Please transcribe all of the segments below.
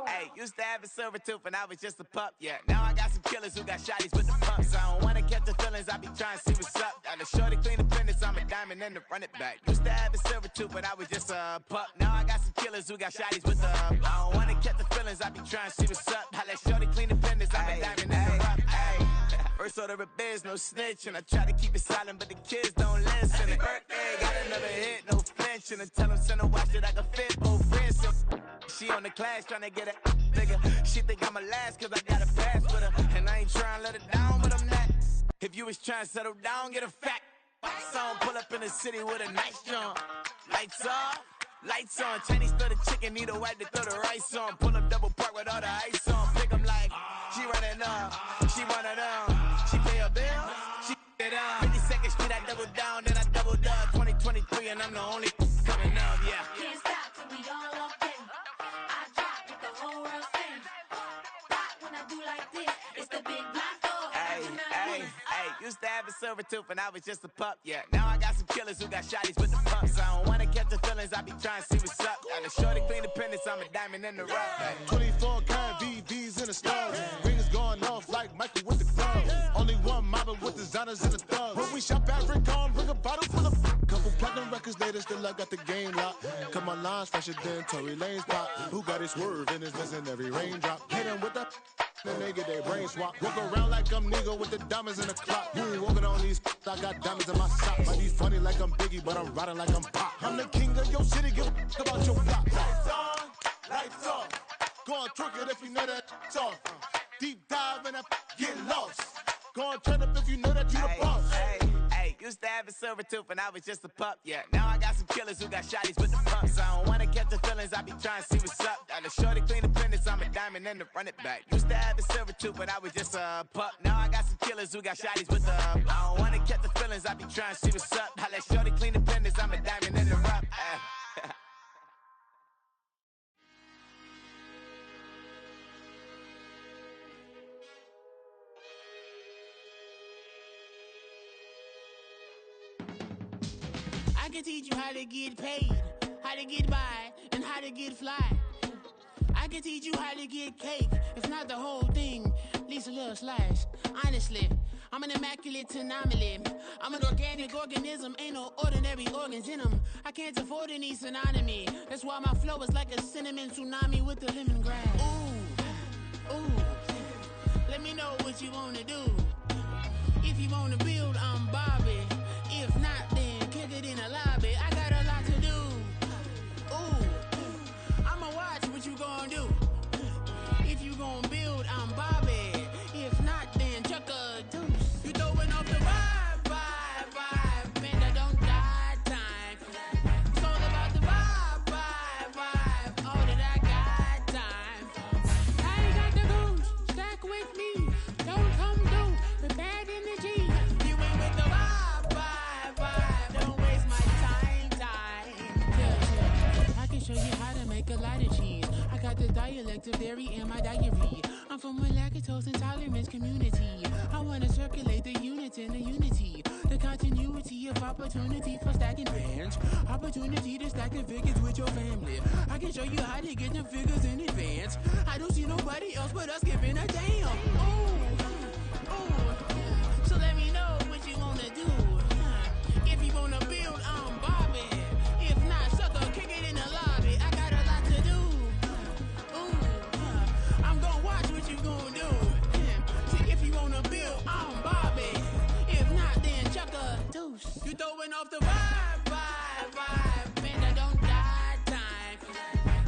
Hey, used to have a silver tooth and I was just a pup, yeah. Now I got some killers who got shotties with the pumps. I don't wanna catch the feelings, I be trying to see what's up. Got a shorty clean the fitness, I'm a diamond and to run it back. Used to have a silver tooth, but I was just a pup. Now I got some killers who got shotties with the I don't wanna catch the feelings, I be trying to see what's up. I let shorty clean the fitness, I'm a diamond and to run it. First order of biz, no snitch, and I try to keep it silent, but the kids don't listen. And birthday, got another hit, no flinch, and I tell them send a watch that I can fit both friends. She on the class trying to get a nigga. She think I'm a last cause I got a pass with her. And I ain't trying to let her down, but I'm not. If you was trying to settle down, get a fact. Song pull up in the city with a nice jump. Lights off, lights on. Chinese throw the chicken, need a wipe to throw the rice on. Pull up double park with all the ice on. Pick 'em like, she running up, she one of them. She pay a bill, she it up. 52nd Street, I double down, then I doubled up. 2023 and I'm the only coming up, yeah. Can't stop till we all locked in. I drop with the whole world sing. Rock when I do like this, it's the big black door. Hey, used to have a silver tooth and I was just a pup, yeah. Now I got some killers who got shotties with the pumps. I don't wanna catch the feelings, I be trying to see what's up. Got a shorty clean the pendants, I'm a diamond in the rough. Hey. 24 karat VVs in the stars. Rings going off like Michael with the clubs. Only one mobbing with designers in the thugs. When we shop at Rick on, bring a bottle full of couple platinum records later, still I got the game locked. Cut my lines fresher than Tory Lane's pop. Who got his swerve and is missing every raindrop. Hit him with the and they get their brain swap. Walk around like I'm Negro with the diamonds in the clock. You ain't walking on these, I got diamonds in my socks. Might be funny like I'm Biggie, but I'm riding like I'm Pop. I'm the king of your city, give a about your block. Lights on, lights off. Go on, twerk it if you know that off. Deep dive and get lost. Go on, turn up if you know that you the boss. Used to have a silver tooth and I was just a pup, yeah. Now I got some killers who got shotties with the pumps. I don't wanna catch the feelings, I be trying to see what's up. Got a shorty clean the pendants, I'm a diamond and to run it back. Used to have a silver tooth, but I was just a pup. Now I got some killers who got shotties with the I don't wanna catch the feelings, I be trying to see what's up. I let shorty clean the pendants, I'm a diamond and to rough. I can teach you how to get paid, how to get by, and how to get fly. I can teach you how to get cake, if not the whole thing, at least a little slice. Honestly, I'm an immaculate anomaly. I'm an organic organism, ain't no ordinary organs in them. I can't afford any synonymy. That's why my flow is like a cinnamon tsunami with the lemongrass. Ooh, let me know what you wanna do. If you wanna build, I'm Bobby. If not, then kick it in the lobby. I got a lot to do. Ooh, I'ma watch what you gon' do. If you gon' build, I'm Bobby. If not, then chuck a deuce. You throwing off the vibe. Man, I don't die time. It's all about the vibe. All that I got time. I ain't got the goose. Stack with me. Don't come through with bad energy. You ain't with the vibe. Don't waste my time. Yeah. I can show you how to make a lot of cheese. I got the dialect of dairy in my diary. I'm from a lactose intolerance community. I wanna circulate the units in the unity. The continuity of opportunity for stacking bands. Opportunity to stack the figures with your family. I can show you how to get the figures in advance. I don't see nobody else but us giving a damn. Ooh. So let me know what you wanna do. If you wanna build, I'm Bobby. If not, sucker, kick it in the lobby. I got a lot to do. I'm gonna watch what you gonna do. See, if you wanna build, I'm Bobby. If not, then chuck a deuce. You throwing off the vibe. Man, I don't die time.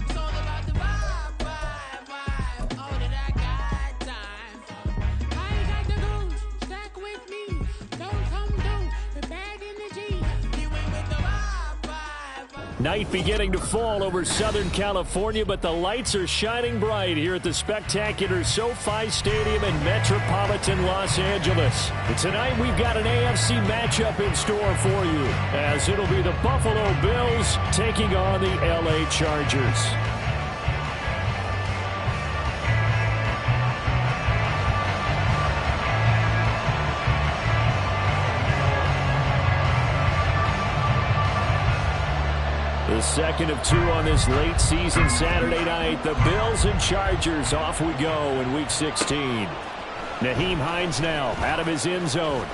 It's all about the vibe. All that I got time. I ain't got the goose. Stack with me. Don't come through with bad energy. You ain't with the vibe. Night beginning to fall over Southern California, but the lights are shining bright here at the spectacular SoFi Stadium in metropolitan Los Angeles. And tonight we've got an AFC matchup in store for you, as it'll be the Buffalo Bills taking on the LA Chargers. The second of 2 on this late season Saturday night. The Bills and Chargers, off we go in Week 16. Nyheim Hines now out of his end zone.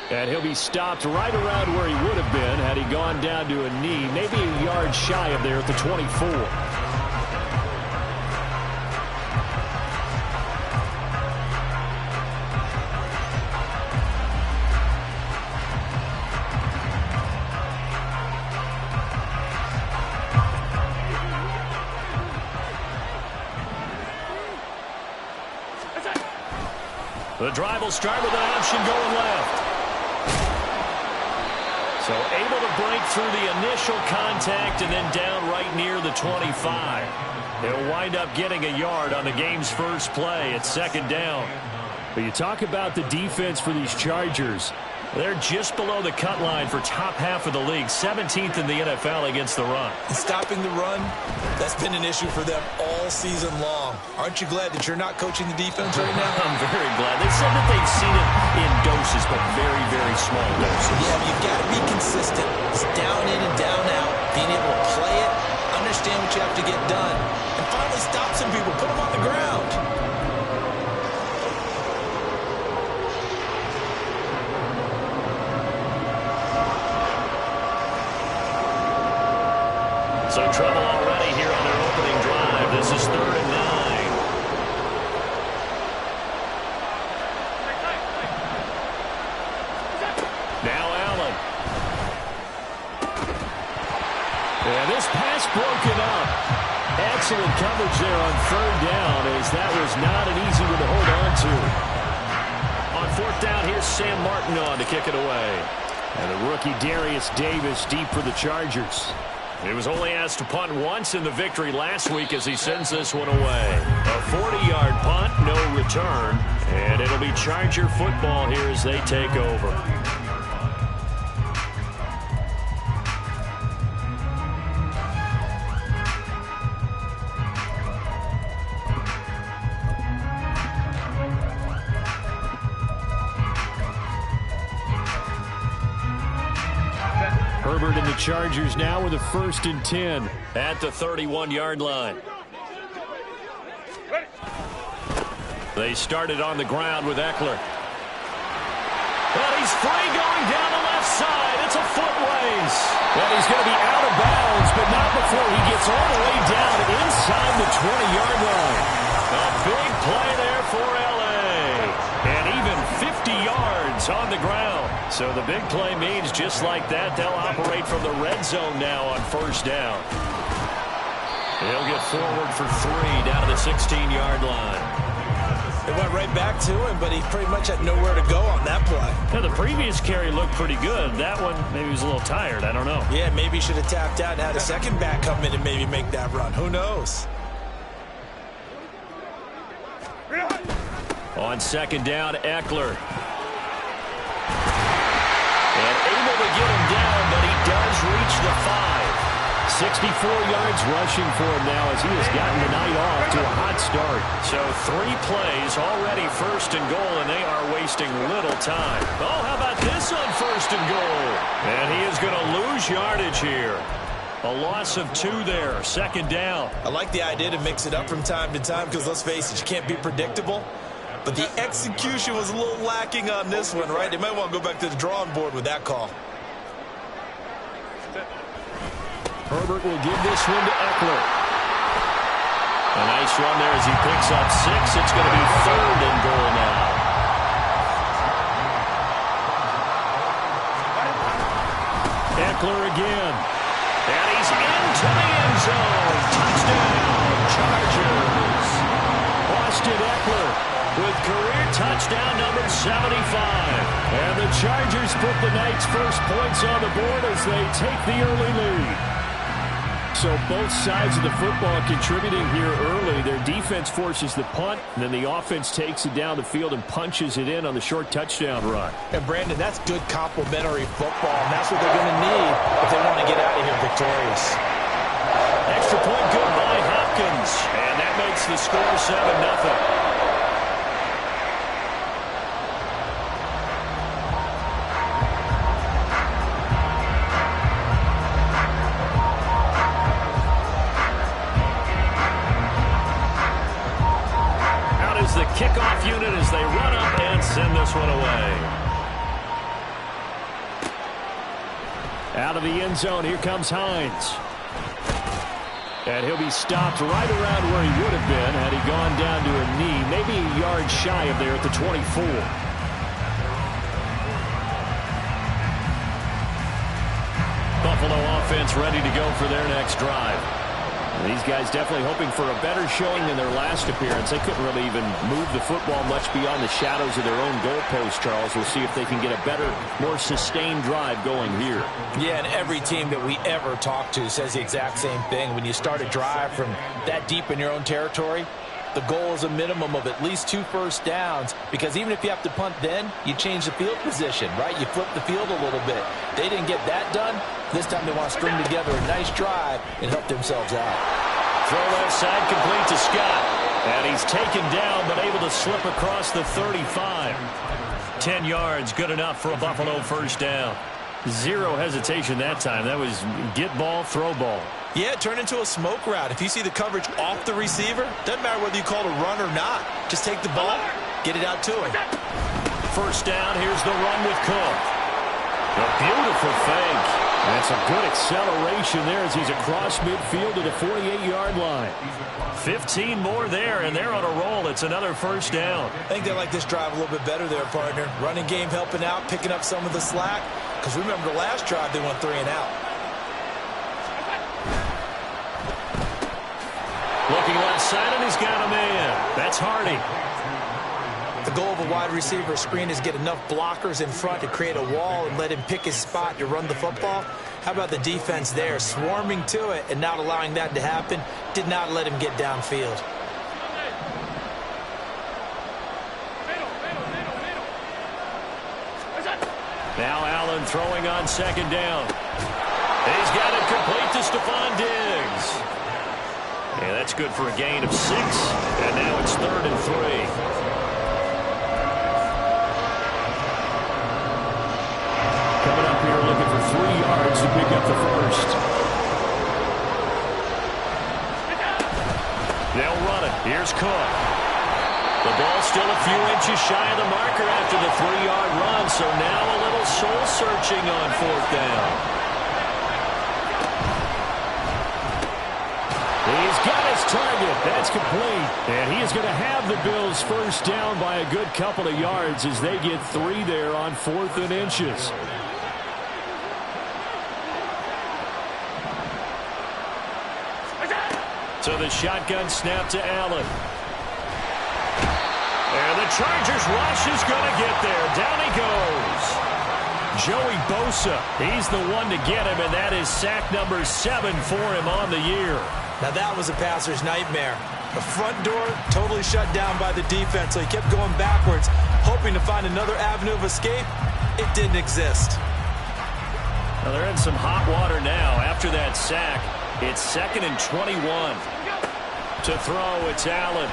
And he'll be stopped right around where he would have been had he gone down to a knee, maybe a yard shy of there at the 24. The drive will start with an option going left. So able to break through the initial contact and then down right near the 25. He'll wind up getting a yard on the game's first play at second down. But you talk about the defense for these Chargers. They're just below the cut line for top half of the league, 17th in the NFL against the run. And stopping the run, that's been an issue for them all season long. Aren't you glad that you're not coaching the defense right now? I'm very glad. They said that they've seen it in doses, but very, very small doses. Yeah, you've got to be consistent. It's down in and down out. Being able to play it, understand what you have to get done, and finally stop some people, put them on the ground. So trouble already here on their opening drive. This is 3rd and 9. Now Allen. And this pass broken up. Excellent coverage there on 3rd down, as that was not an easy one to hold on to. On 4th down, here's Sam Martin on to kick it away. And the rookie Darius Davis deep for the Chargers. He was only asked to punt once in the victory last week as he sends this one away. A 40-yard punt, no return, and it'll be Charger football here as they take over. Herbert and the Chargers now with a 1st and 10 at the 31-yard line. They started on the ground with Eckler. And he's free going down the left side. It's a foot race. And he's going to be out of bounds, but not before he gets all the way down inside the 20-yard line. A big play there for L.A. And even 50 yards on the ground. So the big play means just like that, they'll operate from the red zone now on 1st down. He'll get forward for 3 down to the 16-yard line. It went right back to him, but he pretty much had nowhere to go on that play. Now, the previous carry looked pretty good. That one, maybe he was a little tired. I don't know. Yeah, maybe he should have tapped out and had a second back come in and maybe make that run. Who knows? On 2nd down, Eckler. And able to get him down, but he does reach the 5. 64 yards rushing for him now as he has gotten the night off to a hot start. So 3 plays already 1st and goal, and they are wasting little time. Oh, how about this on 1st and goal? And he is going to lose yardage here. A loss of 2 there, 2nd down. I like the idea to mix it up from time to time because, let's face it, you can't be predictable. But the execution was a little lacking on this one, right? They might want to go back to the drawing board with that call. Herbert will give this one to Eckler. A nice run there as he picks up 6. It's going to be 3rd and goal now. Eckler again. And he's into the end zone. Touchdown, Chargers. Austin Eckler with career touchdown number 75. And the Chargers put the night's first points on the board as they take the early lead. So both sides of the football contributing here early. Their defense forces the punt, and then the offense takes it down the field and punches it in on the short touchdown run. And Brandon, that's good complementary football, and that's what they're going to need if they want to get out of here victorious. Extra point good by Hopkins, and that makes the score 7-0. kickoff unit as they run up and send this one away. Out of the end zone, here comes Hines. And he'll be stopped right around where he would have been had he gone down to a knee, maybe a yard shy of there at the 24. Buffalo offense ready to go for their next drive. These guys definitely hoping for a better showing than their last appearance. They couldn't really even move the football much beyond the shadows of their own goalpost, Charles. We'll see if they can get a better, more sustained drive going here. Yeah, and every team that we ever talk to says the exact same thing. When you start a drive from that deep in your own territory, the goal is a minimum of at least 2 first downs, because even if you have to punt then, you change the field position, right? You flip the field a little bit. They didn't get that done. This time they want to string together a nice drive and help themselves out. Throw left side complete to Scott. And he's taken down but able to slip across the 35. 10 yards, good enough for a Buffalo first down. Zero hesitation that time. That was get ball, throw ball. Yeah, turn into a smoke route. If you see the coverage off the receiver, doesn't matter whether you call it a run or not. Just take the ball, get it out to him. First down, here's the run with Cook. A beautiful fake. That's a good acceleration there as he's across midfield to the 48-yard line. 15 more there, and they're on a roll. It's another first down. I think they like this drive a little bit better there, partner. Running game helping out, picking up some of the slack. Because remember the last drive, they went 3 and out. Looking left side, and he's got a man. That's Hardy. The goal of a wide receiver screen is get enough blockers in front to create a wall and let him pick his spot to run the football. How about the defense there, swarming to it and not allowing that to happen? Did not let him get downfield. Now Allen throwing on second down. He's got it complete to Stephon Diggs. Yeah, that's good for a gain of 6. And now it's 3rd and 3. Coming up here looking for 3 yards to pick up the first. They'll run it. Here's Cook. The ball still a few inches shy of the marker after the 3-yard run, so now a little soul-searching on 4th down. He's got his target. That's complete. And he is going to have the Bills first down by a good couple of yards as they get 3 there on 4th and inches. So the shotgun snap to Allen. And the Chargers rush is going to get there. Down he goes. Joey Bosa, he's the one to get him, and that is sack number 7 for him on the year. Now that was a passer's nightmare. The front door totally shut down by the defense, so he kept going backwards, hoping to find another avenue of escape. It didn't exist. Well, they're in some hot water now. After that sack, it's 2nd and 21. To throw, it's Allen.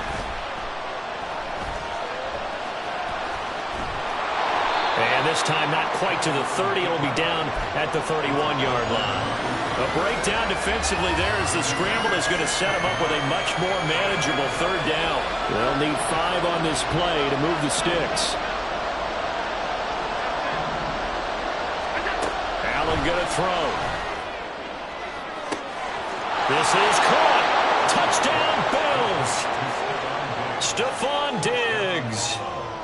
And this time not quite to the 30. It'll be down at the 31-yard line. A breakdown defensively there as the scramble is going to set him up with a much more manageable 3rd down. They'll need 5 on this play to move the sticks. Allen going to throw. This is caught. Touchdown, Bills. Stephon Diggs.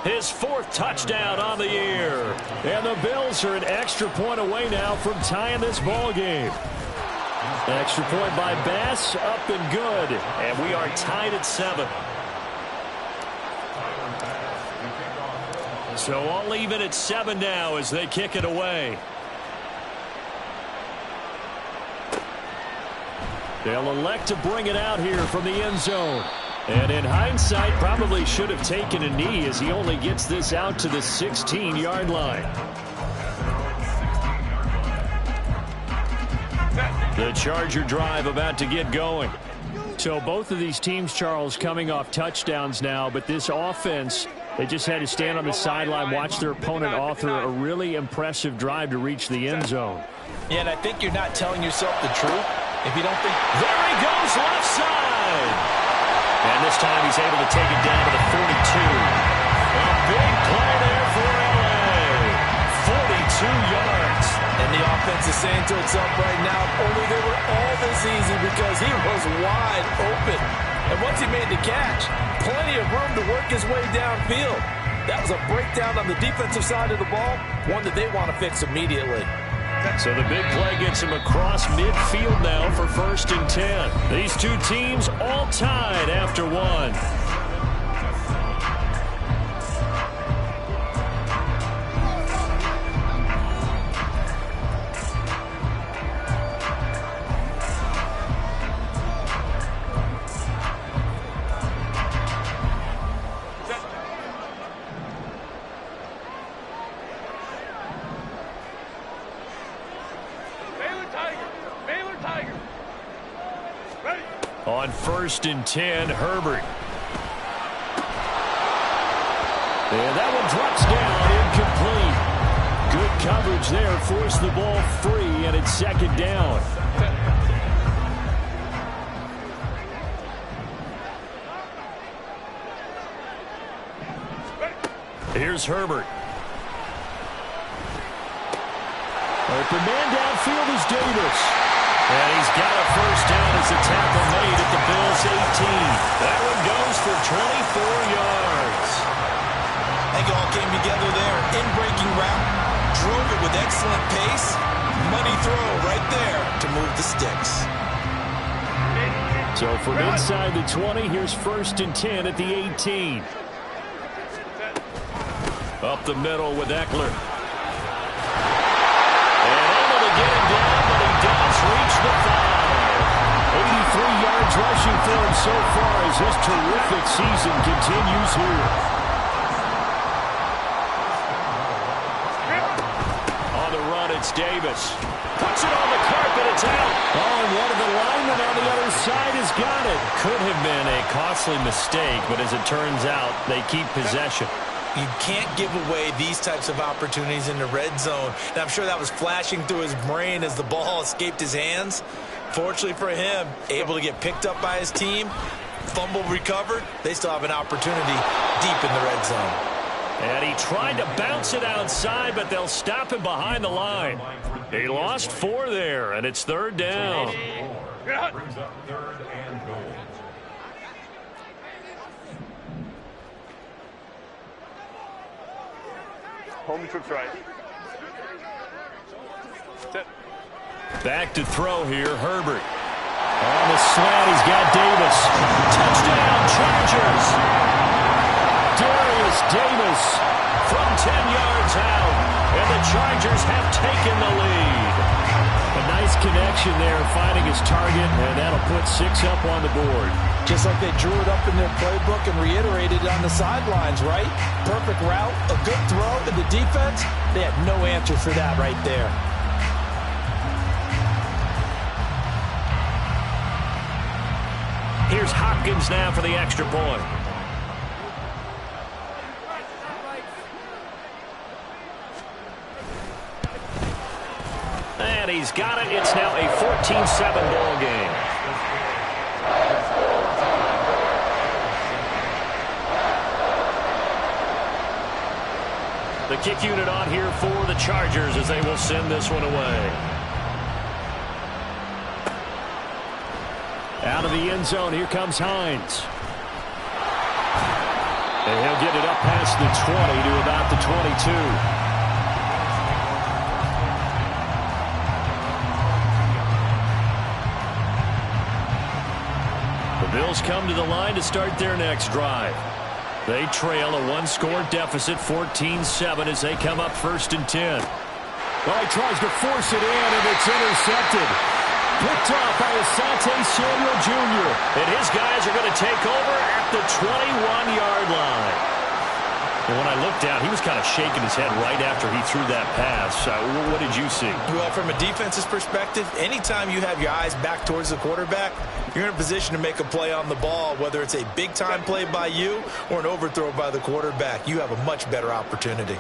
His 4th touchdown on the year. And the Bills are an extra point away now from tying this ball game. Extra point by Bass, up and good. And we are tied at 7. So all even at 7 now as they kick it away. They'll elect to bring it out here from the end zone. And in hindsight, probably should have taken a knee as he only gets this out to the 16-yard line. The Charger drive about to get going. So both of these teams, Charles, coming off touchdowns now, but this offense, they just had to stand on the sideline, watch their opponent author a really impressive drive to reach the end zone. Yeah, and I think you're not telling yourself the truth if you don't think. There he goes, left side. And this time he's able to take it down to the 42. A big play there for LA. 42 yards. And the offense is saying to itself right now, only they were all this easy because he was wide open. And once he made the catch, plenty of room to work his way downfield. That was a breakdown on the defensive side of the ball, one that they want to fix immediately. So the big play gets him across midfield now for 1st and 10. These two teams all tied after one. On 1st and 10, Herbert. And that one drops down, incomplete. Good coverage there, forced the ball free, and it's 2nd down. Here's Herbert. Open man downfield is Davis. And he's got a 1st down as a tackle made at the Bills' 18. That one goes for 24 yards. I think it all came together there. In-breaking route, drove it with excellent pace. Money throw right there to move the sticks. So from inside the 20, here's 1st and 10 at the 18. Up the middle with Eckler. And able to get him down, but he does reach the 5. 83 yards rushing for him so far as his terrific season continues here. On the run, it's Davis. Puts it on the carpet, it's out. Oh, and one of the linemen on the other side has got it. Could have been a costly mistake, but as it turns out, they keep possession. You can't give away these types of opportunities in the red zone. And I'm sure that was flashing through his brain as the ball escaped his hands. Fortunately for him, able to get picked up by his team, fumble recovered. They still have an opportunity deep in the red zone. And he tried to bounce it outside, but they'll stop him behind the line. He lost 4 there, and it's 3rd down. Brings up 3rd and goal. Home troops right. Set. Back to throw here, Herbert. On the slant, he's got Davis. Touchdown, Chargers. Darius Davis from 10 yards out, and the Chargers have taken the lead. A nice connection there, finding his target, and that'll put 6 up on the board. Just like they drew it up in their playbook and reiterated it on the sidelines, right? Perfect route, a good throw to the defense. They had no answer for that right there. Here's Hopkins now for the extra point. And he's got it. It's now a 14-7 ball game. The kick unit on here for the Chargers as they will send this one away. Out of the end zone, here comes Hines. And he'll get it up past the 20 to about the 22. The Bills come to the line to start their next drive. They trail a 1-score deficit, 14-7, as they come up 1st and 10. Well, he tries to force it in, and it's intercepted. Picked off by Asante Samuel Jr. And his guys are going to take over at the 21-yard line. And when I looked down, he was kind of shaking his head right after he threw that pass. What did you see? Well, from a defense's perspective, anytime you have your eyes back towards the quarterback, you're in a position to make a play on the ball, whether it's a big-time play by you or an overthrow by the quarterback. You have a much better opportunity.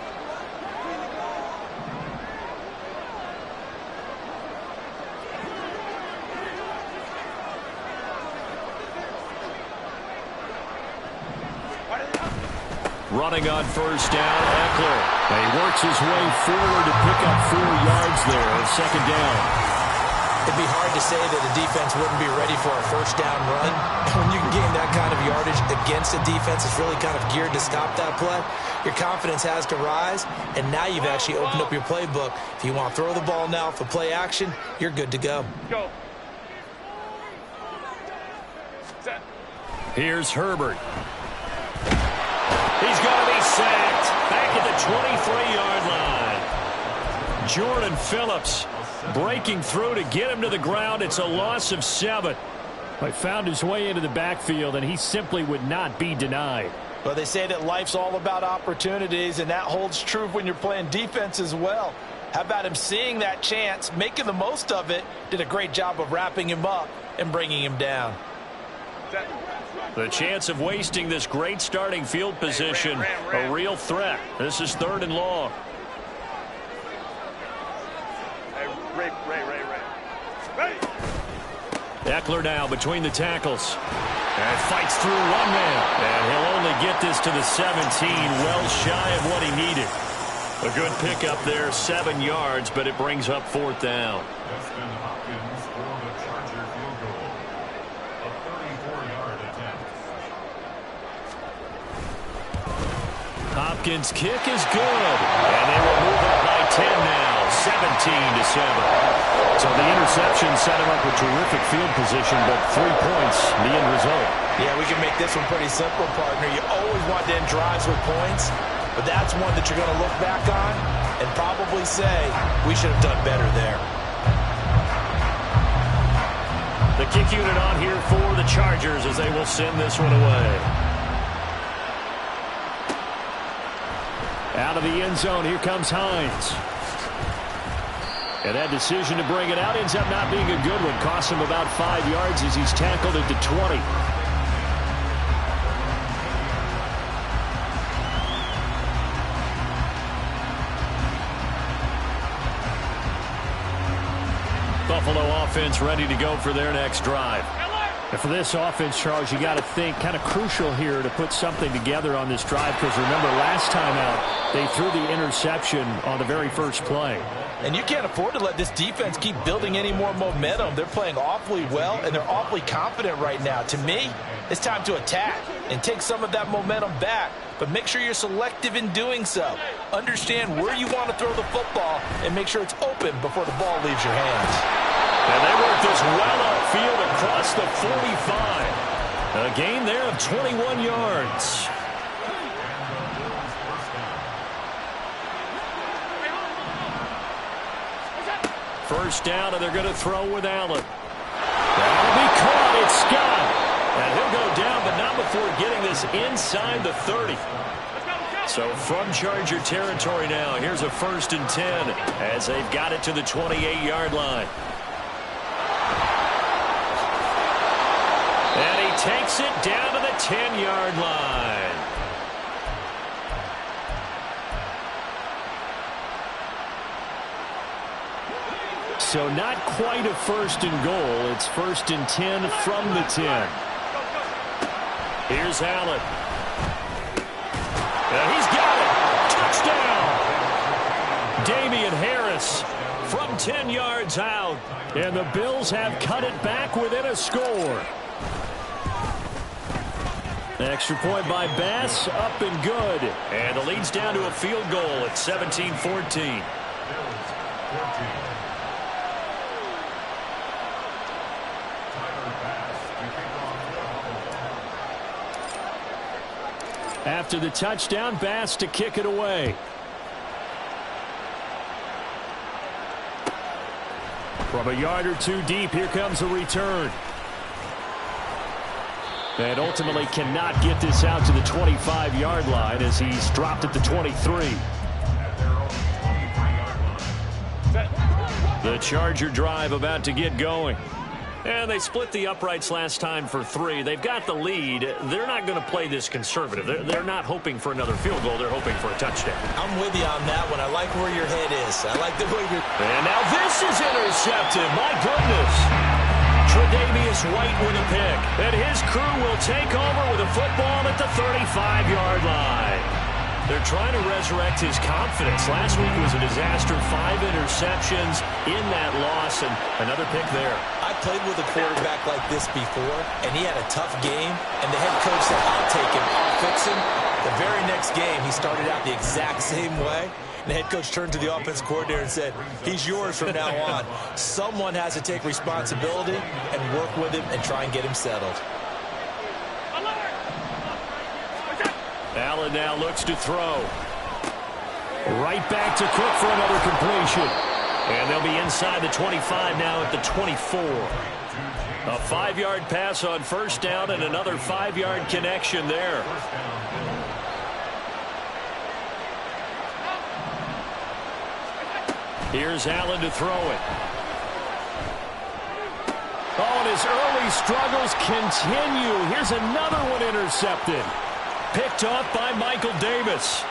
Running on first down, Eckler. He works his way forward to pick up 4 yards there on second down. It'd be hard to say that a defense wouldn't be ready for a first down run. When you can gain that kind of yardage against a defense that's really kind of geared to stop that play, your confidence has to rise, and now you've actually opened up your playbook. If you want to throw the ball now for play action, you're good to go. Go. Set. Here's Herbert. He's going to be sacked back at the 23-yard line. Jordan Phillips breaking through to get him to the ground. It's a loss of 7. He found his way into the backfield, and he simply would not be denied. Well, they say that life's all about opportunities, and that holds true when you're playing defense as well. How about him seeing that chance, making the most of it, did a great job of wrapping him up and bringing him down. Set. The chance of wasting this great starting field position, a real threat. This is 3rd and long. Ray. Eckler now between the tackles. And fights through one man. And he'll only get this to the 17, well shy of what he needed. A good pickup there, 7 yards, but it brings up 4th down. Justin Hopkins for the Charger field goal. A 34-yard attempt. Hopkins' kick is good. And they will move up by 10 now, 17-7. So the interception set him up with terrific field position, but 3 points, the end result. Yeah, we can make this one pretty simple, partner. You always want to end drives with points, but that's one that you're going to look back on and probably say, we should have done better there. The kick unit on here for the Chargers as they will send this one away. Out of the end zone, here comes Hines. And that decision to bring it out ends up not being a good one. Costs him about 5 yards as he's tackled at the 20. Buffalo offense ready to go for their next drive. And for this offense, Charles, you got to think kind of crucial here to put something together on this drive, because remember last time out they threw the interception on the very first play. And you can't afford to let this defense keep building any more momentum. They're playing awfully well, and they're awfully confident right now. To me, it's time to attack and take some of that momentum back, but make sure you're selective in doing so. Understand where you want to throw the football and make sure it's open before the ball leaves your hands. And they work this well upfield across the 45. A gain there of 21 yards. First down, and they're going to throw with Allen. That'll be caught. It's Scott. And he'll go down, but not before getting this inside the 30. So from Charger territory now, here's a 1st and 10 as they've got it to the 28-yard line. And he takes it down to the 10-yard line. So not quite a 1st and goal. It's 1st and 10 from the 10. Here's Allen. And he's got it. Touchdown. Damian Harris from 10 yards out. And the Bills have cut it back within a score. Extra point by Bass, up and good. And the lead's down to a field goal at 17-14. After the touchdown, Bass to kick it away. From a yard or two deep, here comes a return. And ultimately cannot get this out to the 25-yard line as he's dropped at the 23. The Charger drive about to get going. And they split the uprights last time for 3. They've got the lead. They're not going to play this conservative. They're not hoping for another field goal. They're hoping for a touchdown. I'm with you on that one. I like where your head is. I like the way you're... And now this is intercepted. My goodness. Tre'Davious White with a pick. And his crew will take over with a football at the 35-yard line. They're trying to resurrect his confidence. Last week was a disaster. 5 interceptions in that loss, and another pick there. I played with a quarterback like this before, and he had a tough game, and the head coach said, I'll take him, I'll fix him. The very next game, he started out the exact same way. The head coach turned to the offense coordinator and said, he's yours from now on. Someone has to take responsibility and work with him and try and get him settled. Allen now looks to throw. Right back to Cook for another completion. And they'll be inside the 25 now at the 24. A 5-yard pass on first down and another 5-yard connection there. Here's Allen to throw it. Oh, and his early struggles continue. Here's another one intercepted. Picked off by Michael Davis.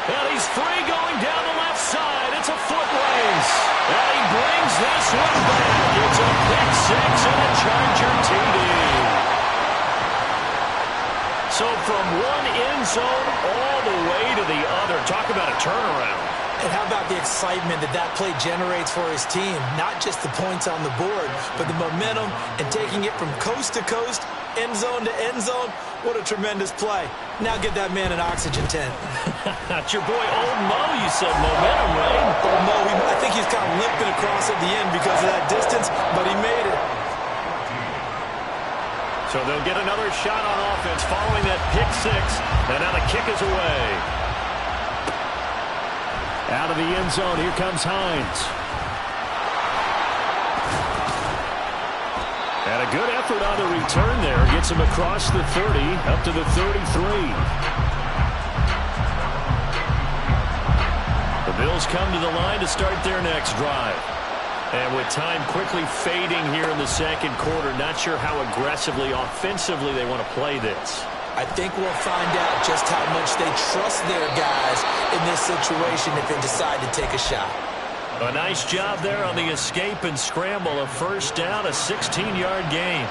And he's free going down the left side. It's a foot race. And he brings this one back. It's a pick six and a Charger TD. So from one end zone all the way to the other. Talk about a turnaround. And how about the excitement that that play generates for his team? Not just the points on the board, but the momentum and taking it from coast to coast, end zone to end zone. What a tremendous play. Now get that man an oxygen tent. That's your boy Old Mo, you said. Momentum, right? Old Mo, I think he's kind of limping across at the end because of that distance, but he made it. So they'll get another shot on offense following that pick six. And now the kick is away. Out of the end zone, here comes Hines. And a good effort on the return there. Gets him across the 30, up to the 33. The Bills come to the line to start their next drive. And with time quickly fading here in the second quarter, not sure how aggressively, offensively they want to play this. I think we'll find out just how much they trust their guys in this situation if they decide to take a shot. A nice job there on the escape and scramble. A first down, a 16-yard gain.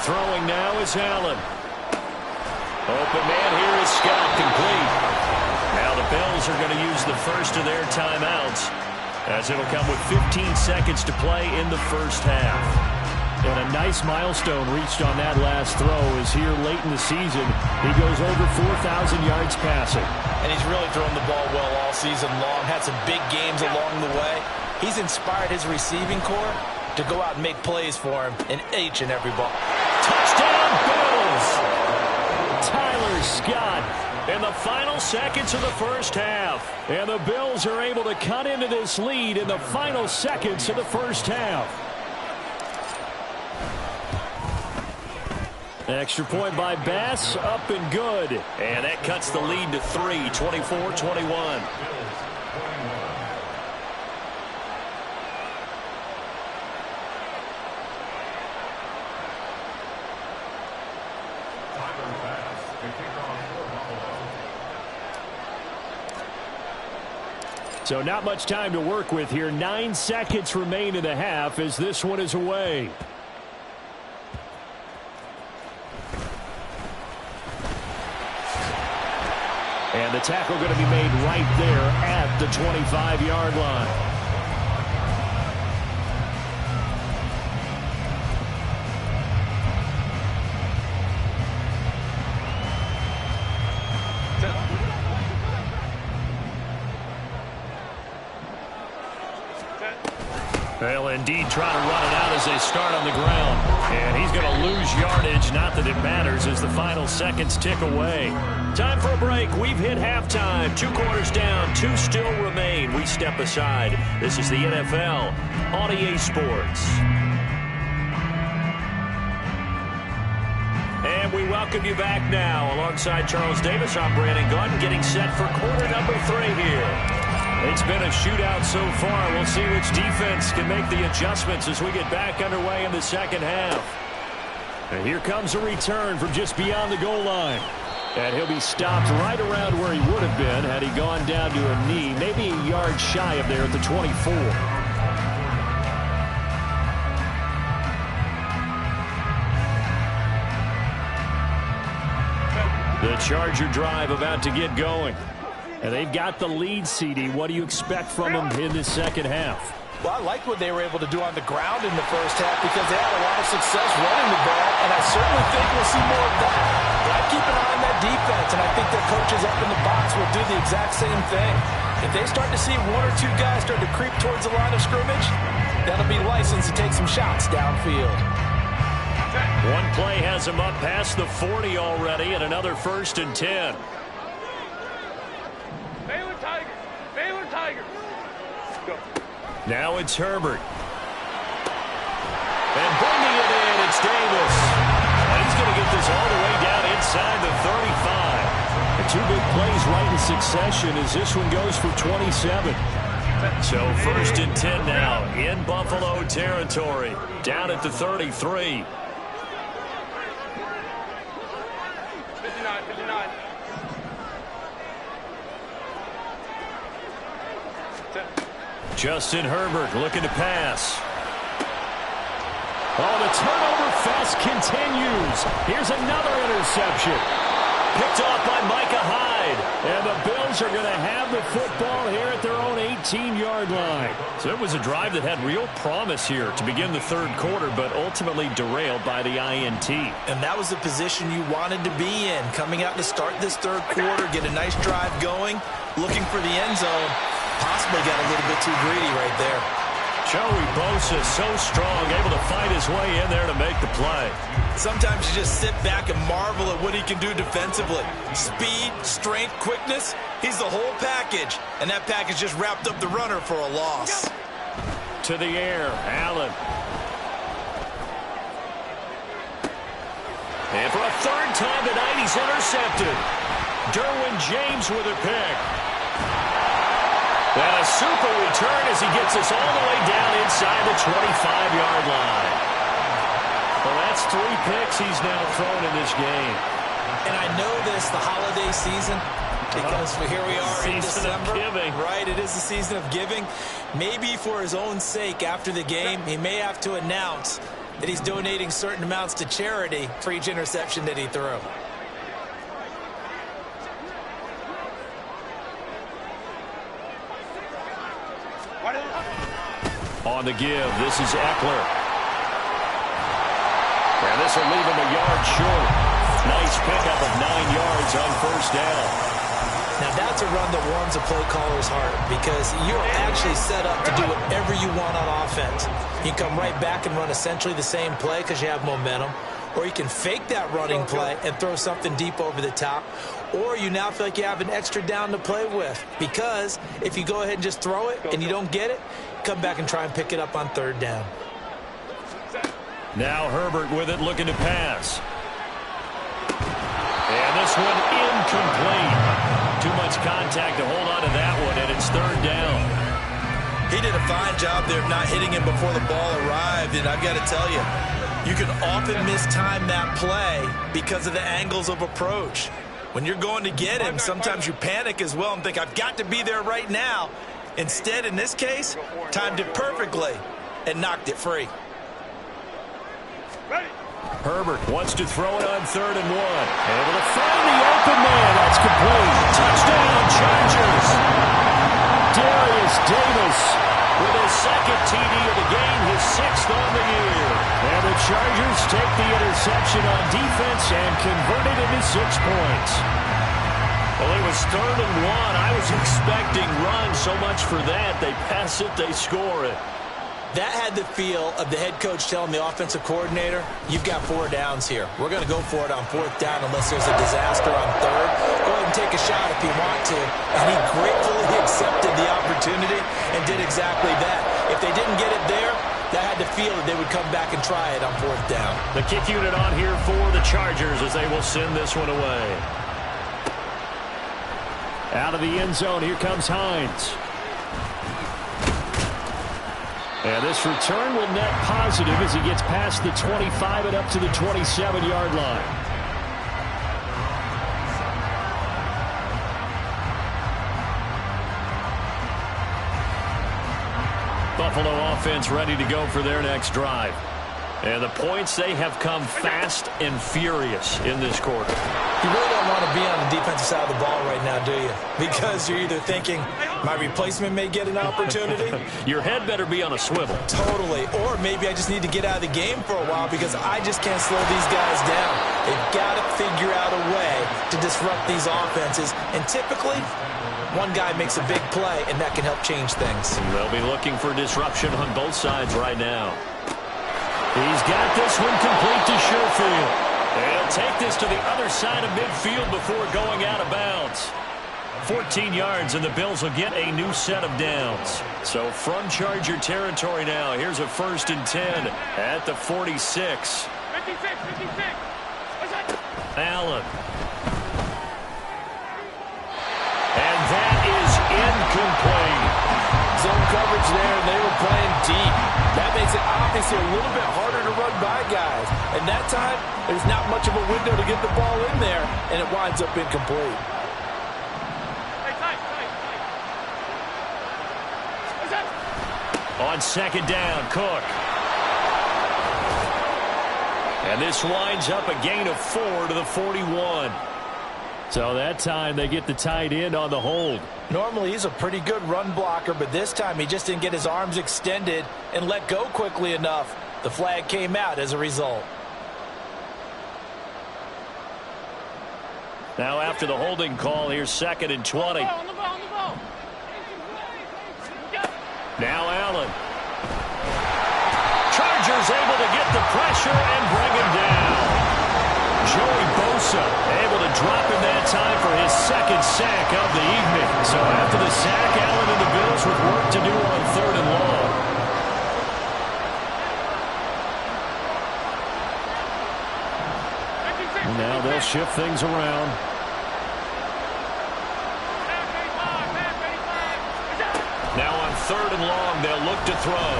Throwing now is Allen. Open man here is Scott, complete. Now the Bills are going to use the first of their timeouts, as it'll come with 15 seconds to play in the first half. And a nice milestone reached on that last throw is here late in the season. He goes over 4,000 yards passing. And he's really thrown the ball well all season long. Had some big games along the way. He's inspired his receiving corps to go out and make plays for him in each and every ball. Touchdown, Bills! Tyler Scott in the final seconds of the first half. And the Bills are able to cut into this lead in the final seconds of the first half. Extra point by Bass, up and good. And that cuts the lead to 3, 24-21. So not much time to work with here. 9 seconds remain in the half as this one is away. And the tackle going to be made right there at the 25-yard line. They'll indeed try to run it out as they start on the ground. And he's going to lose yardage. Not that it matters as the final seconds tick away. Time for a break. We've hit halftime. 2 quarters down. 2 still remain. We step aside. This is the NFL on EA Sports. And we welcome you back now. Alongside Charles Davis, I'm Brandon Gordon, getting set for quarter number 3 here. It's been a shootout so far. We'll see which defense can make the adjustments as we get back underway in the second half. And here comes a return from just beyond the goal line. And he'll be stopped right around where he would have been had he gone down to a knee, maybe a yard shy of there at the 24. 2 The Charger drive about to get going. And they've got the lead, CD. What do you expect from them in this second half? Well, I like what they were able to do on the ground in the first half because they had a lot of success running the ball, and I certainly think we'll see more of that. But I keep an eye on that defense, and I think their coaches up in the box will do the exact same thing. If they start to see one or two guys start to creep towards the line of scrimmage, that'll be license to take some shots downfield. One play has him up past the 40 already, and another 1st and 10. Baylor Tigers. Baylor Tigers. Go. Now it's Herbert. And bringing it in, it's Davis. And he's going to get this all the way down inside the 35. And 2 big plays right in succession as this one goes for 27. So 1st and 10 now in Buffalo territory. Down at the 33. 59. Justin Herbert looking to pass. Oh, the turnover fest continues. Here's another interception. Picked off by Micah Hyde. And the Bills are going to have the football here at their own 18-yard line. So it was a drive that had real promise here to begin the 3rd quarter, but ultimately derailed by the INT. And that was the position you wanted to be in. Coming out to start this 3rd quarter, get a nice drive going, looking for the end zone. Possibly got a little bit too greedy right there. Joey Bosa so strong, able to fight his way in there to make the play. Sometimes you just sit back and marvel at what he can do defensively. Speed, strength, quickness, he's the whole package. And that package just wrapped up the runner for a loss. To the air, Allen. And for a 3rd time tonight, he's intercepted. Derwin James with a pick. And a super return as he gets us all the way down inside the 25-yard line. Well, that's 3 picks he's now thrown in this game. And I know this, the holiday season, because here we are in December. Season of giving. Right, it is the season of giving. Maybe for his own sake after the game, he may have to announce that he's donating certain amounts to charity for each interception that he threw. On the give, this is Eckler. And this will leave him a yard short. Nice pickup of 9 yards on 1st down. Now that's a run that warms a play caller's heart because you're actually set up to do whatever you want on offense. You can come right back and run essentially the same play because you have momentum. Or you can fake that running play and throw something deep over the top. Or you now feel like you have an extra down to play with. Because if you go ahead and just throw it and you don't get it, come back and try and pick it up on 3rd down. Now Herbert with it, looking to pass. And this one incomplete. Too much contact to hold on to that one, and it's 3rd down. He did a fine job there of not hitting him before the ball arrived, and I've got to tell you, you can often mistime that play because of the angles of approach. When you're going to get him, sometimes you panic as well and think, I've got to be there right now. Instead, in this case, timed it perfectly and knocked it free. Herbert wants to throw it on 3rd and 1. Able to find the open man. That's complete. Touchdown, Chargers. Darius Davis with his 2nd TD of the game, his 6th on the year. And the Chargers take the interception on defense and convert it into 6 points. Well, it was 3rd and 1. I was expecting run, so much for that. They pass it, they score it. That had the feel of the head coach telling the offensive coordinator, you've got 4 downs here. We're going to go for it on 4th down unless there's a disaster on 3rd. Go ahead and take a shot if you want to. And he gratefully accepted the opportunity and did exactly that. If they didn't get it there, that had the feel that they would come back and try it on 4th down. The kick unit on here for the Chargers as they will send this one away. Out of the end zone, here comes Hines. And this return will net positive as he gets past the 25 and up to the 27-yard line. Buffalo offense ready to go for their next drive. And the points, they have come fast and furious in this quarter. You really don't want to be on the defensive side of the ball right now, do you? Because you're either thinking, my replacement may get an opportunity. Your head better be on a swivel. Totally. Or maybe I just need to get out of the game for a while because I just can't slow these guys down. They've got to figure out a way to disrupt these offenses. And typically, one guy makes a big play, and that can help change things. They'll be looking for disruption on both sides right now. He's got this one complete to Sherfield. He'll take this to the other side of midfield before going out of bounds. 14 yards, and the Bills will get a new set of downs. So from Charger territory now, here's a 1st and 10 at the 46. 56. Allen. And that is incomplete. Zone coverage there, and they were playing deep. That makes it obviously a little bit harder to run by guys. And that time, there's not much of a window to get the ball in there, and it winds up incomplete. On 2nd down, Cook. And this winds up a gain of 4 to the 41. So that time they get the tight end on the hold. Normally he's a pretty good run blocker, but this time he just didn't get his arms extended and let go quickly enough. The flag came out as a result. Now after the holding call, here's 2nd and 20. On the ball. Now Allen. Chargers able to get the pressure and bring him down. Joey Bosa able to drop him that time for his 2nd sack of the evening. So after the sack, Allen and the Bills with work to do on 3rd and long. And now they'll shift things around. Now on 3rd and long, they'll look to throw.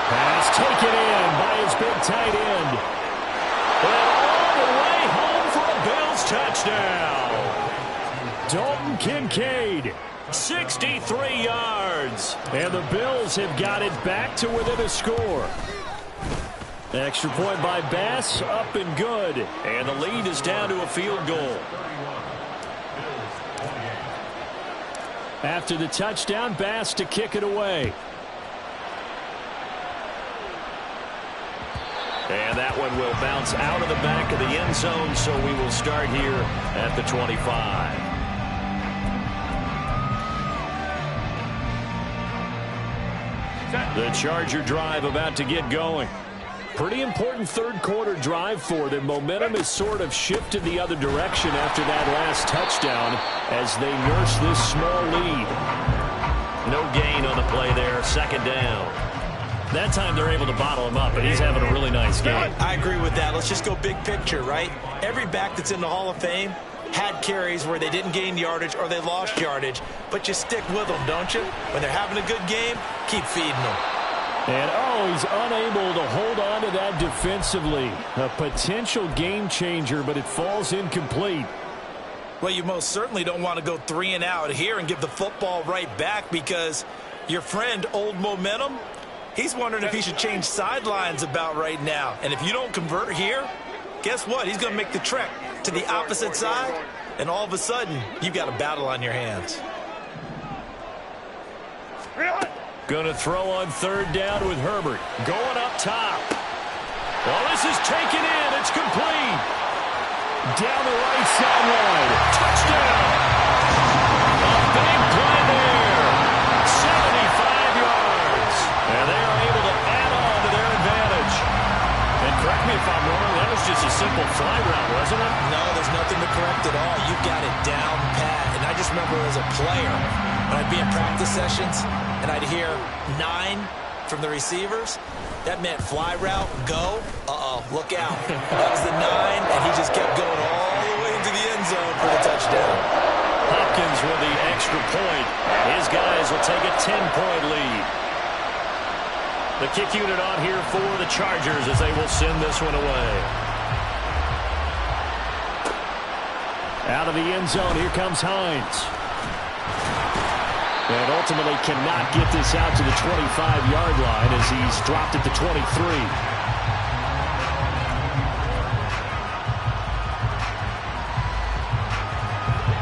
Pass taken in by his big tight end. And all the way home for a Bills touchdown. Dalton Kincaid, 63 yards. And the Bills have got it back to within a score. Extra point by Bass, up and good. And the lead is down to a field goal. After the touchdown, Bass to kick it away. And that one will bounce out of the back of the end zone, so we will start here at the 25. The Charger drive about to get going. Pretty important 3rd quarter drive for them. Momentum has sort of shifted the other direction after that last touchdown as they nurse this small lead. No gain on the play there, 2nd down. That time they're able to bottle him up, and he's having a really nice game. I agree with that. Let's just go big picture, right? Every back that's in the Hall of Fame had carries where they didn't gain yardage or they lost yardage, but you stick with them, don't you? When they're having a good game, keep feeding them. And, he's unable to hold on to that defensively. A potential game changer, but it falls incomplete. Well, you most certainly don't want to go 3 and out here and give the football right back because your friend, Old Momentum, he's wondering if he should change sidelines about right now. And if you don't convert here, guess what? He's going to make the trek to the opposite side, and all of a sudden, you've got a battle on your hands. Going to throw on 3rd down with Herbert. Going up top. Well, this is taken in. It's complete. Down the right sideline. Touchdown. A big play there. 75 yards. And they are able to add on to their advantage. And correct me if I'm wrong, that was just a simple fly route, wasn't it? No, there's nothing to correct at all. You've got it down pat. And I just remember as a player, when I'd be in practice sessions, and I'd hear 9 from the receivers, that meant fly route, go, look out. That was the 9, and he just kept going all the way into the end zone for the touchdown. Hopkins with the extra point. His guys will take a 10-point lead. The kick unit on here for the Chargers as they will send this one away. Out of the end zone, here comes Hines. And ultimately cannot get this out to the 25-yard line as he's dropped at the 23.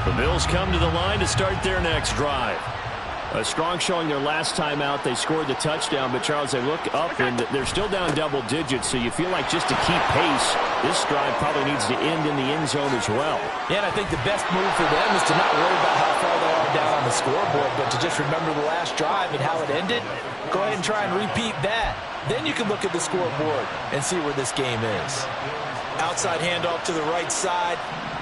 The Bills come to the line to start their next drive. A strong showing their last time out. They scored the touchdown, but Charles, they look up and they're still down double digits, so you feel like just to keep pace, this drive probably needs to end in the end zone as well. Yeah, and I think the best move for them is to not worry about how far they are down on the scoreboard, but to just remember the last drive and how it ended. Go ahead and try and repeat that. Then you can look at the scoreboard and see where this game is. Outside handoff to the right side.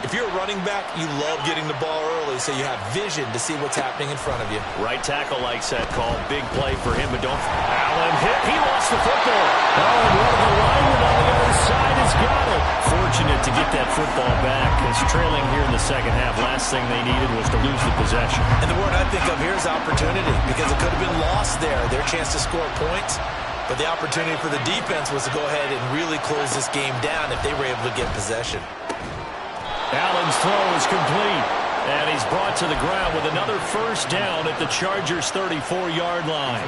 If you're a running back, you love getting the ball early so you have vision to see what's happening in front of you. Right tackle likes that call. Big play for him, but don't... Allen hit. He lost the football. Oh, and one of the linemen on the other side has got it. Fortunate to get that football back as trailing here in the second half. Last thing they needed was to lose the possession. And the word I think of here is opportunity because it could have been lost there. Their chance to score points. But the opportunity for the defense was to go ahead and really close this game down if they were able to get possession. Allen's throw is complete, and he's brought to the ground with another first down at the Chargers' 34-yard line.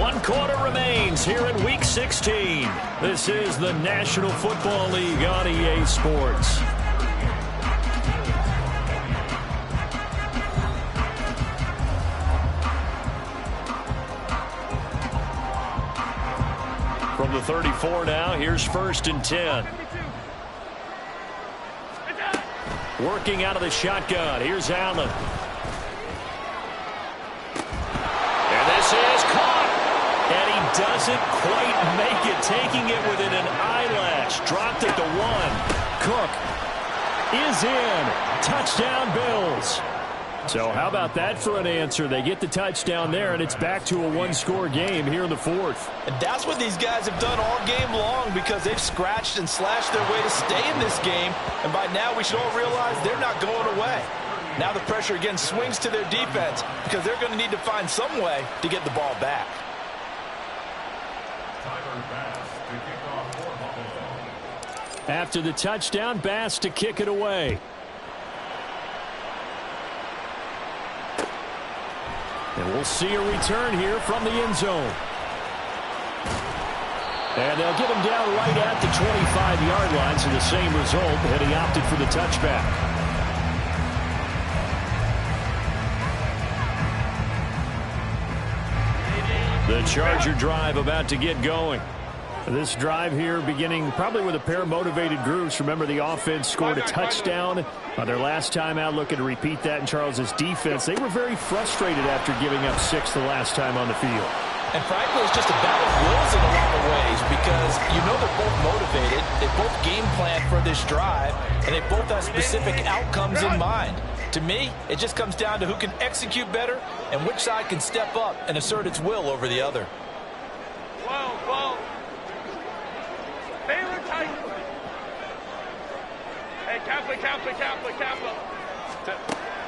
1 quarter remains here in Week 16. This is the National Football League on EA Sports. From the 34 now, here's 1st and 10. Working out of the shotgun. Here's Allen. And this is caught. And he doesn't quite make it. Taking it within an eyelash. Dropped at the 1. Cook is in. Touchdown, Bills. So how about that for an answer? They get the touchdown there, and it's back to a 1-score game here in the 4th. And that's what these guys have done all game long because they've scratched and slashed their way to stay in this game. And by now, we should all realize they're not going away. Now the pressure again swings to their defense because they're going to need to find some way to get the ball back. After the touchdown, Bass to kick it away. And we'll see a return here from the end zone. And they'll get him down right at the 25-yard line, so the same result, and he opted for the touchback. The Charger drive about to get going. This drive here beginning probably with a pair of motivated groups. Remember, the offense scored a touchdown on their last time out. Looking to repeat that in Charles's defense. They were very frustrated after giving up 6 the last time on the field. And frankly, it's just a battle of wills in a lot of ways because you know they're both motivated. They both game plan for this drive, and they both have specific outcomes in mind. To me, it just comes down to who can execute better and which side can step up and assert its will over the other. Whoa. Baylor Tigers. Hey, Kaplan.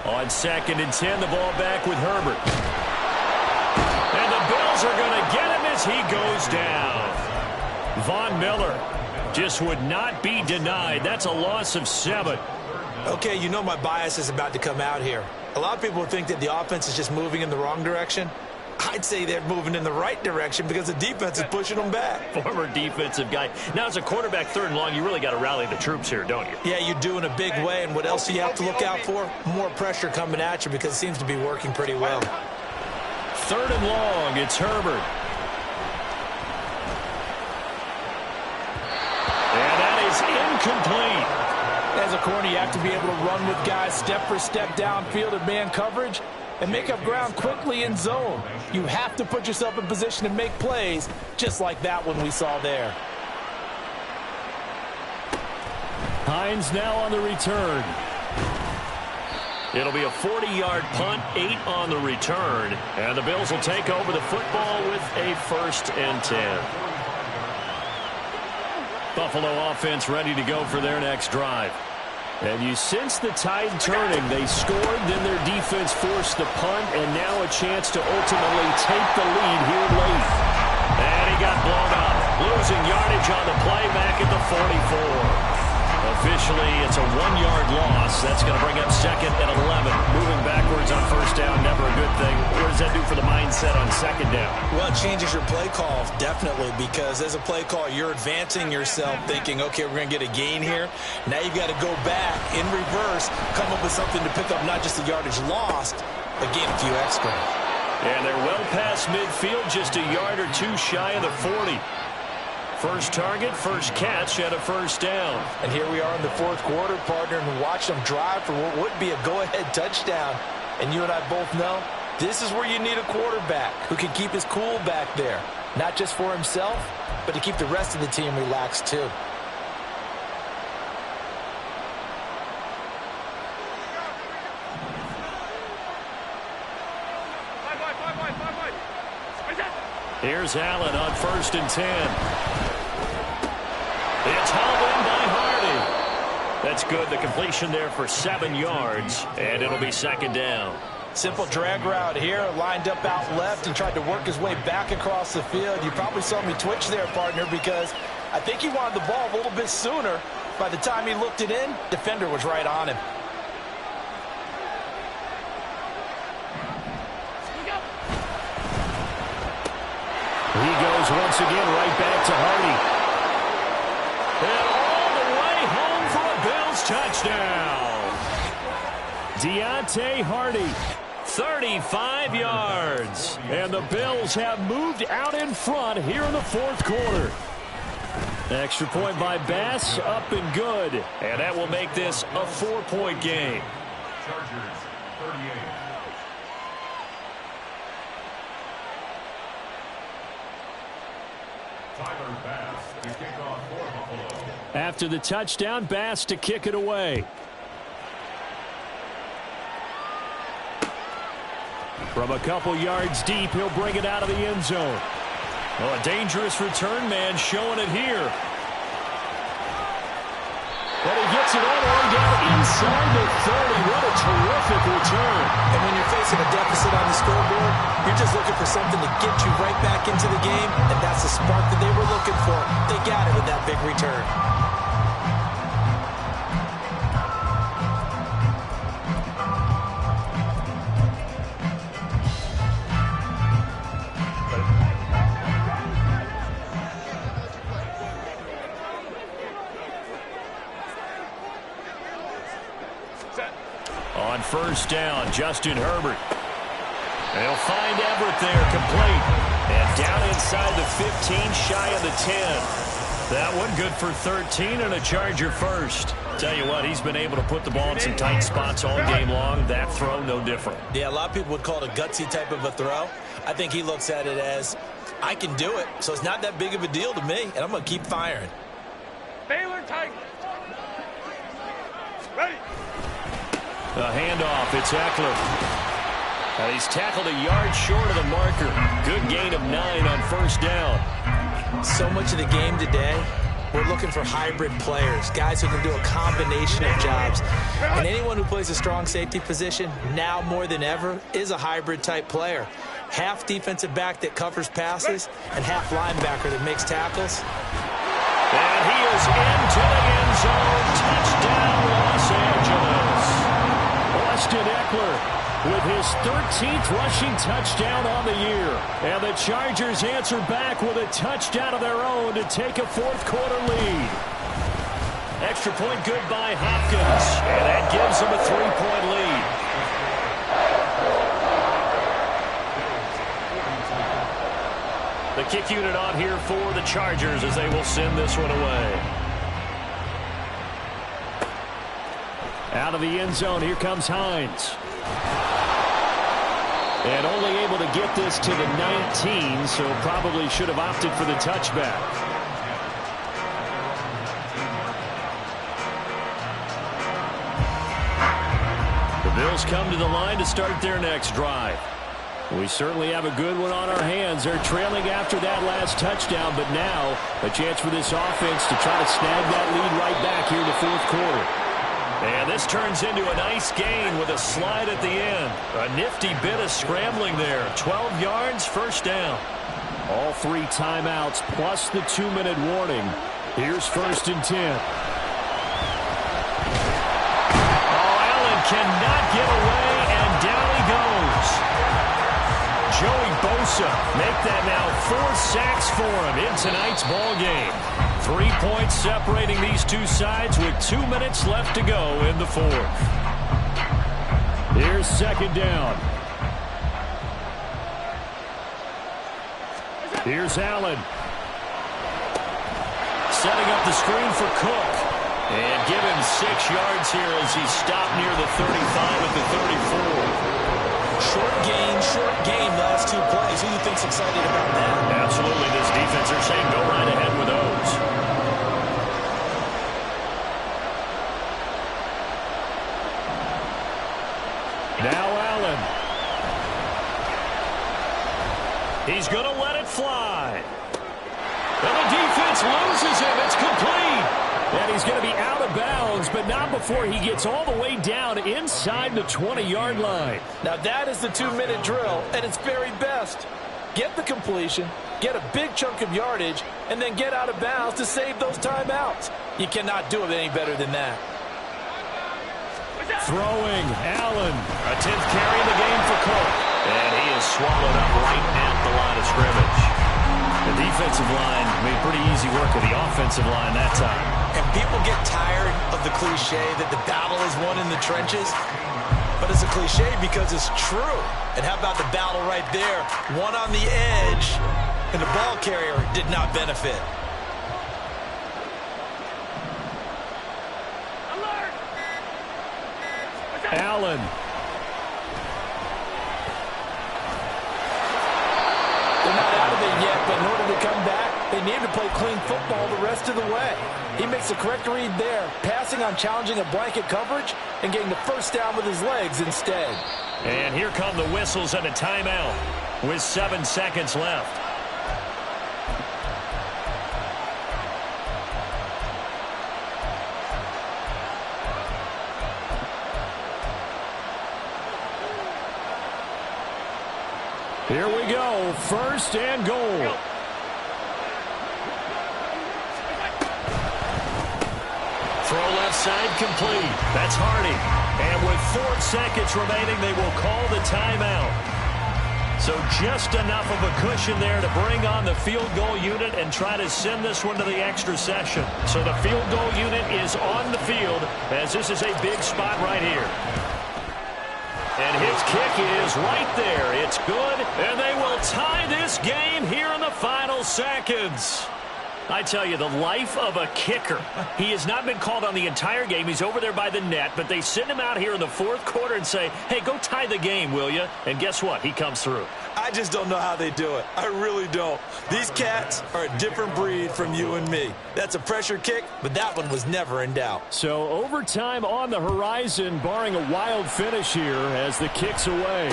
On 2nd and 10, the ball back with Herbert. And the Bills are going to get him as he goes down. Von Miller just would not be denied. That's a loss of 7. Okay, you know my bias is about to come out here. A lot of people think that the offense is just moving in the wrong direction. I'd say they're moving in the right direction because the defense is pushing them back. Former defensive guy. Now, as a quarterback 3rd and long, you really got to rally the troops here, don't you? Yeah, you do in a big way. And what else do you have to look out for? More pressure coming at you because it seems to be working pretty well. 3rd and long, it's Herbert. And that is incomplete. As a corner, you have to be able to run with guys step for step downfield in man coverage and make up ground quickly in zone. You have to put yourself in position to make plays, just like that one we saw there. Hines now on the return. It'll be a 40-yard punt, 8 on the return. And the Bills will take over the football with a 1st and 10. Buffalo offense ready to go for their next drive. And you sense the tide turning. They scored, then their defense forced the punt, and now a chance to ultimately take the lead here late. And he got blown up, losing yardage on the play back at the 44. Officially, it's a 1-yard loss. That's going to bring up 2nd and 11. Moving backwards on 1st down, never a good thing. What does that do for the mindset on 2nd down? Well, it changes your play call, definitely, because as a play call, you're advancing yourself thinking, okay, we're going to get a gain here. Now you've got to go back in reverse, come up with something to pick up not just the yardage lost, but gain a few extra. And they're well past midfield, just a yard or two shy of the 40. First target, first catch, and a 1st down. And here we are in the 4th quarter, partner, and watch them drive for what would be a go-ahead touchdown. And you and I both know this is where you need a quarterback who can keep his cool back there. Not just for himself, but to keep the rest of the team relaxed too. Here's Allen on 1st and 10. It's hauled in by Hardy. That's good. The completion there for 7 yards, and it'll be 2nd down. Simple drag route here, lined up out left and tried to work his way back across the field. You probably saw me twitch there, partner, because I think he wanted the ball a little bit sooner. By the time he looked it in, defender was right on him. He goes once again right back to Hardy. And all the way home for a Bills touchdown. Deontay Hardy, 35 yards. And the Bills have moved out in front here in the 4th quarter. Extra point by Bass, up and good. And that will make this a 4-point game. Chargers, 38. Tyler Bass to kick off for Buffalo. After the touchdown, Bass to kick it away. From a couple yards deep, he'll bring it out of the end zone. Oh, a dangerous return man showing it here. But he gets it all the way down inside the 30. What a terrific return. And when you're facing a deficit on the scoreboard, you're just looking for something to get you right back into the game, and that's the spark that they were looking for. They got it with that big return. On 1st down, Justin Herbert. They'll find Everett there, complete. And down inside the 15, shy of the 10. That one good for 13 and a Charger first. Tell you what, he's been able to put the ball in some tight spots all game long. That throw, no different. Yeah, a lot of people would call it a gutsy type of a throw. I think he looks at it as, I can do it, so it's not that big of a deal to me, and I'm going to keep firing. Baylor Tigers. Ready. A handoff, it's Eckler. He's tackled a yard short of the marker. Good gain of 9 on 1st down. So much of the game today, we're looking for hybrid players, guys who can do a combination of jobs. And anyone who plays a strong safety position, now more than ever, is a hybrid type player. Half defensive back that covers passes and half linebacker that makes tackles. And he is into the end zone. Touchdown, Los Angeles. Austin Eckler with his 13th rushing touchdown on the year. And the Chargers answer back with a touchdown of their own to take a 4th quarter lead. Extra point good by Hopkins. And that gives them a 3-point lead. The kick unit on here for the Chargers as they will send this one away. Out of the end zone, here comes Hines. And only able to get this to the 19, so probably should have opted for the touchback. The Bills come to the line to start their next drive. We certainly have a good one on our hands. They're trailing after that last touchdown, but now a chance for this offense to try to snag that lead right back here in the 4th quarter. And this turns into a nice gain with a slide at the end. A nifty bit of scrambling there. 12 yards, 1st down. All 3 timeouts plus the 2-minute warning. Here's 1st and 10. cannot get away, and down he goes. Joey Bosa make that now 4 sacks for him in tonight's ball game. 3 points separating these two sides with 2 minutes left to go in the fourth. Here's second down. Here's Allen. Setting up the screen for Cook. And give him 6 yards here as he stopped near the 35 at the 34. Short gain last 2 plays. Who do you think's excited about that? Absolutely. This defense are saying go right ahead with those. Now Allen. He's going to let it fly. And the defense loses him. It's complete. And he's going to be out of bounds, but not before he gets all the way down inside the 20-yard line. Now that is the 2-minute drill at its very best. Get the completion, get a big chunk of yardage, and then get out of bounds to save those timeouts. You cannot do it any better than that. Throwing, Allen. A 10th carry in the game for Cook. And he is swallowed up right at the line of scrimmage. The defensive line made pretty easy work of the offensive line that time. And people get tired of the cliche that the battle is won in the trenches. But it's a cliche because it's true. And how about the battle right there? One on the edge, and the ball carrier did not benefit. Allen. They're not out of it yet, but in order to come back, they need to play clean football the rest of the way. He makes the correct read there, passing on challenging a blanket coverage and getting the first down with his legs instead. And here come the whistles and a timeout with 7 seconds left. Here we go, 1st and goal. Throw left side complete. That's Hardy. And with 4 seconds remaining, they will call the timeout. So just enough of a cushion there to bring on the field goal unit and try to send this one to the extra session. So the field goal unit is on the field as this is a big spot right here. And his kick is right there. It's good, and they will tie this game here in the final seconds. I tell you, the life of a kicker. He has not been called on the entire game. He's over there by the net, but they send him out here in the 4th quarter and say, hey, go tie the game, will you? And guess what? He comes through. I just don't know how they do it. I really don't. These cats are a different breed from you and me. That's a pressure kick, but that one was never in doubt. So overtime on the horizon, barring a wild finish here as the kick's away.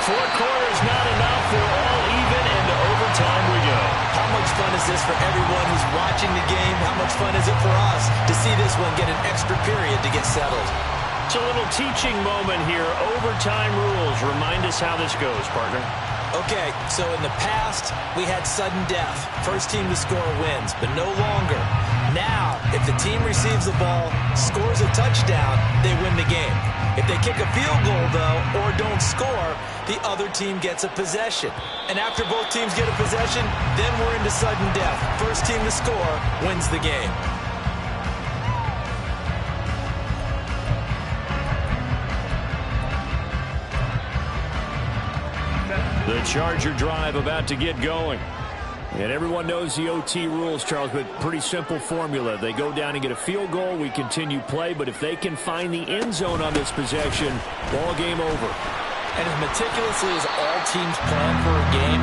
4 quarters not enough. We're all even, and to overtime we go. How much fun is this for everyone who's watching the game? How much fun is it for us to see this one get an extra period to get settled? It's a little teaching moment here. Overtime rules. Remind us how this goes, partner. Okay, so in the past, we had sudden death. First team to score wins, but no longer. Now, if the team receives the ball, scores a touchdown, they win the game. If they kick a field goal, though, or don't score, the other team gets a possession. And after both teams get a possession, then we're into sudden death. First team to score wins the game. The Charger drive about to get going. And everyone knows the OT rules, Charles, but pretty simple formula. They go down and get a field goal, we continue play, but if they can find the end zone on this possession, ball game over. And as meticulously as all teams plan for a game,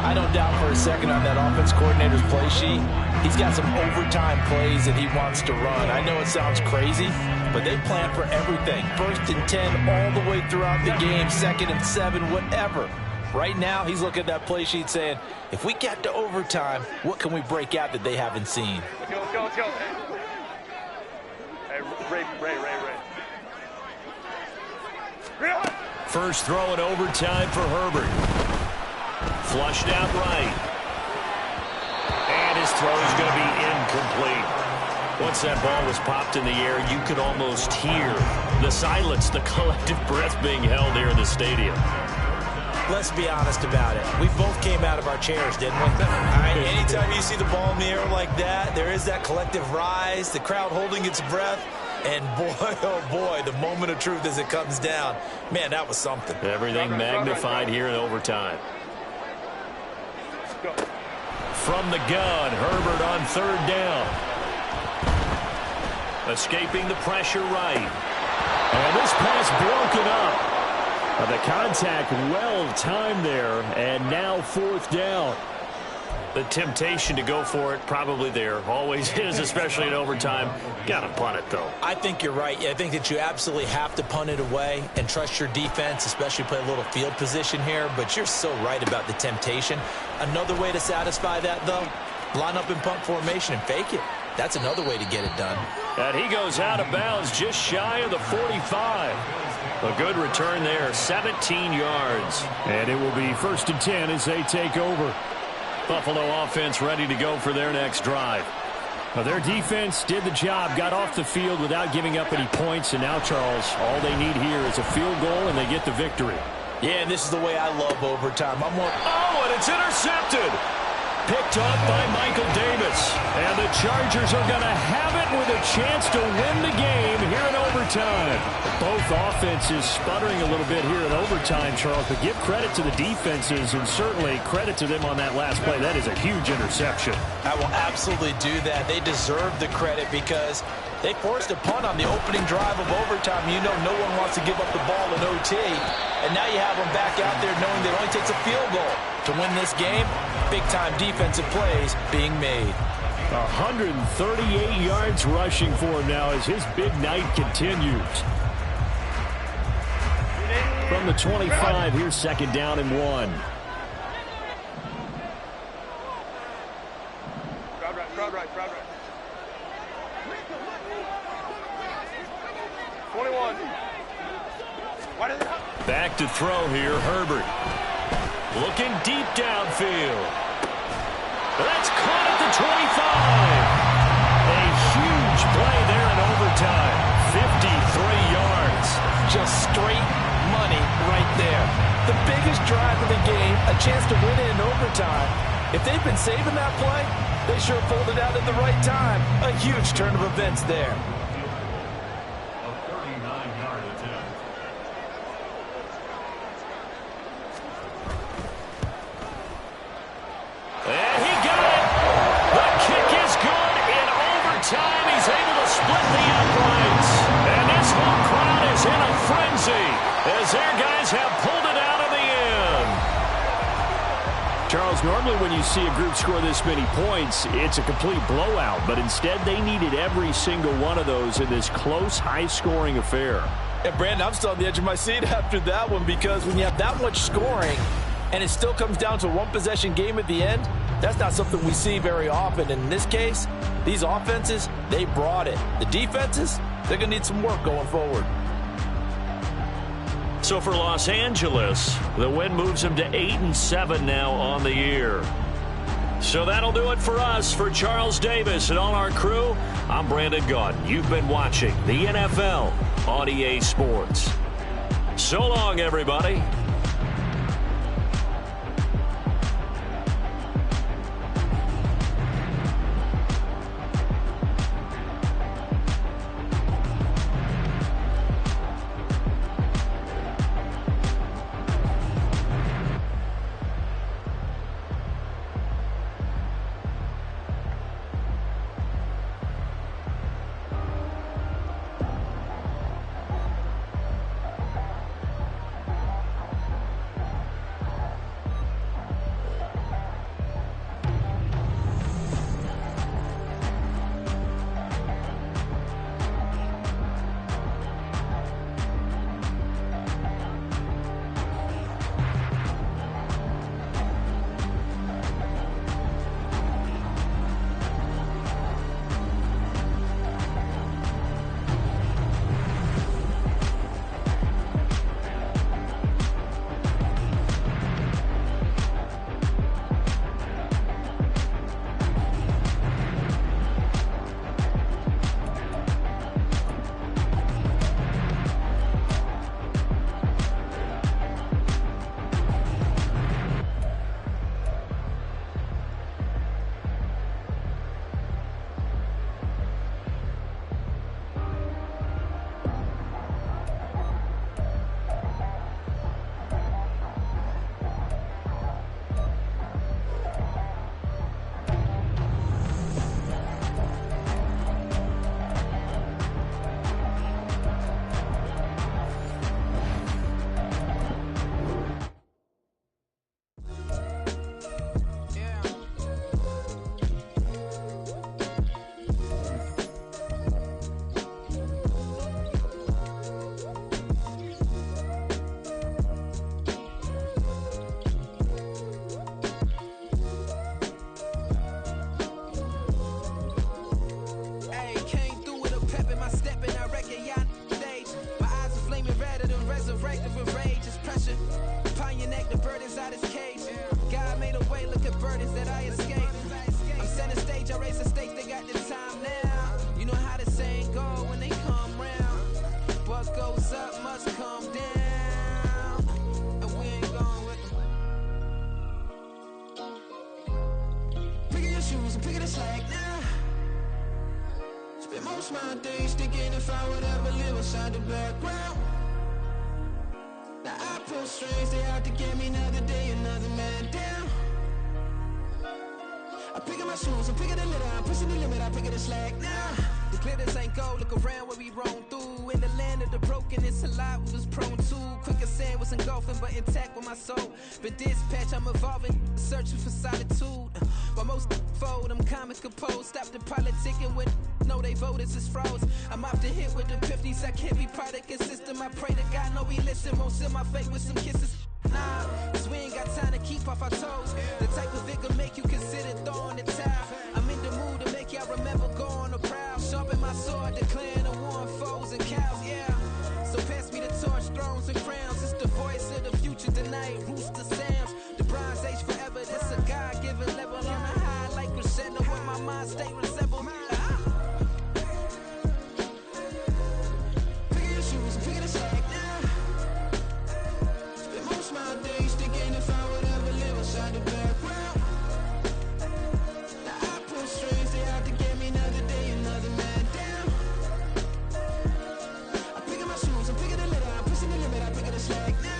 I don't doubt for a second on that offense coordinator's play sheet, he's got some overtime plays that he wants to run. I know it sounds crazy, but they plan for everything. 1st and 10 all the way throughout the game, 2nd and 7, whatever. Right now, he's looking at that play sheet saying, if we get to overtime, what can we break out that they haven't seen? Let's go. Hey, Ray. First throw in overtime for Herbert. Flushed out right. And his throw is going to be incomplete. Once that ball was popped in the air, you could almost hear the silence, the collective breath being held here in the stadium. Let's be honest about it. We both came out of our chairs, didn't we? All right, anytime you see the ball in the air like that, there is that collective rise, the crowd holding its breath, and boy, oh boy, the moment of truth as it comes down. Man, that was something. Everything magnified here in overtime. From the gun, Herbert on third down. Escaping the pressure right. And this pass broken up. The contact well timed there, and now fourth down. The temptation to go for it probably there. Always is, especially in overtime. Got to punt it, though. I think you're right. I think that you absolutely have to punt it away and trust your defense, especially play a little field position here. But you're so right about the temptation. Another way to satisfy that, though, line up in punt formation and fake it. That's another way to get it done. And he goes out of bounds just shy of the 45. A good return there, 17 yards. And it will be 1st and 10 as they take over. Buffalo offense ready to go for their next drive. Now, their defense did the job, got off the field without giving up any points. And now, Charles, all they need here is a field goal, and they get the victory. Yeah, and this is the way I love overtime. Oh, and it's intercepted. Picked up by Michael Davis. And the Chargers are going to have it with a chance to win the game here in overtime. Both offenses sputtering a little bit here in overtime, Charles, but give credit to the defenses and certainly credit to them on that last play. That is a huge interception. I will absolutely do that. They deserve the credit because they forced a punt on the opening drive of overtime. You know no one wants to give up the ball in OT. And now you have them back out there knowing that it only takes a field goal to win this game. Big-time defensive plays being made. 138 yards rushing for him now as his big night continues. From the 25, here's 2nd down and 1. Crowd right. 21. Back to throw here, Herbert. Looking deep downfield. That's caught at the 25. A huge play there in overtime. 53 yards. Just straight money right there. The biggest drive of the game, a chance to win it in overtime. If they've been saving that play, they sure pulled it out at the right time. A huge turn of events there. A 39-yard attempt. And he got it. The kick is good in overtime. He's able to split the uprights. And this whole crowd is in a frenzy as their guys have pulled it out of the end. Charles, normally when you see a group score this many points, it's a complete blowout. But instead, they needed every single one of those in this close, high-scoring affair. And, Brandon, I'm still on the edge of my seat after that one because when you have that much scoring and it still comes down to a one-possession game at the end, that's not something we see very often. And in this case, these offenses, they brought it. The defenses, they're going to need some work going forward. So for Los Angeles, the win moves them to 8-7 now on the year. So that'll do it for us. For Charles Davis and all our crew, I'm Brandon Gaudin. You've been watching the NFL on EA Sports. So long, everybody. regular rage is pressure. Upon your neck, the burden's out his cage. God made a way, look at burdens that I escaped. I'm setting stage, I raise the stakes, they got the time now. You know how the saying go when they come round. What goes up must come down. And we ain't going with them. Picking your shoes and picking the slack now. Spend most of my days thinking if I would ever live inside the background. Now I pull strings, they out to get me another day, another man down. I'm picking my shoes, I'm picking the litter, I'm pushing the limit, I'm picking the slack now. The glitters ain't gold, look around where we roam through. In the land of the broken, it's a lot we was prone to. Quick as sand was engulfing, but intact with my soul. Been dispatched, I'm evolving, searching for solitude. While most fold, I'm comic composed. Stop the politicking when no they voters is froze. I'm off the hit with the 50s, I can't be product and system. I pray to God, no he listen, won't seal my fate with some kisses. Nah, cause we ain't got time to keep off our toes. The type of vigor make you consider throwing the towel. I'm in the mood to make y'all remember going to proud. Sharpen my sword, declaring the war on foes and cows, yeah. So pass me the torch, thrones and crowns. It's the voice of the future tonight, rooster sounds. The bronze age forever, this a God-given level. On a high like crescendo when my mind state resemble. Picking your shoes and picking the slack now. Spend most of my days thinking if I would ever live inside the background. Now I pull strings, they out to get me another day, another man down. I'm picking my shoes, I'm picking the litter, I'm pushing the limit, I'm picking the slack now.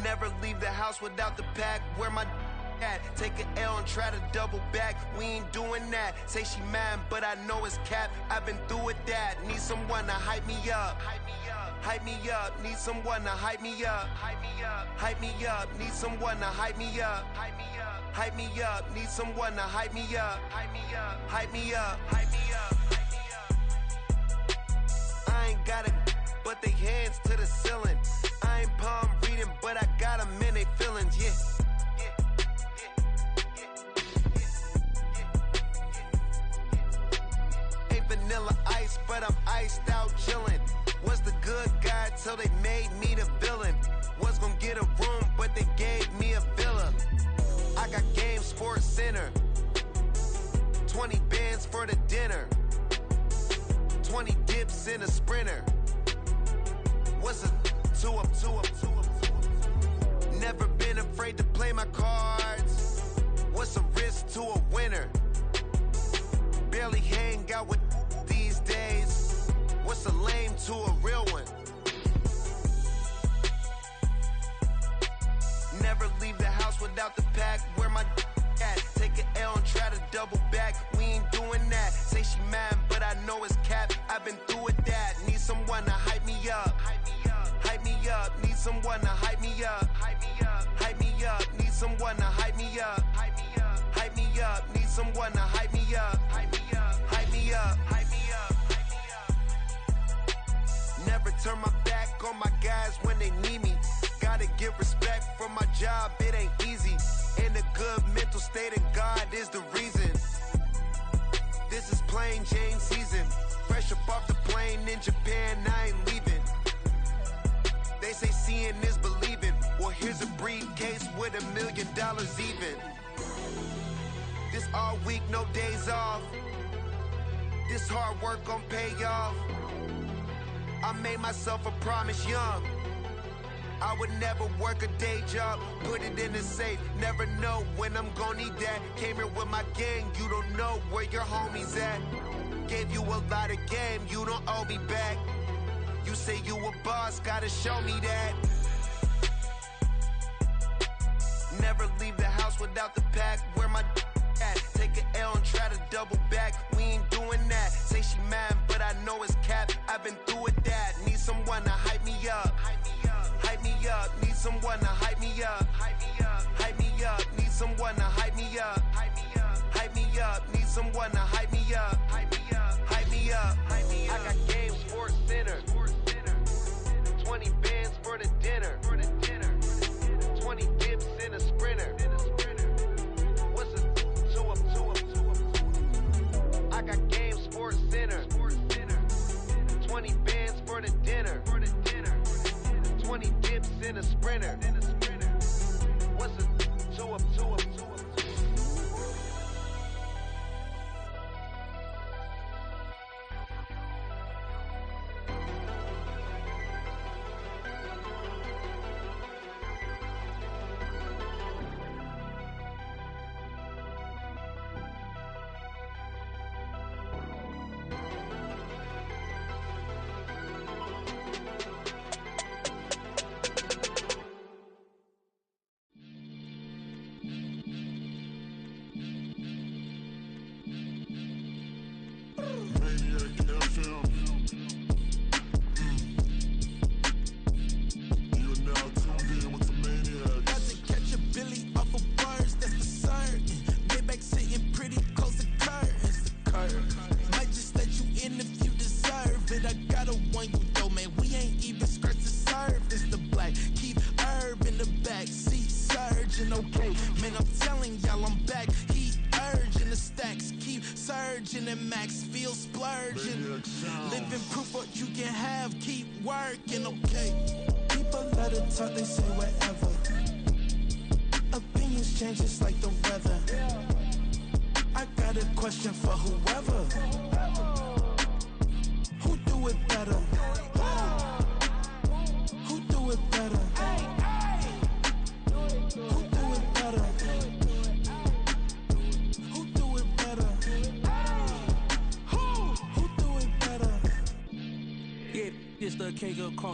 Never leave the house without the pack. Where my at? Take an L and try to double back. We ain't doing that. Say she mad, but I know it's cap. I've been through with that. Need someone to hype me up. Hype me up. Need someone to hype me up. Hype me up. Need someone to hype me up. Hype me up. Need someone to hype me up. Hype me up. Hype me up. I ain't got it, but they hands to the ceiling. I ain't palm reading, but I got them in they feelings, yeah. Ain't vanilla ice, but I'm iced out chillin'. Was the good guy till they made me the villain. Was gonna get a room, but they gave me a villa. I got game, Sports Center. 20 bands for the dinner. 20 dips in a Sprinter. What's a two up? Never been afraid to play my cards. What's a risk to a winner? Barely hang out with these days. What's a lame to a real one? Never leave the house without the pack. Where my at? Take an L and try to double back. We ain't doing that. Say she mad, but I know it's cap. I've been through with that. Need someone to hype me up. Hype me up. Need someone to hype me up. Hype me up. Need someone to hype me up. Hype me up. Need someone to hype me up. Hype me up. Never turn my back on my guys when they need me. Gotta give respect for my job, it ain't easy. In a good mental state and God is the reason. This is plain Jane season. Fresh up off the plane in Japan, I ain't leaving. They say seeing is believing. Well, here's a briefcase with $1 million even. This all week, no days off. This hard work gon' pay off. I made myself a promise young. I would never work a day job, put it in the safe. Never know when I'm gon' need that. Came here with my gang, you don't know where your homies at. Gave you a lot of game, you don't owe me back. You say you a boss, gotta show me that. Never leave the house without the pack. Where my that. Take an L and try to double back. We ain't doing that. Say she mad, but I know it's cap. I've been through with that. Need someone to hype me up. Hype me up. Need someone to hype me up. Hype me up. Need someone to hype me up. Hype me up. Need someone to hype me up. Hype me up. I got Game Sports Center. 20 bands for the dinner. 20 dips in a sprinter. What's a 2 up? I got Game Sports Center. 20 bands for the dinner. 20 dips in a sprinter. What's a 2 up?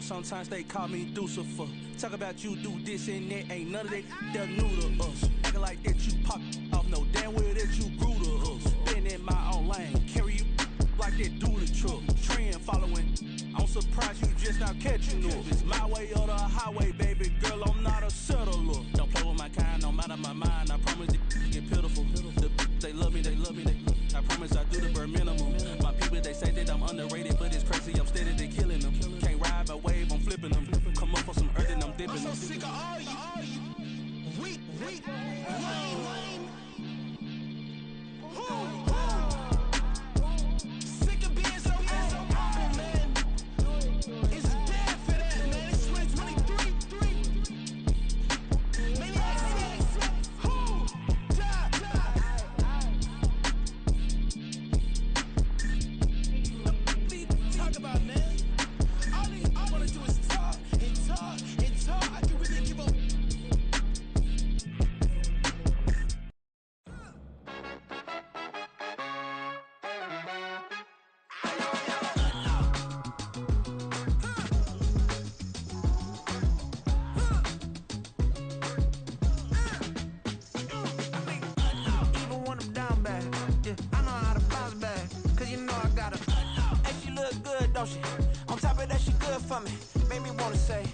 Sometimes they call me Lucifer. Talk about you do this and that. Ain't none of that they're new to us. Acting like that you pop off. No damn well that you grew to us. Been in my own lane. Carry you like that do the truck. Trend following. I'm surprised you just not catching up. It's my way or the highway, baby girl. I'm not a settler. Don't play with my kind. No matter my mind. I promise they get pitiful. They love me. I promise I do the bare minimum. My people, they say that I'm underrated, but it's crazy. I'm steady, they killing them. Can't ride a wave, I'm flipping them. Come up for some earth and I'm dipping them. I'm so sick of all you. Weak, lame. Sick of being so humble, man. It's dead for that, man. It's 2023. Maybe talk about, man. All I wanna do is talk. I can really give up. Even when I'm down bad, yeah, I know how to bounce back. Cause you know I got her. And she look good, don't she? On top of that, she good for me. Made me wanna say,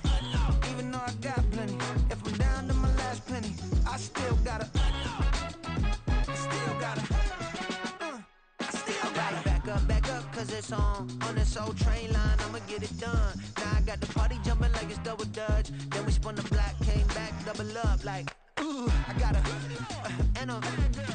even though I got plenty, if I'm down to my last penny, I still got her. I still got her. Back up, cause it's on this old train line, I'ma get it done. Now I got the party jumping like it's double dutch. Then we spun the block, came back, double up like, ooh, I got her. And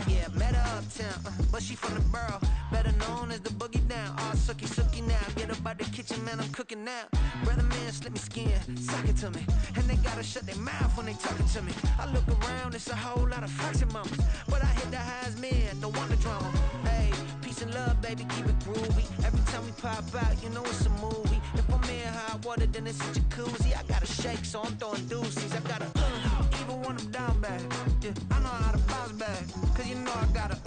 yeah, met her uptown, but she from the borough, better known as the boogie down. All sucky now, get up out the kitchen, man, I'm cooking now. Brother man, slip me skin, suck it to me. And they gotta shut their mouth when they talking to me. I look around, it's a whole lot of fraction mamas, but I hit the highs, man, don't want the drama. Hey, peace and love, baby, keep it groovy. Every time we pop out, you know it's a movie. If I'm in hot water, then it's a jacuzzi. I gotta shake, so I'm throwing deuces. I gotta, even when I'm down bad, yeah, I know how to bounce back. Cause you know I got her.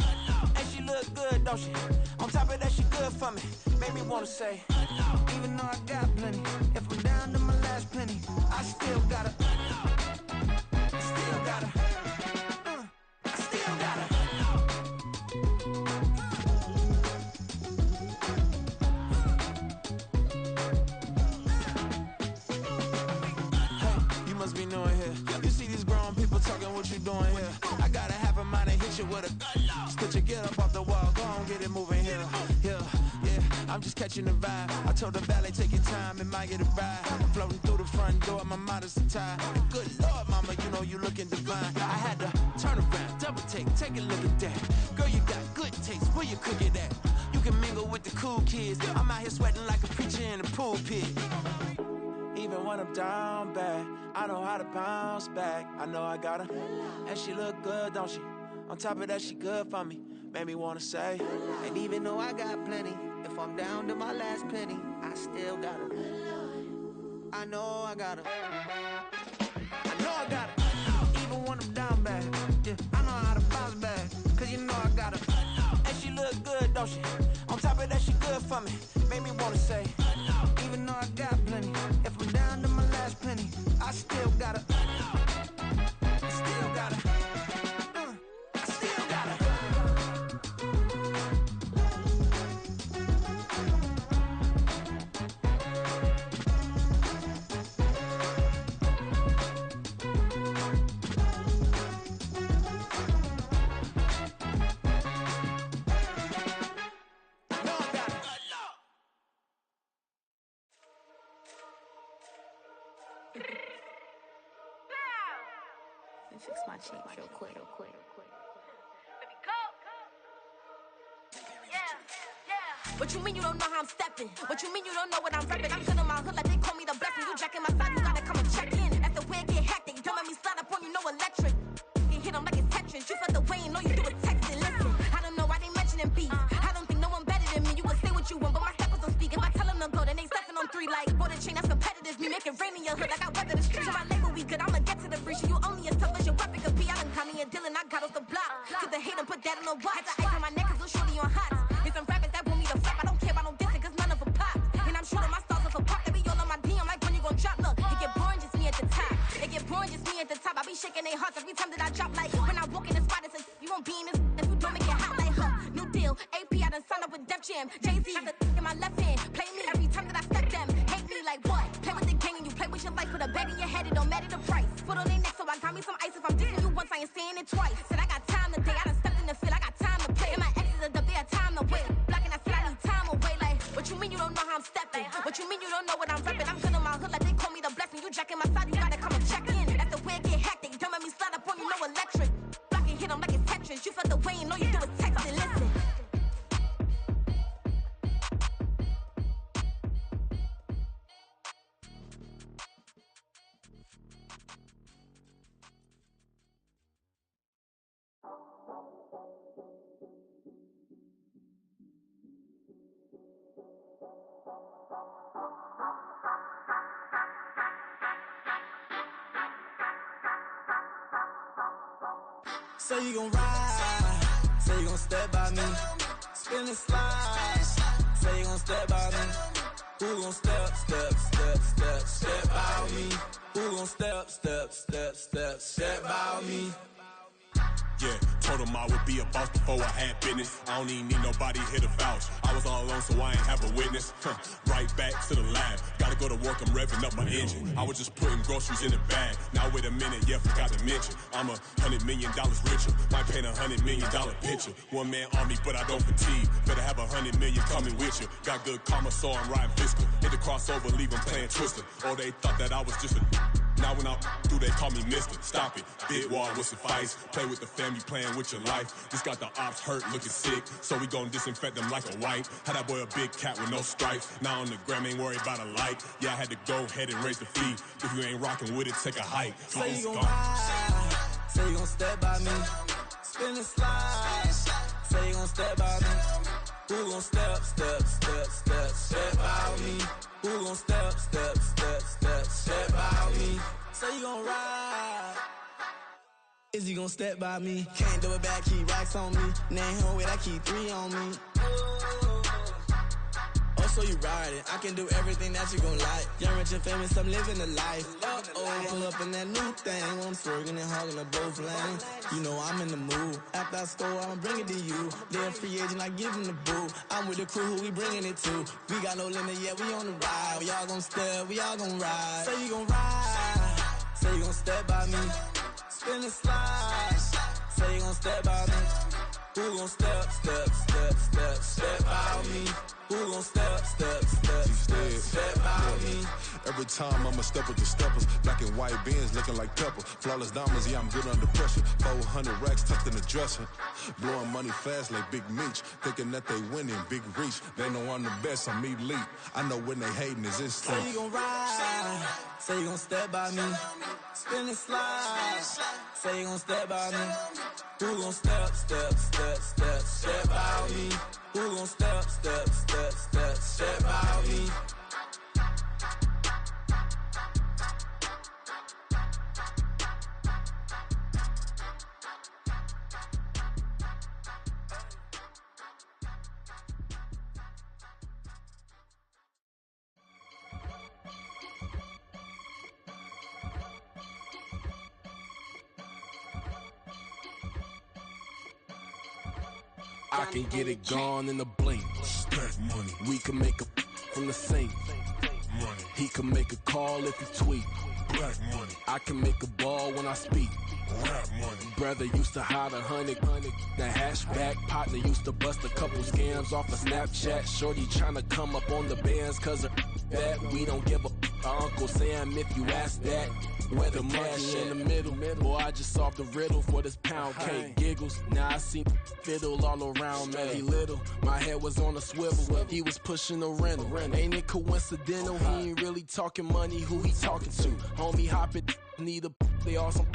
And she look good, don't she? On top of that, she good for me. Made me wanna say, even though I got plenty, if I'm down to my last penny, I still got her. I still got her. I still got her. with a put your get up off the wall, go on, get it moving here, yeah. I'm just catching the vibe. I told the valet, take your time, it might get a ride. Floating through the front door, my mind is tied. Good Lord, mama, you know you looking divine. I had to turn around, double take a look at that. Girl, you got good taste, where you cook it at? You can mingle with the cool kids. I'm out here sweating like a preacher in a pulpit. Even when I'm down bad, I know how to bounce back. I know I got her, and she look good, don't she? On top of that, she good for me. Made me wanna say, and even though I got plenty, if I'm down to my last penny, I still got her. I know I got her. I know I got her. Even when I'm down bad, yeah, I know how to bounce back. Cause you know I got her. And she look good, don't she? On top of that, she good for me. Made me wanna say, even though I got plenty, if I'm down to my last penny, I still got her. I still got her. I still got her. Fix my cheek real quick. Baby, go. What you mean you don't know how I'm stepping? What you mean you don't know what I'm repping? I'm good in my hood like they call me the blessing. You jacking my side, you gotta come and check in. That's the way it get hectic. Don't make me slide up on you, no electric. You hit them like it's Tetris. You felt the way and know you do it texting. Listen, I don't know why they mentioning beef. I don't think no one better than me. You would say what you want, but my steppers don't speak. If I tell them to go, then they stepping on 3 like border chain. That's competitive. Me make it rain in your hood like I weather the streets. So my label we good. I'ma get to the breach. You only as tough as your weapon could be. I done caught me a Dylan. I got off the block. Took the hate and put that on the watch. Had the ice on my neck 'cause little shorty on hot. It's some rappers that want me to flop. I don't care about no dissing 'cause none of them pop. And I'm shooting my stars off a pop. They be all on my DM like when you gon' drop. Look, it get boring just me at the top. It get boring just me at the top. I be shaking their hearts every time that I drop. Like when I walk in the spot, it says you won't be in this if you don't make it hot like her. New deal, AP. I done signed up with Def Jam. Jay-Z got the in my left hand. Play me every time that I step them. Hate me like what? Play with the gang and you play with your life. Put a bag in your head, it don't matter the price. Put on their neck, so I got me some ice. If I'm dissing you once, I ain't saying it twice. Said I got time today. I done stepped in the field. I got time to play. And my exes are up, they had time to wait. Blocking, I said I need time away. Like, what you mean you don't know how I'm stepping? What you mean you don't know what I'm repping? I'm good in my hood like they call me the blessing. You jacking my side, you gotta come and check in. That's the way it get hectic. Don't make me slide up on you, no electric. Blocking, hit them like it's Tetris. You felt the way and know you do is texting. Listen. Say you gon' ride, say you gon' step by me, spin and slide, say you gon' step by me. Who gon' step by me? Who gon' step by me? Yeah, told him I would be a boss before I had business. I don't even need nobody here to vouch. I was all alone, so I ain't have a witness. Right back to the lab. Gotta go to work, I'm revving up my engine. I was just putting groceries in the bag. Now wait a minute, yeah, forgot to mention. I'm $100 million richer. Might paint $100 million picture. One man army, but I don't fatigue. Better have 100 million coming with you. Got good karma, so I'm riding fiscal. Hit the crossover, leave them playing Twister. Oh, they thought that I was just a... Now when I do, they call me Mister. Stop it, big wall would suffice. Play with the family, playing with your life. This got the ops hurt, looking sick. So we gon' disinfect them like a wipe. Had that boy a big cat with no stripes. Now on the gram, ain't worried about a light. Yeah, I had to go ahead and raise the fee. If you ain't rocking with it, take a hike. Say you gon' ride, say you gon' step by me. Spin and slide, say you gon' step by me. Who gon' step by me? Who gon' step by me? Say you gon' ride. Is he gon' step by me? Can't do it back, keep racks on me. Name home with I keep 3 on me. Oh, so you riding. I can do everything that you gon' like. Young, rich, and famous, I'm living the life. Pull up in that new thing. I'm swerving and hogging the both lanes. You know I'm in the mood. After I score, I'ma bring it to you. They're a free agent, I give them the boo. I'm with the crew, who we bringing it to. We got no limit, yeah, we on the ride. We all gon' step, we all gon' ride. Say you gon' ride. Say you gon' step by me. Spin and slide. Say you gon' step by me. Who gon' step out me? Who gon' step out me? Every time I'ma step with the steppers. Black and white beans looking like pepper. Flawless diamonds, yeah, I'm good under pressure. 400 racks tucked in the dresser. Blowing money fast like Big Meech. Thinking that they winning, big reach. They know I'm the best, I'm elite. I know when they hating is instant. Say you gon' ride, say you gon' step by me. Spin and slide, say you gon' step by me. Who gon' step out me? Who gon' step out me? I can get it gone in a blink. Stack money. We can make a from the sink. Money. He can make a call if he tweet. Black money. I can make a ball when I speak. Rap money. Brother used to hide 100. The hashback partner used to bust a couple scams off of Snapchat. Shorty tryna come up on the bands cause of that. We don't give a Uncle Sam if you ask that. Where the money in the middle. Boy, I just solved the riddle for this pound cake. Giggles, now I see fiddle all around me. He little, my head was on a swivel. He was pushing a rental. Ain't it coincidental? He ain't really talking money. Who he talking to? Homie, hop it, need a they awesome.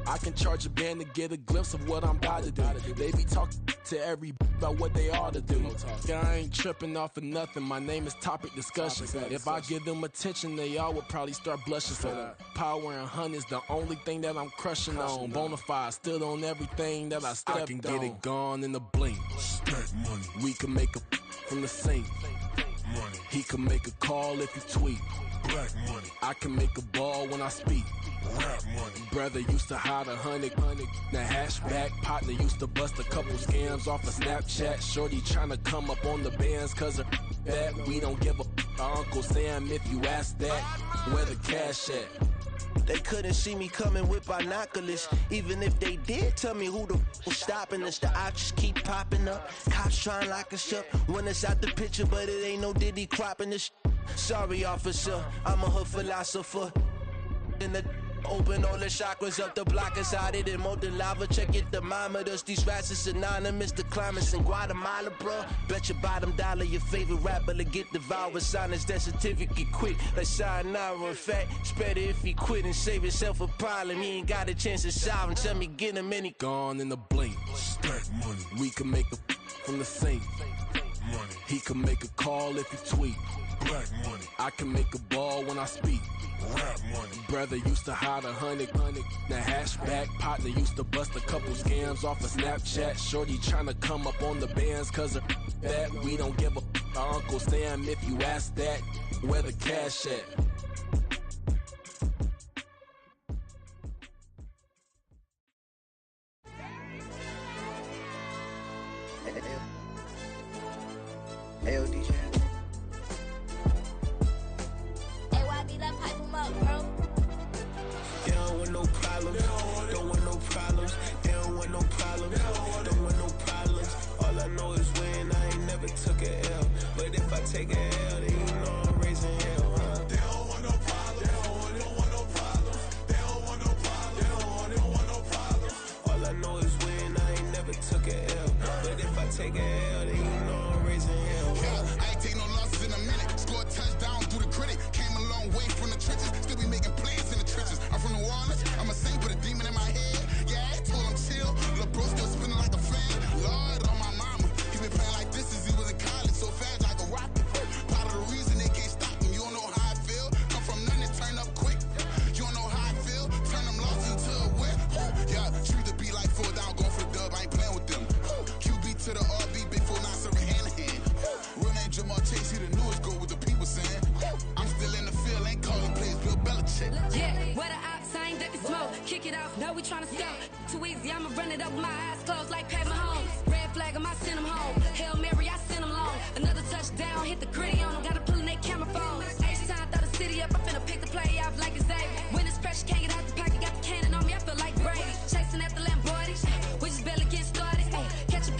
I can charge a band to get a glimpse of what I'm about to do. They be talking to every about what they ought to do. I ain't tripping off of nothing. My name is Topic Discussion. If I give them attention, they all would probably start blushing. So power and hunt is the only thing that I'm crushing on. Bonafide stood on everything that I stepped on. I can get it gone in a blink. Stack money. We can make a from the sink. Money. He can make a call if he tweet. Black money. I can make a ball when I speak. Rap money. Brother used to hide 100. The hashback partner used to bust a couple scams off of Snapchat. Shorty tryna come up on the bands cause of that. We don't give a Uncle Sam if you ask that. Where the cash at? They couldn't see me coming with binoculars. Even if they did, tell me who the was stopping us. The options keep popping up. Cops trying to lock us up. When it's out the picture, but it ain't no Diddy cropping this. Sorry, officer, I'm a hood philosopher. In the open all the chakras up the block inside it and molten lava. Check your thermometers. These rats is anonymous. The climates in Guatemala, bro. Bet your bottom dollar your favorite rapper to get devoured. Sign his death certificate quick. Like sayonara. In fact, it's better if he quit and save himself a problem. He ain't got a chance to solve and tell me get him any gone in a blink. Stack money. We can make a from the sink. Money. He can make a call if he tweet. Black money. I can make a ball when I speak. Rap money. Brother used to hide 100. The hashback partner used to bust a couple scams off of Snapchat. Shorty tryna come up on the bands cause of that. We don't give a Uncle Sam if you ask that. Where the cash at? Hey, DJ. They don't want no problems. Don't want no problems. They don't want no problems. Don't want no problems. All I know is when I ain't never took a L. But if I take a L, then you know I'm raising hell, huh? They don't want no problems. They don't want no problems. They don't want no problems. They don't want no problems. All I know is when I ain't never took a L. But if I take a L, then you know I'm raising hell, huh? Yeah, I ain't take no losses in a minute. Scored touchdown through the critic. Came a long way from the trenches. Still be making plays in the trenches. I'm from New Orleans. I'm a saint with a demon in my head. Yeah, I told him chill. Lil' bro still spinning like a fan. Lord on my mama. He been playing like this since he was in college. So fast like a rocket. Part of the reason they can't stop him. You don't know how I feel. Come from nothing, turn up quick. You don't know how I feel. Turn them losses into a whip. Yeah, treat the beat like 4 down. Going for the dub. I ain't playing with them. QB to the RB. Big 4 9 serving hand to hand. Real name Jamal Chase. He the newest go with the people saying. I'm still in the field. Ain't calling plays. Bill Belichick. Yeah, where the ops ain't that smoke. Kick it off. Now we tryna scout. Too easy. I'ma run it up with my eyes closed like Pat Mahomes. Red flag 'em, I send 'em home. Hail Mary, I send 'em long. Another touchdown. Hit the gritty on 'em. Gotta pull in their camera phones. H-time, throw the city up. I'm finna pick the play off like it's Xavier. When it's pressure, can't get out the pocket. Got the cannon on me. I feel like Brady. Chasing after Lamborghini. We just barely getting started. Ay, catch a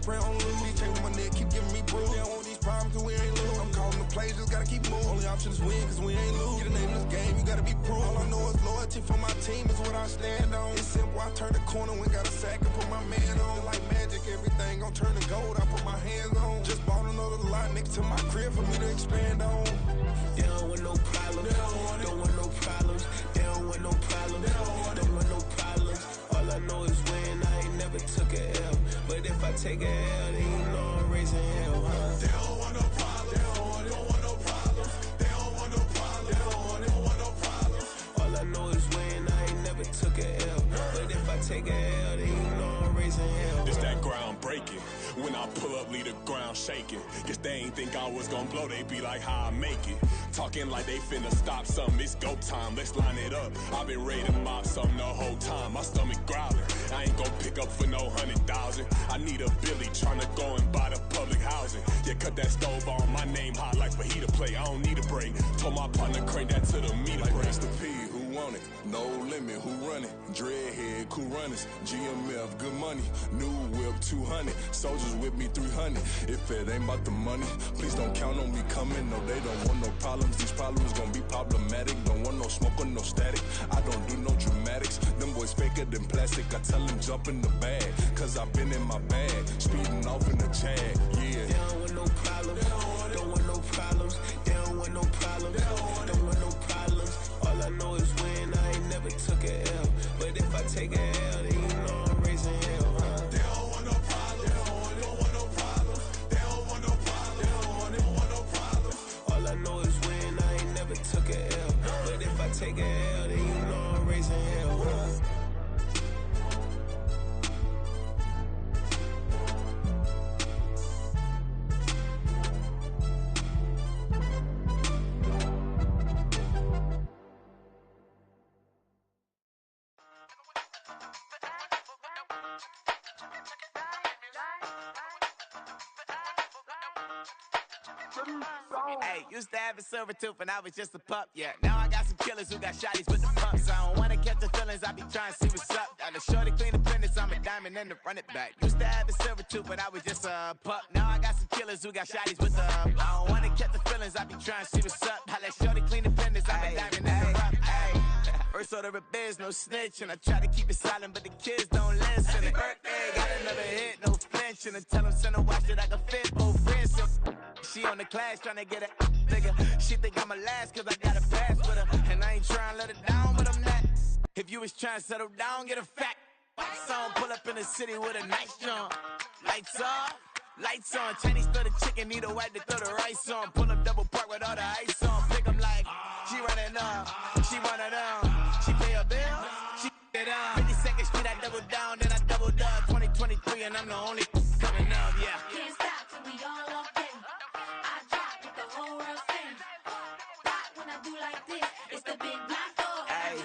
pray on lose. These chains on my neck keep giving me bruise. They don't want these problems cause we ain't lose. I'm calling the plays, just gotta keep moving. Only option is win cause we ain't lose. Get a name in this game, you gotta be proof. All I know is loyalty for my team is what I stand on. It's simple, I turn the corner when got a sack and put my man on. Like magic, everything gon' turn to gold, I put my hands on. Just bought another lot next to my crib for me to expand on. They don't want no problems, don't want no problems. They don't want no problems, don't want no problems. All I know is win, I ain't never took a L. But if I take a L, then you know I'm raising hell, huh? They don't want no problems, they don't want no problems. They don't want no problems, they don't want no problems. All I know is win, I ain't never took a L. But if I take a L, then you know I'm raising hell. It's that ground breaking. When I pull up, leave the ground shaking. Guess they ain't think I was gonna blow, they be like, how I make it. Talking like they finna stop something, it's go time, let's line it up. I've been ready to mop something the whole time, my stomach growling. I ain't gon' pick up for no 100,000. I need a Billy tryna go and buy the public housing. Yeah, cut that stove on, my name hot like fajita play. I don't need a break. Told my partner crank that to the meter like break. Mr. P, who want it? No limit, who run it? Dreadhead, cool runners. GMF, good money. New whip, 200. Soldiers with me, 300. If it ain't about the money, please don't count on me coming. No, they don't want no problems. These problems gon' be problematic. Don't want no smoke or no static. I don't do no dramatics. Them boys faker than plastic. I tell them jump in the bag, cause I've been in my bag. Speeding off in the Jag, yeah. They don't want no problems, don't want no problems. They don't want no problems, don't want no problems. All I know is win, I ain't never took a L. But if I take a L, then you know I'm raising hell, huh? They don't want no problems, they don't want no problems. They don't want no problems, they don't want no problems. All I know is win, I ain't never took a L. But if I take a L, then you know I'm raising hell, huh? Hey, used to have a silver tooth and I was just a pup, yeah. Now I got some killers who got shotties with the pumps. I don't wanna catch the feelings, I be trying to see what's up. Got a shorty clean the fenders, I'm a diamond and to run it back. Used to have a silver tooth but I was just a pup. Now I got some killers who got shotties with the I don't wanna catch the feelings, I be trying to see what's up. I let shorty clean the fenders, I'm a diamond and to run it back. First order of biz, no snitch, and I try to keep it silent, but the kids don't listen. And birthday, got another hit, no flinch, and I tell them send a watch that I can fit both friends. She on the class trying to get a nigga. She think I'm a last cause I got a pass with her. And I ain't trying to let her down, but I'm not. If you was trying to settle down, get a fat song. Pull up in the city with a nice jump. Lights off, lights on. Chinese throw the chicken, need a wipe to throw the rice on. Pull up double park with all the ice on. Pick 'em like, she running up, she running up. She pay her bill, she it up. 52nd Street, I double down, then I doubled up. 2023 and I'm the only coming up, yeah. Can't stop till we all up in. I drop with the whole world spin. Rock when I do like this, it's the big black dog. Hey,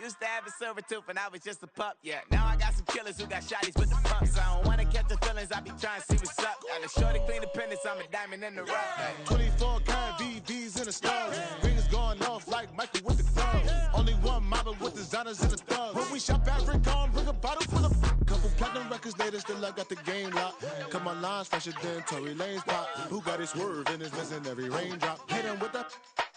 used to have a silver tooth and I was just a pup, yeah. Now I got some killers who got shotties with the pumps. I don't wanna catch the feelings, I be trying to see what's up. Got a shorty clean the pendants, I'm a diamond in the rough. Hey. 24 karat VVs in the stars. Rings going off like Michael with the thugs. Only one mobbing with designers in the thugs. When we shop African, bring a bottle full of couple platinum records later, still I got the game locked. Cut my lines fresher than Tory Lane's pop. Who got his swerve and is missing every raindrop. Hit him with the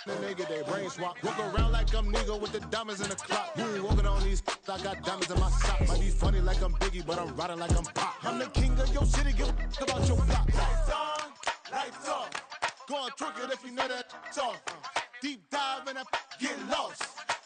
then they get their brain swap. Walk around like I'm nigga with the diamonds in the clock. You ain't walking on these, I got diamonds in my socks. Might be funny like I'm Biggie, but I'm riding like I'm Pop. I'm the king of your city, give a about your block. Lights on, lights off. Go on, twerk it if you know that it's off. Deep dive and get lost.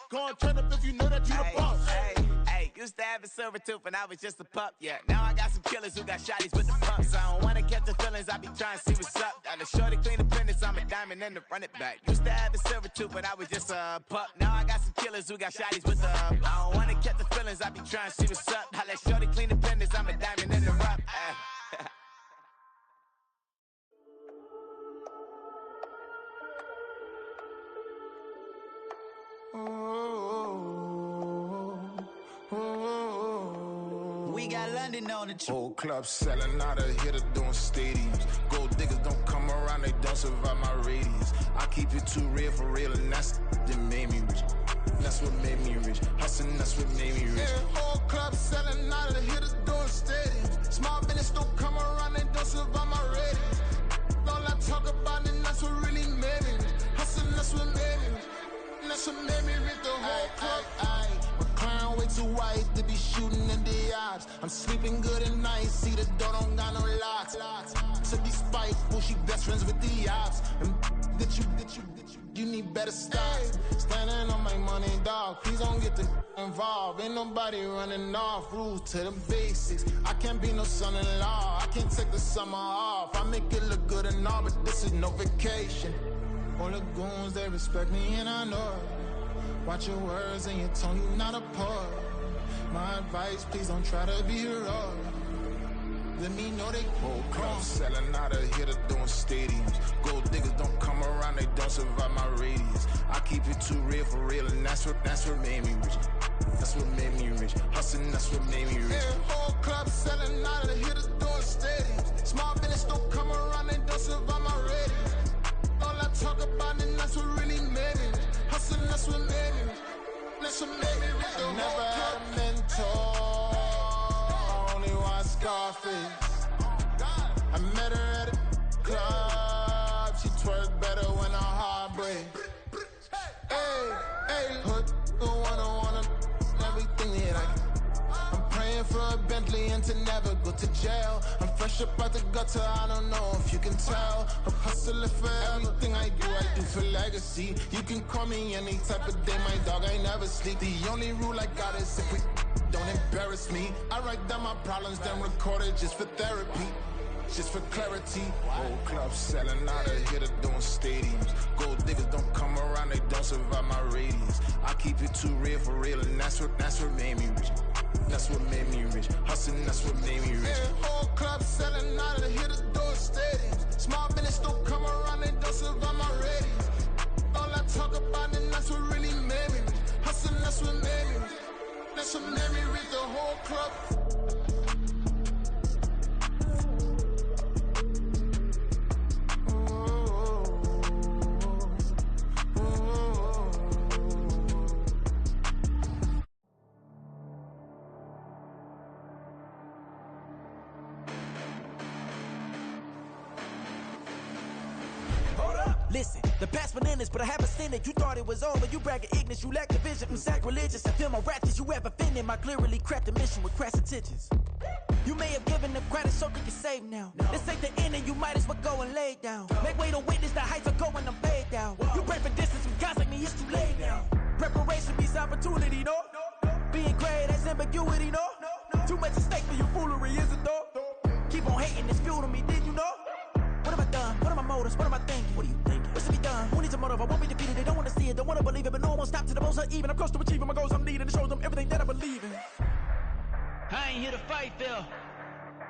Go on, turn up if you know that you the boss. Hey, used to have a silver tooth and I was just a pup, yeah. Now I got some killers who got shotties with the pumps. I don't wanna catch the feelings, I be trying to see what's up. Got a shorty clean the pendants, I'm a diamond and to run it back. Used to have a silver tooth but I was just a pup. Now I got some killers who got shotties with the I don't wanna catch the feelings, I be trying to see what's up. I let shorty clean the pendants, I'm a diamond in the rough. We got London on the trip. Whole club selling out of hitter doing stadiums. Gold diggers don't come around, they don't survive my radius. I keep it too real for real, and that's that made me rich. that's what made me rich. Hustling, that's what made me rich. Yeah, whole club selling out of the hitters doing stadiums. Small business don't come around, they don't survive my ratings. All I talk about it, that's what really made me rich. Hustling, that's what made me rich. That's what made me rich, the whole club. My clown way too white to be shooting in the ops. I'm sleeping good at night, see the door don't got no locks. To be spiteful, she best friends with the ops. And you need better stop. Standing on my money, dog. Please don't get involved. Ain't nobody running off. Rules to the basics. I can't be no son-in-law. I can't take the summer off. I make it look good and all, but this is no vacation. All the goons, they respect me and I know it. Watch your words and your tone, you not a poet. My advice, please don't try to be heroic. Let me know they whole club selling out of here to doing stadiums. Gold diggers don't come around, they don't survive my radius. I keep it too real for real, and that's what made me rich. That's what made me rich. Hustling, that's what made me rich. Yeah, whole club selling out of here to doing stadiums. Small business don't come around, they don't survive my radius. All I talk about it, that's what really made me rich. Hustling, that's what made me rich. That's what made me rich. I never had a mentor. Scarface. I met her at a club. She twerk better when her heart breaks. Hey, hood, wanna everything that I'm praying for a Bentley and to never go to jail. I'm fresh up out the gutter, I don't know if you can tell. I'm hustling for everything I do for legacy. You can call me any type of day, my dog, I never sleep. The only rule I got is if we don't embarrass me. I write down my problems, then record it just for therapy, just for clarity. Whole club selling out of here to doing stadiums. Gold diggers don't come around, they don't survive my radius. I keep it too real for real, and that's what made me rich. That's what made me rich. Hustling, that's what made me rich. Yeah, whole club selling out of here to doing stadiums. Small business don't come around, they don't survive my radius. All I talk about it, that's what really made me rich. Hustling, that's what made me rich. That's what made me read the whole club. Listen, the past bananas, but I haven't seen it. You thought it was over, you bragging ignorance, you lack the vision. I'm sacrilegious, I feel my ratchets, you ever offended my clearly crafted mission with crass intentions. You may have given them credit so they can save now. This ain't the end and you might as well go and lay down. Make way to witness the heights are going, I'm paid down. You pray for distance from guys like me, it's too late now. Preparation beats opportunity, no? Being great, that's ambiguity, no? Too much at stake for your foolery, is it though? Keep on hating, it's fuel to me, did you know? What have I done? What are my motives? What am I thinking? What are you thinking? What's to be done? Who needs a motive? I won't be defeated. They don't want to see it, don't want to believe it, but no one will stop to the most even. I'm close to achieving my goals. I'm needing to show them everything that I believe in. I ain't here to fight, Phil.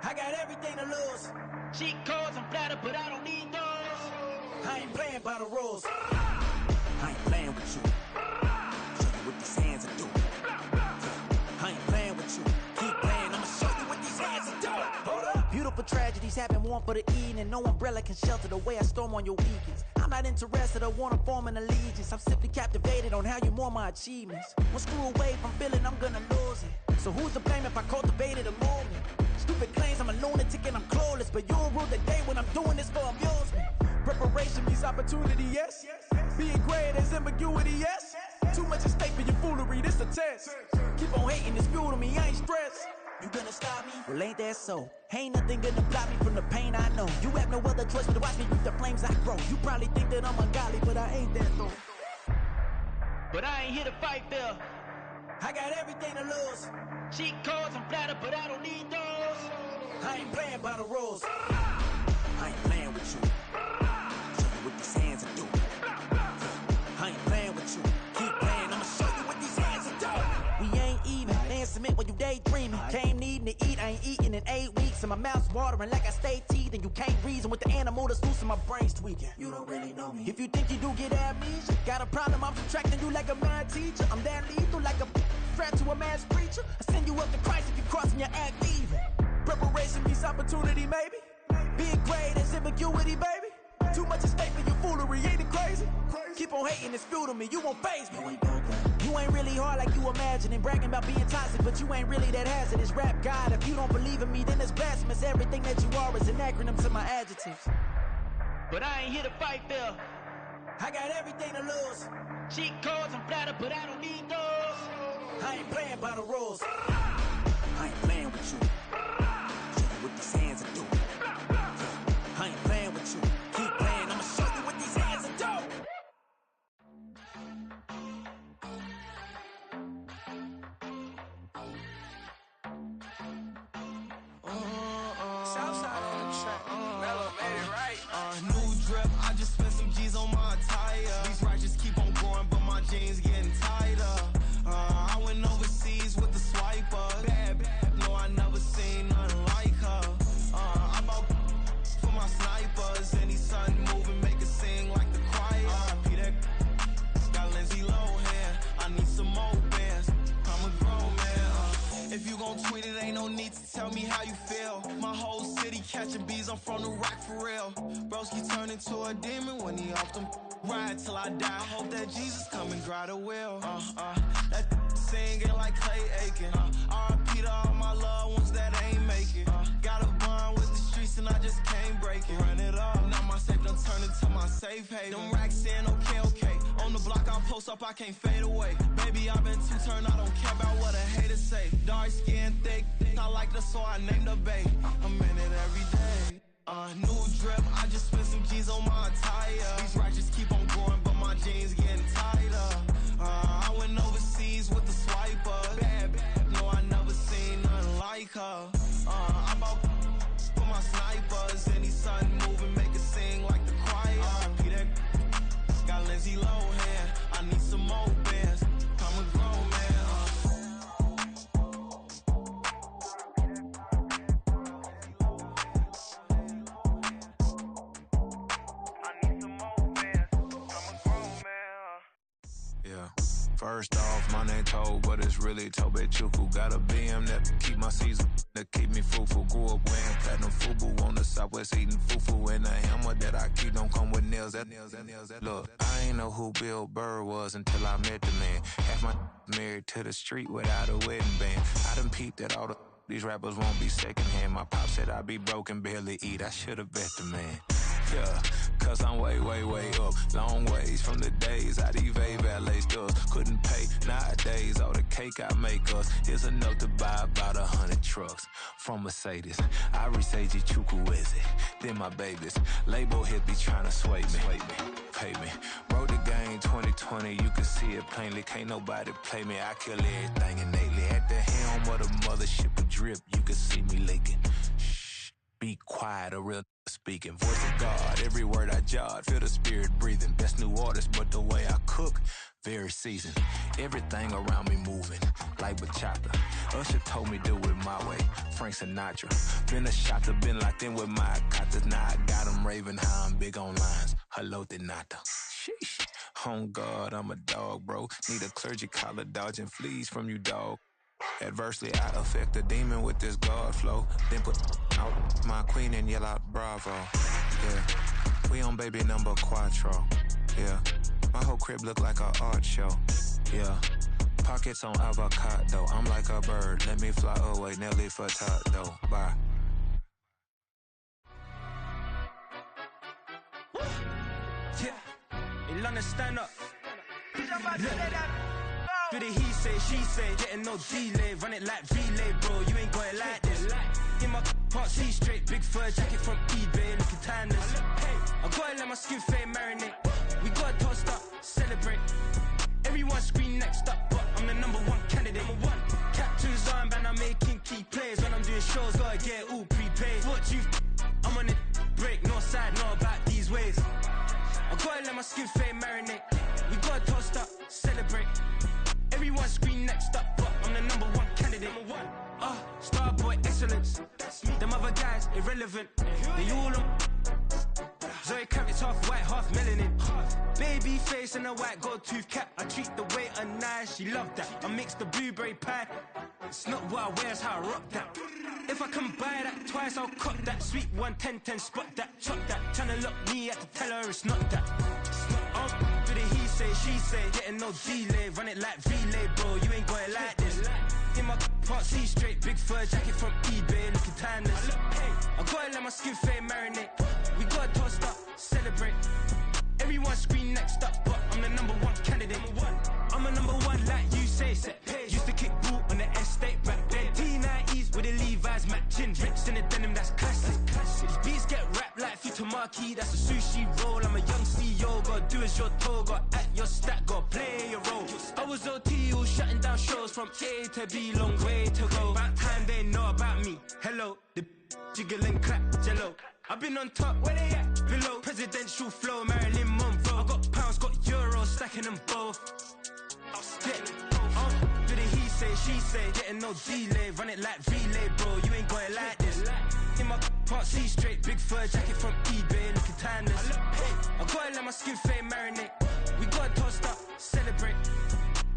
I got everything to lose. Cheat codes, I'm flattered, but I don't need those. I ain't playing by the rules. I ain't playing with you. Show you what these hands are doing. I ain't playing with you. Keep playing, I'ma show you what these hands are doing. Hold up. Beautiful tragedies happen, one for the evening. No umbrella can shelter the way I storm on your weekends. I'm not interested, I wanna form an allegiance. I'm simply captivated on how you more my achievements. One screw away from feeling I'm gonna lose it. So who's to blame if I cultivated a movement? Stupid claims I'm a lunatic and I'm clueless, but you'll rule the day when I'm doing this for amusement. Preparation means opportunity, yes. Being great is ambiguity, yes. Too much at stake for your foolery, this a test. Keep on hating, it's fuel to me, I ain't stressed. You gonna stop me? Well, ain't that so? Ain't nothing gonna block me from the pain I know. You have no other choice but to watch me reap the flames I grow. You probably think that I'm ungodly, but I ain't that though. But I ain't here to fight, Phil. I got everything to lose. Cheat codes, I'm flattered, but I don't need those. I ain't playing by the rules. I ain't playing with you. Show you what these hands are doing. I ain't playing with you. Keep playing, I'ma show you what these hands are doing. We ain't even. Laying cement when you daydreaming. Came needing to eat, I ain't eating in 8 weeks. And my mouth's watering like I stay teeth. And you can't reason with the animal that's loose and my brain's tweaking. You don't really know me. If you think you do get amnesia, got a problem, I'm subtracting you like a mad teacher. I'm that lethal like a threat to a mass preacher. I send you up to Christ if you crossing your act evil. Preparation means opportunity, maybe. Being great is ambiguity, baby. Too much at stake for your foolery, ain't it crazy? Keep on hating, it's fuel to me, you won't faze me. You ain't really hard like you imagining. Bragging about being toxic, but you ain't really that hazardous. Rap God, if you don't believe in me, then it's blasphemous. Everything that you are is an acronym to my adjectives. But I ain't here to fight fair. I got everything to lose. Cheat codes, I'm flattered, but I don't need those. I ain't playing by the rules. I ain't playing with you. Show you what these hands are doing. I ain't playing with you. Keep playing, I'ma show you what these hands are doing. Southside on the track. Mellow made it right. New drip, I just spent some G's on my attire. These righteous keep on going, but my jeans getting tighter. I went overseas with the swiper. Bad, no, I never seen nothing like her. I bought for my snipers. Any son moving, make it sing like the choir. Peter got Lindsay Lohan. I need some more bands. I'm a grown man. If you gon' tweet it, ain't no need to tell me how you feel. My whole city catching bees, I'm from the rock for real. Broski turned into a demon when he off them. Ride till I die. Hope that Jesus come and dry the wheel. That singing like Clay Aiken. R.I.P. to all my loved ones that ain't make it. Got a bond with the streets and I just can't break it. Run it up, now my safe done turned into my safe haven. Them racks in, okay. On the block I'll post up, I can't fade away. Baby, I've been too turned, I don't care about what a hater say. Dark skin, thick, I like the so I named the babe. I'm in it every day. New drip, I just spent some G's on my attire. These righteous keep on going, but my jeans getting tighter. I went overseas with the swiper. Bad, no, I never seen nothing like her. I bought for my snipers. Any son moving, make it sing like the choir. Peter got Lindsay Lohan. I need some more bands. I'm a grown man. Yeah. First off, my name Toad, but it's really Tobe Chuku. Got a BM that keep my season, that keep me fruitful. Grew up wearing platinum FUBU on the Southwest eating fufu. And the hammer that I keep don't come with nails. Look, I ain't know who Bill Burr was until I met the man. Half my married to the street without a wedding band. I done peeped that all these rappers won't be secondhand. My pop said I'd be broke and barely eat. I should've bet the man. Yeah, cause I'm way up. Long ways from the days I eBay valet stores. Couldn't pay nowadays. All the cake I make us is enough to buy about 100 trucks. From Mercedes, I resage Chukwueze. Then my babies, label hit be trying to sway me. Pay me. Wrote the game 2020, you can see it plainly. Can't nobody play me. I kill everything innately. At the helm of the mothership of drip, you can see me leaking. Shh, be quiet, a real speaking. Voice of God, every word I jot, feel the spirit breathing. Best new artist, but the way I cook, very seasoned. Everything around me moving, like bachata. Usher told me do it my way, Frank Sinatra. Been a shotter, been locked in with my katas. Now I got them raving how I'm big on lines. Hello, de nata. Sheesh. On God, I'm a dog, bro. Need a clergy collar, dodging fleas from you, dog. Adversely, I affect the demon with this God flow. Then put out my queen and yell out bravo. Yeah, we on baby number quattro. Yeah, my whole crib look like a art show. Yeah, pockets on avocado. I'm like a bird, let me fly away. Nelly Furtado, bye. Yeah, in London, stand up. Do the he say, she say, getting no delay, run it like relay, bro. You ain't got it like this. In my can't see straight, big fur jacket from eBay, looking timeless. I gotta let my skin fade marinate. We gotta toast up, celebrate. Everyone scream next up, but I'm the #1 candidate. Captain's armband, I'm making key plays. When I'm doing shows, gotta get it all prepaid. What you I'm on it, break, no side, no about these ways. I gotta let my skin fade marinate. We gotta toast up, celebrate. Everyone scream next up, but I'm the #1 candidate. Starboy excellence. Them other guys irrelevant. They all on. Zoe Kravitz half white, half melanin. Baby face and a white gold tooth cap. I treat the waiter nice, she love that. I mix the blueberry pie. It's not what I wear, it's how I rock that. If I can buy that twice, I'll cut that. Sweet 110, spot that, chop that. Tryna lock me at the teller, it's not that. For the he say, she say, getting no delay, run it like relay, bro. You ain't got it like this. In my part C straight, big fur jacket from eBay, looking timeless. I gotta let my skin fade marinate. We gotta toast up, celebrate. Everyone scream next up, but I'm the #1 candidate. I'm a #1 like you say, set pace. Used to kick boot on the estate back then. T90s with the Levi's matching. Rips in the denim, that's classic. These beats get wrapped like Futamaki, that's a sushi roll. I'm a young CEO, gotta do as you're told. Gotta act your stat, gotta play your role. I was OT, all shutting down shows from A to B, long way to go. About time they know about me. Hello, the jiggle and clap, jello. I've been on top, where they at? Below. Presidential flow, Marilyn Monroe. I got pounds, got euros, stacking them both. Do the he say, she say, getting no delay, run it like relay, bro. You ain't got it like this. In my part C straight, big fur jacket from eBay, looking timeless. I gotta let my skin fade marinate. We gotta toast up, celebrate.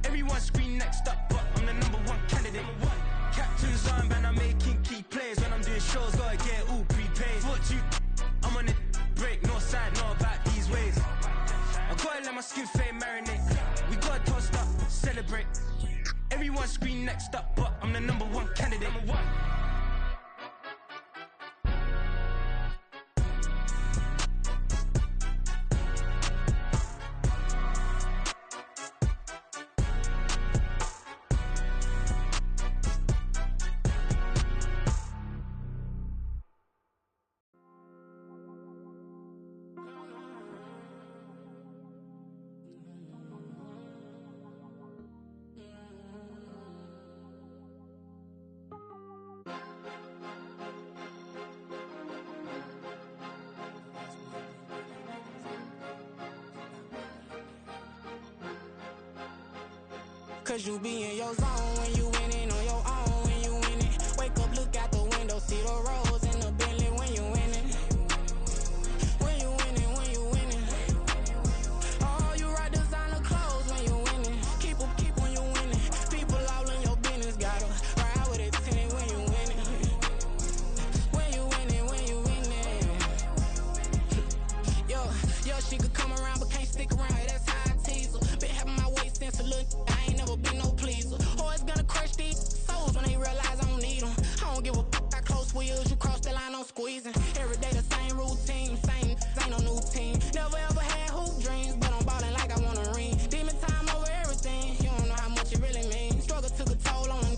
Everyone scream next up, but I'm the #1 candidate. Captain's armband, I'm making key plays. When I'm doing shows, gotta get it all prepaid. Thought you, I'm on it, break, no side, know about these ways. I gotta let my skin fade marinate. We gotta toast up, celebrate. Everyone scream next up, but I'm the #1 candidate. Cause you be in your zone when you winning on your own when you winning. Wake up, look out the window, see the rose in the Bentley when you winning. When you winning, when you winning. Oh, you ride designer clothes when you winning. Keep when you winning. People all in your business, gotta ride with it tinted when you winning. When you winning, when you winning. Yo, she could come around but can't stick around. That's how I tease her. Been having my waist since a little. I ain't never been no pleaser. Always gonna crush these souls when they realize I don't need them. I don't give a f***, I close wheels, you cross the line, I'm squeezing. Every day the same routine, same, ain't no new team. Never ever had hoop dreams, but I'm ballin' like I want a ring. Demon time over everything, you don't know how much it really means. Struggle took a toll on them,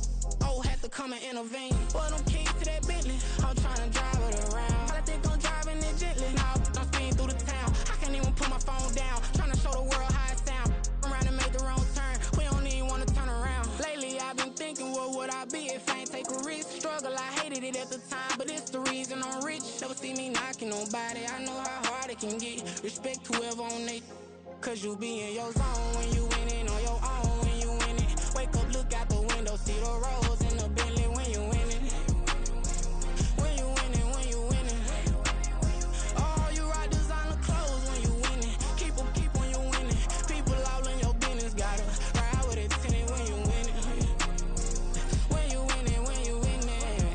had to come and intervene. Well, them keys to that Bentley, I'm tryna drive it around. I think I'm driving it gently, now I'm speeding through the town. I can't even put my phone down, tryna show the world how it sound. Around and make the wrong turn, we don't even wanna turn around. Lately I've been thinking, what would I be if I ain't take a risk? Struggle, I hated it at the time, but it's the reason I'm rich. Never see me knocking nobody, I know how hard it can get. Respect whoever on they, cause you be in your zone when you winning on your own when you winning. Wake up, look out the window, see the rose in the Bentley when you winning. When you winning, when you winning. Oh, you ride designer clothes when you winning. Keep when you winning. People all in your business, gotta ride with it tinted when you winning. When you winning, when you winning.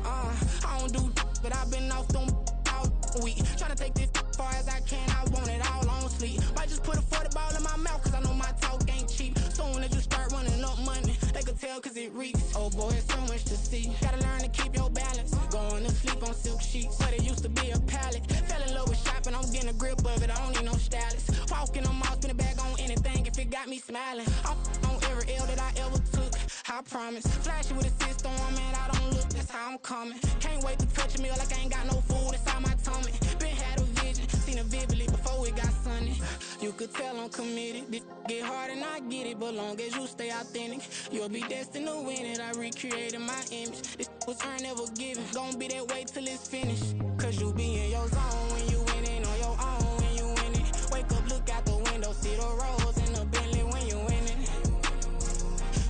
I don't do but I've been off them all week. Tryna take this far as I can, I want it all on sleep. Might just put a 40 ball in my mouth, cause I know my talk ain't cheap. Soon as you start running up money, they could tell cause it reeks. Oh boy, it's so much to see. Gotta learn to keep your balance. Going to sleep on silk sheets, but it used to be a pallet. Fell in love with shopping, I'm getting a grip of it, I don't need no stylist. Walking on mouth, spin a bag on anything if it got me smiling. I'm on every L that I ever took, I promise. Flashing with a system, man, I don't look, that's how I'm coming. Can't wait to touch a meal like I ain't got no food inside my tummy. Been had a vision, seen it vividly before it got sunny. You could tell I'm committed, this get hard and I get it, but long as you stay authentic, you'll be destined to win it. I recreated my image, this was earned, never given. Gonna be that way till it's finished, cause you be in your zone when you winning on your own when you winning. Wake up, look out the window, see the rose in the Bentley when you winning.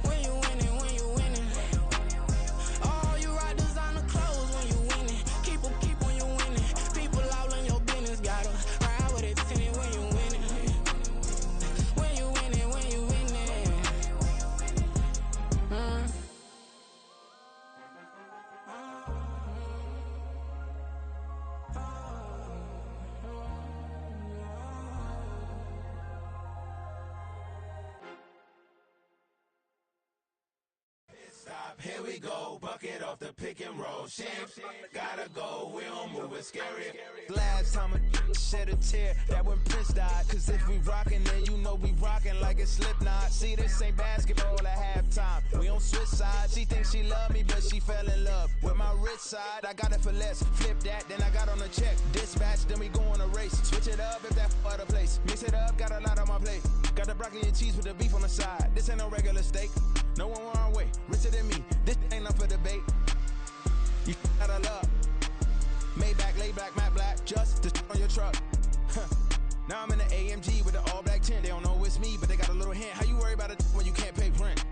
When you winning, when you winning. Oh, you ride designer clothes when you winning. Keep when you winning. People all in your business, gotta ride with it tinted when you winning. When you winning, when you winning. stop. Here we go. Bucket off the pick and roll. Shit, gotta go. We don't move. It's scary. Last time a shed a tear, that when Prince died. Cause if we rockin', then you know we rockin' like a Slipknot. See, this ain't basketball at halftime. We on switch sides. She thinks she love me, but she fell in love with my rich side. I got it for less. Flip that, then I got on a check. Dispatch, then we go on a race. Switch it up if that other place. Mix it up, got a lot on my plate. Got the broccoli and cheese with the beef on the side. This ain't no regular steak. No one wrong way. Richer than me. This ain't up for debate. You out of love. Maybach, laid back, matte black. Just to on your truck. Now I'm in the AMG with the all black tint. They don't know it's me, but they got a little hint. How you worry about it when you can't pay rent?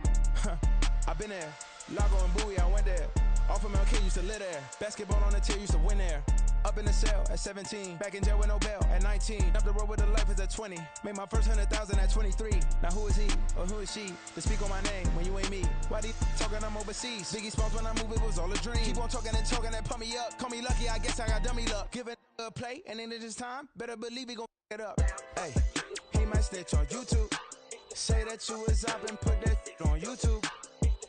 I've been there. Lago and Bowie, I went there. Off of MLK, used to live there. Basketball on the tier, used to win there. Up in the cell at 17. Back in jail with no bail at 19. Up the road with the life is at 20. Made my first 100,000 at 23. Now who is he or who is she to speak on my name when you ain't me? Why they talking I'm overseas? Biggie Smalls when I move, it was all a dream. Keep on talking and pump me up. Call me lucky, I guess I got dummy luck. Give it a play, and then this time, better believe he gon' it up. Hey, he might snitch on YouTube. Say that you was up and put that on YouTube.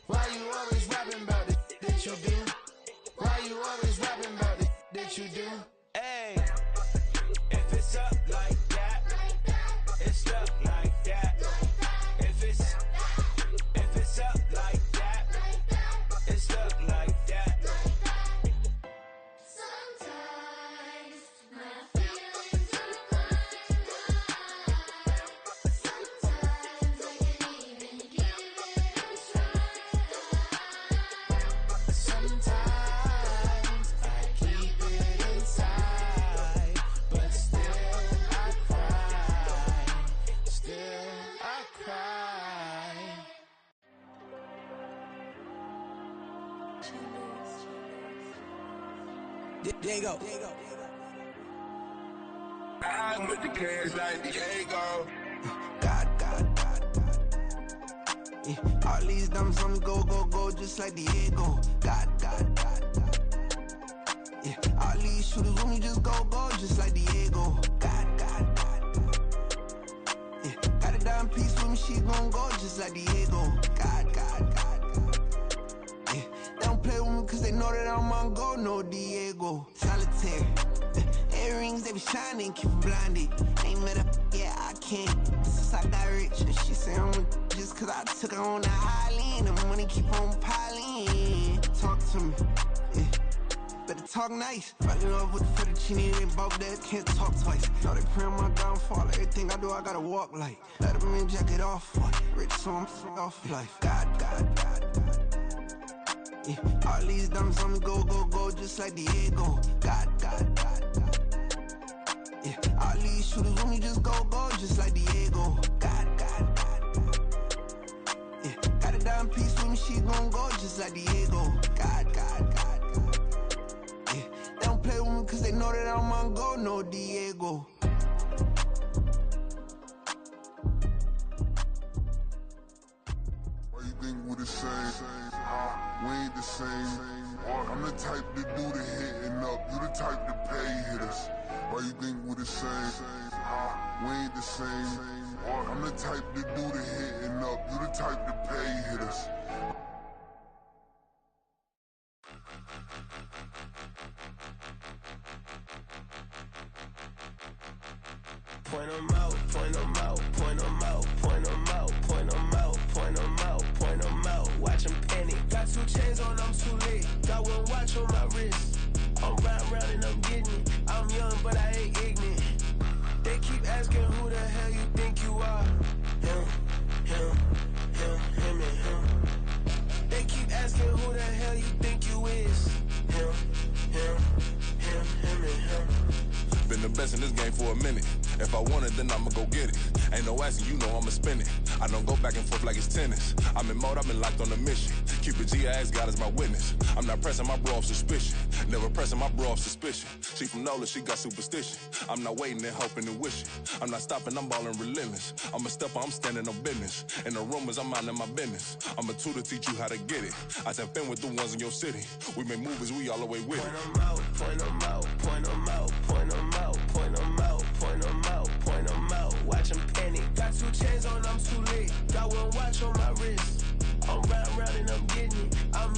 Why you always rapping about the that you do? Why you always rapping about the that you do? Hey, if it's up like that, it's stuck like that. If it's up like that, it's stuck like that. Sometimes my feelings are blind. Sometimes I can't even give it a try. Sometimes I keep it inside, but still I cry. Still I cry. Diego. I'm with the cash like Diego. God. Yeah, all these diamonds on me go, just like Diego. God. Yeah, all these shooters with me just go, just like Diego. God. Yeah, got a dime piece with me, she gon' go just like Diego. God. Yeah, they don't play with me cause they know that I'm on go, no Diego. Solitaire. Earrings, they be shining, keep them blinded. Ain't met up, yeah, I can't. Since I got rich, and she say I'm with just cause I took her on the island. The money keep on piling. Talk to me, yeah. Better talk nice. Fucking up with the fettuccine, they both dead, can't talk twice. Know they pray on my downfall, everything I do, I gotta walk like. Let them in, jacket off, rich, so I'm off life. God. Yeah, all these diamonds on me go, just like Diego. God. Yeah, all these shooters with me just go, just like Diego. God. Yeah, got a dime piece with me, she gon' go just like Diego. God. Yeah, they don't play with me cause they know that I'm on go, no Diego. Why you think we the same? We ain't the same. I'm the type to do the hitting up. You the type to pay hitters. Why you think we the same? We ain't the same. I'm the type to do the hitting up. You the type to pay hitters. Point 'em out, point 'em out, point 'em out, point 'em out, point 'em out, point 'em out, point 'em out. Watch 'em panic. Got 2 chains on, I'm too late. Got 1 watch on my wrist. I'm round and I'm getting it. I'm young, but I ain't ignorant. They keep asking who the hell you think you are. Him, and him. They keep asking who the hell you think you is. Him, and him. Been the best in this game for a minute. If I want it, then I'ma go get it. Ain't no asking, you know I'ma spend it. I don't go back and forth like it's tennis. I'm in mode, I've been locked on a mission. Keep it G, I ask God as my witness. I'm not pressing my bro off suspicion. Never pressing my bro off suspicion. She from Nola, she got superstition. I'm not waiting and hoping and wishing. I'm not stopping, I'm balling relentless. I'm a stepper, I'm standing on business. In the rumors, I'm minding my business. I'm a tutor, teach you how to get it. I tap in with the ones in your city. We make movies, we all the way with it. Point 'em out, point 'em out, point 'em out, point 'em out, point 'em out, point 'em out, point 'em out. Watch 'em panic. Got 2 chains on, I'm too late. Got 1 watch on my wrist. I'm round and I'm getting it. I'm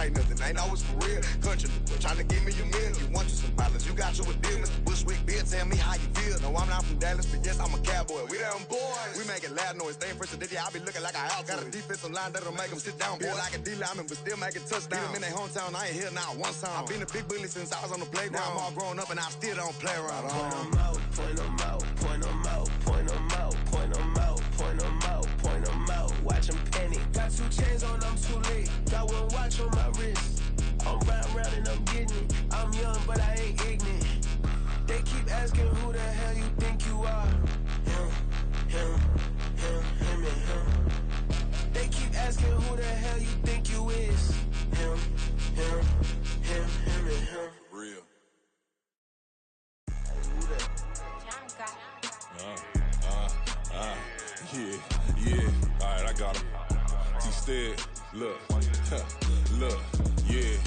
like nothing, ain't always for real. Country, trying to give me a meal. You want you some balance, you got you a deal. Mr. Bushwick, Bill, tell me how you feel. No, I'm not from Dallas, but yes, I'm a cowboy. We them boys. We making loud noise. Stay first today, I be looking like a house. Got a defensive line that'll make them sit down. Feel like a D-lineman, but still making touchdowns. Beat them in their hometown, I ain't here now one time. I've been a big bully since I was on the playground. Now I'm all grown up and I still don't play around. Point them out, point them out, point them out, point them out, point them out, point them out, point them out. Watch them panic. Got 2 chains on, I'm too late. Got 1 watch on my wrist. I'm round and I'm getting it. I'm young, but I ain't ignorant. They keep asking who the hell you think you are. Him and him. They keep asking who the hell you think you is. Him and him. Real. Yeah. All right, I got him. T-Stead, look, yeah.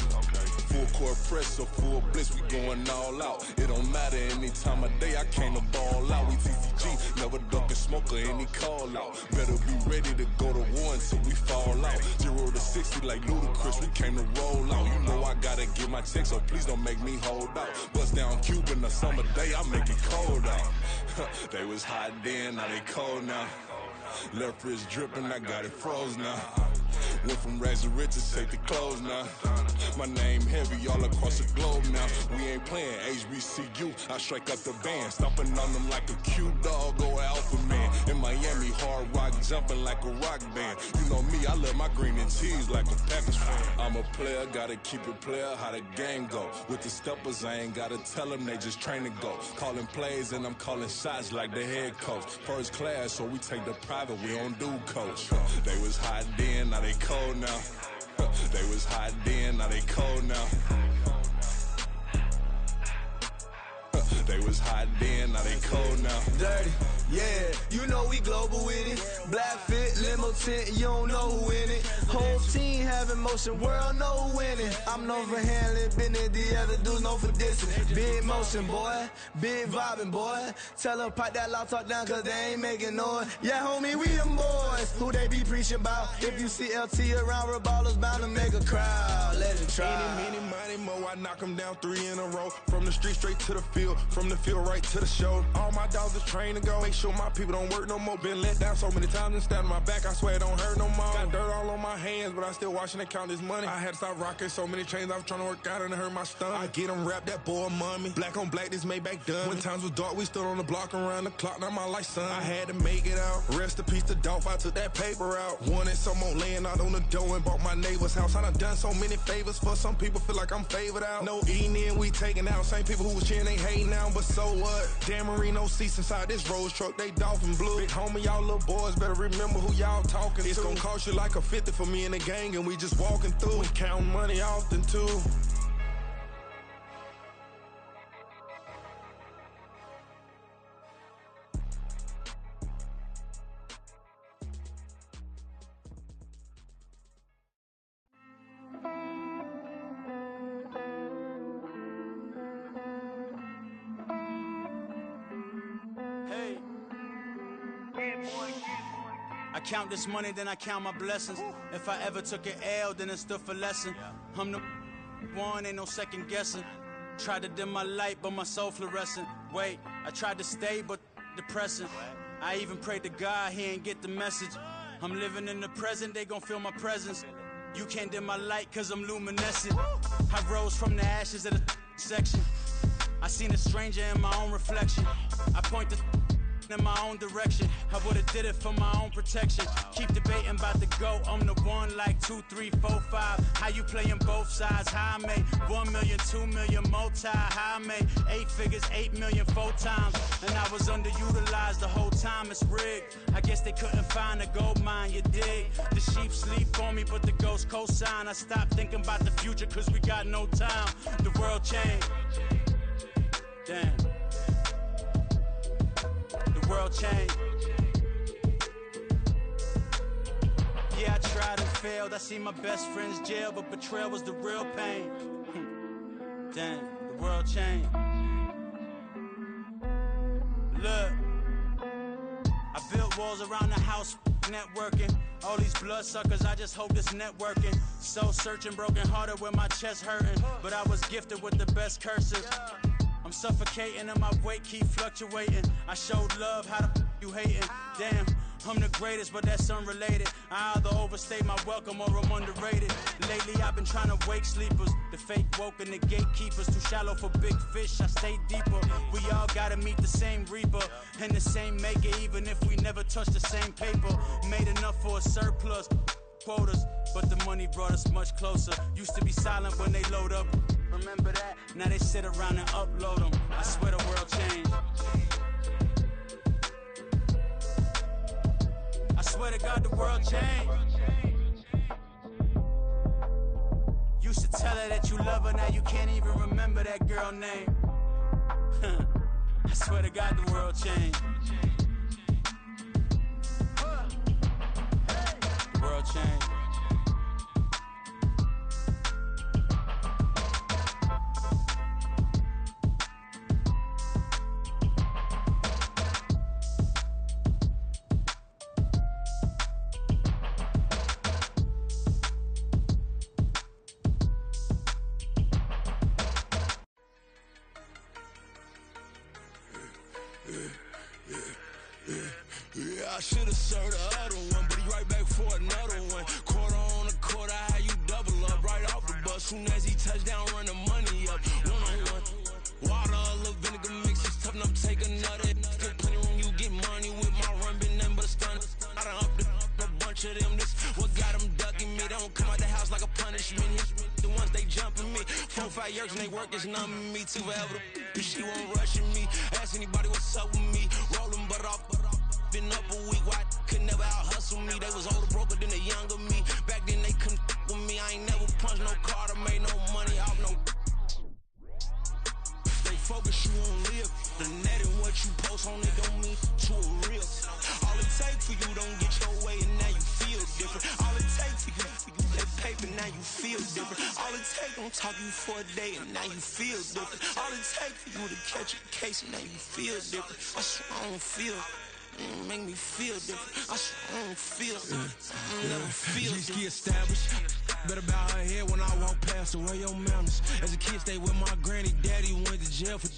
Full court press, so full blitz, we going all out. It don't matter any time of day, I came to ball out. We TCG, never ducking smoke or any call out. Better be ready to go to war until we fall out. 0 to 60 like Ludacris, we came to roll out. You know I gotta get my check, so please don't make me hold out. Bust down Cuban a summer day, I make it cold out. They was hot then, now they cold now. Left wrist dripping, I got it froze now. Went from rags to riches, take the clothes now. My name heavy all across the globe now. We ain't playing HBCU, I strike up the band. Stomping on them like a cute dog or alpha man. In Miami, hard rock jumping like a rock band. You know me, I love my green and cheese like a Packers fan. I'm a player, gotta keep it player, how the game go. With the steppers, I ain't gotta tell them, they just train to go. Calling plays and I'm calling shots like the head coach. First class, so we take the private, we don't do coach. They was hot then, now they cold now. They was hot then, now they cold now. They was hot then, now they cold now. Dirty, yeah, you know we global with it. Black fit, limo tint, you don't know who in it. Whole team having motion, world know who winning. I'm known for handling business, the other dudes known for dissing. Big motion, boy, big vibing, boy. Tell them pipe that loud talk down, cause they ain't making noise. Yeah, homie, we them boys, who they be preaching about. If you see LT around, Reballers bound to make a crowd. Let it try. Any, money, mo, I knock them down 3 in a row. From the street straight to the field, from the field right to the show. All my dogs are trained to go. Make sure my people don't work no more. Been let down so many times and stabbed my back. I swear it don't hurt no more. Got dirt all on my hands, but I still watching and count this money. I had to stop rocking so many chains. I was trying to work out and it hurt my stomach. I get them wrapped, that boy mommy. Black on black, this Maybach done. When times was dark, we stood on the block around the clock. Now my life, son. I had to make it out. Rest in peace to Dolph. I took that paper out. Wanted some more laying out on the dough and bought my neighbor's house. I done so many favors for some people. Feel like I'm favored out. No eating in, we taking out. Same people who was cheering, they hating now, but so what? Dan Marino seats inside this Rolls truck, they dolphin blue. Big homie, y'all little boys better remember who y'all talking to. It's gonna cost you like a 50 for me and the gang, and we just walking through and counting money often too. I count this money, then I count my blessings. If I ever took an L, then it stood for lesson. I'm the one, ain't no second guessing. Tried to dim my light, but my soul fluorescent. Wait, I tried to stay, but depressing. I even prayed to God, he ain't get the message. I'm living in the present, they gon' feel my presence. You can't dim my light, cause I'm luminescent. I rose from the ashes of the section. I seen a stranger in my own reflection. I point the in my own direction. I would've did it for my own protection. Keep debating about the GOAT. I'm the one like 2, 3, 4, 5. How you playing both sides? How I made 1 million, 2 million, multi. How I made 8 figures, 8 million, 4 times. And I was underutilized the whole time. It's rigged. I guess they couldn't find a gold mine, you dig? The sheep sleep on me, but the ghost cosign. I stopped thinking about the future, cause we got no time. The world changed. Damn. The world changed. Yeah, I tried and failed. I see my best friends jail, but betrayal was the real pain. Damn, the world changed. Look, I built walls around the house, networking. All these blood suckers, I just hope this networking. Soul searching, broken hearted with my chest hurting. But I was gifted with the best cursive. I'm suffocating and my weight keep fluctuating. I showed love, how the you hating? Damn, I'm the greatest, but that's unrelated. I either overstay my welcome or I'm underrated. Lately I've been trying to wake sleepers. The fake woke and the gatekeepers. Too shallow for big fish, I stay deeper. We all gotta meet the same reaper and the same maker, even if we never touch the same paper. Made enough for a surplus quotas, but the money brought us much closer. Used to be silent when they load up. Remember that? Now they sit around and upload them. I swear the world changed. I swear to God the world changed. Used to tell her that you love her, now you can't even remember that girl name. I swear to God the world changed. The world changed. Yeah, I should've served the other one, but he right back for another one. Quarter on a quarter, how you double up right off the bus. Soon as he touch down, run the money up. One on one. Water, a little vinegar mix, it's tough enough to take another. Get plenty room, you get money with my run, been nothing but a stun. I done up a bunch of them. This what got them ducking me. They don't come out the house like a punishment. The ones they jumping me. 4 or 5 years and they work is numbing me. Too forever. She won't rushing me. Ask anybody what's up with me. Rolling butt off. Been up a week, why could never out hustle me? They was older, broker than the younger me. Back then they couldn't with me. I ain't never punched no card or made no money off no. They focus you on live. The net and what you post on it don't mean to a real. All it take for you don't get your way and now you feel different. All it take for you that paper, now you feel different. All it take don't talk you for a day and now you feel different. All it take for you to catch a case and now you feel different. I swear I don't feel. Make me feel different. I swear I don't feel. Never feel different. Established. Better bow her head when I walk past her. Where your manners? As a kid, stayed with my granny. Daddy went to jail for.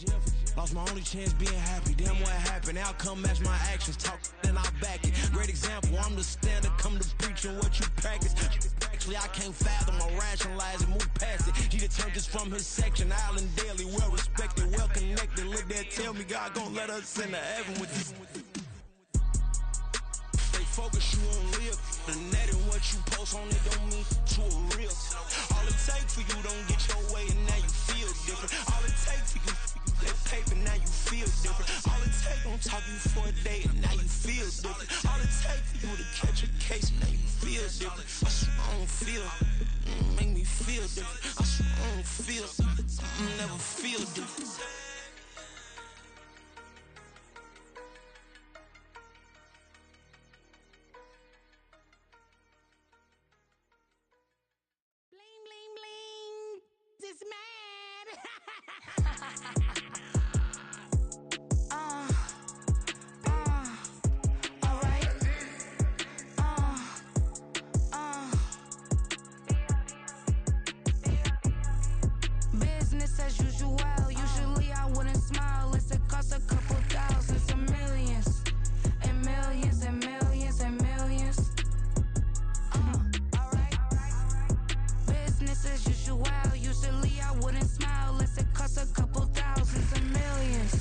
Lost my only chance being happy. Damn, what happened? Outcome match my actions. Talk and I back it. Great example. I'm the standard. Come to preaching what you practice. Actually, I can't fathom or rationalize and move past it. He turned this from his section. Island daily, well respected, well connected. Look there, tell me God gon' let us into heaven with this. Focus you on live. The net and what you post on it don't mean to a real. All it take for you don't get your way and now you feel different. All it take for you that paper, now you feel different. All it take don't talk you for a day and now you feel different. All it take for you to catch a case and now you feel different. I swear I don't feel. Make me feel different. I swear I don't feel. Never feel different. This man. Alright. Business as usual. Usually I wouldn't smile. It's a cost a couple thousands and millions. And millions and millions and millions. Alright. Business as usual. Usually I wouldn't smile unless it cost a couple thousands and millions.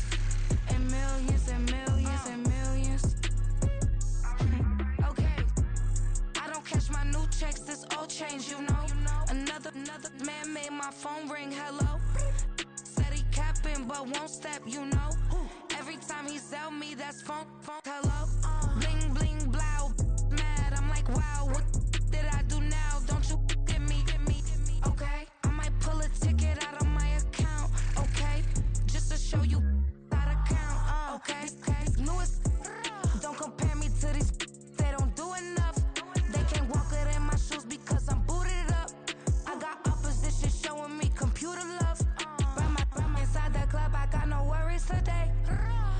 And millions and millions and millions. Okay. I don't cash my new checks, this old change, you know. Another man made my phone ring, hello. Said he capping but won't step, you know. Every time he sell me, that's phone, hello. Bling, bling, blow, mad, I'm like, wow, what did I do now? Don't you get me, okay? I might pull a ticket out of my account, okay? Just to show you how to count, okay? Newest, don't compare me to these, they don't do enough. They can't walk it in my shoes because I'm booted up. I got opposition showing me computer love. Run inside the club, I got no worries today.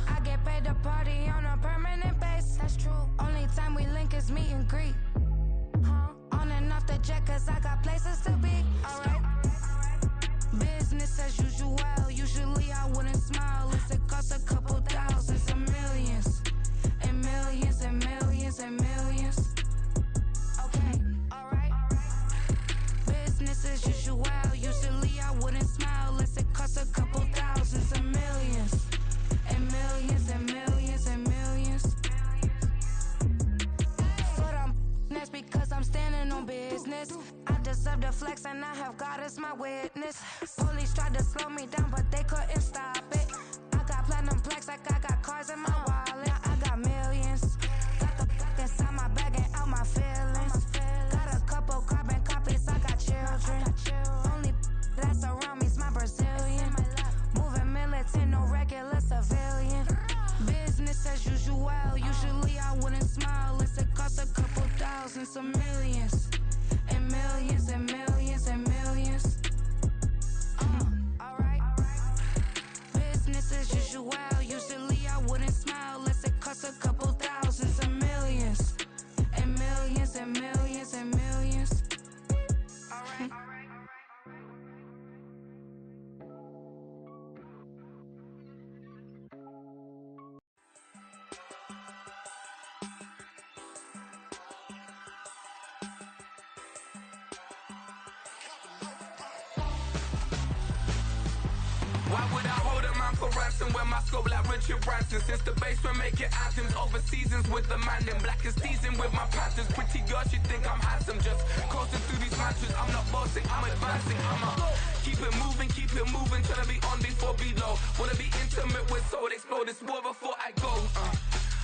I get paid to party on a permanent base, that's true. to flex and I have God as my witness. Police tried to slow me down, but they couldn't stop it. I got platinum plaques like I got cars in my wallet. I got millions. Got the fuck inside my bag and out my feelings. Got a couple carbon copies, I got children. Only that's around me's my Brazilian. Moving militant, no regular civilian. Business as usual, usually I wouldn't smile. Unless it costs a couple thousand, some millions. And millions and millions and millions. Alright. Business as usual, usually I wouldn't smile. Unless it costs a couple thousand, some millions. And millions and millions and millions. Alright. Why would I hold a man for ransom when my scope like Richard Branson? Since the basement making anthems over seasons with the man in black is teasing with my patterns. Pretty girl, she think I'm handsome. Just coasting through these mantras. I'm not bossing, I'm advancing. I'ma keep it moving, trying to be on before below. Wanna be intimate with soul, explode this war before I go.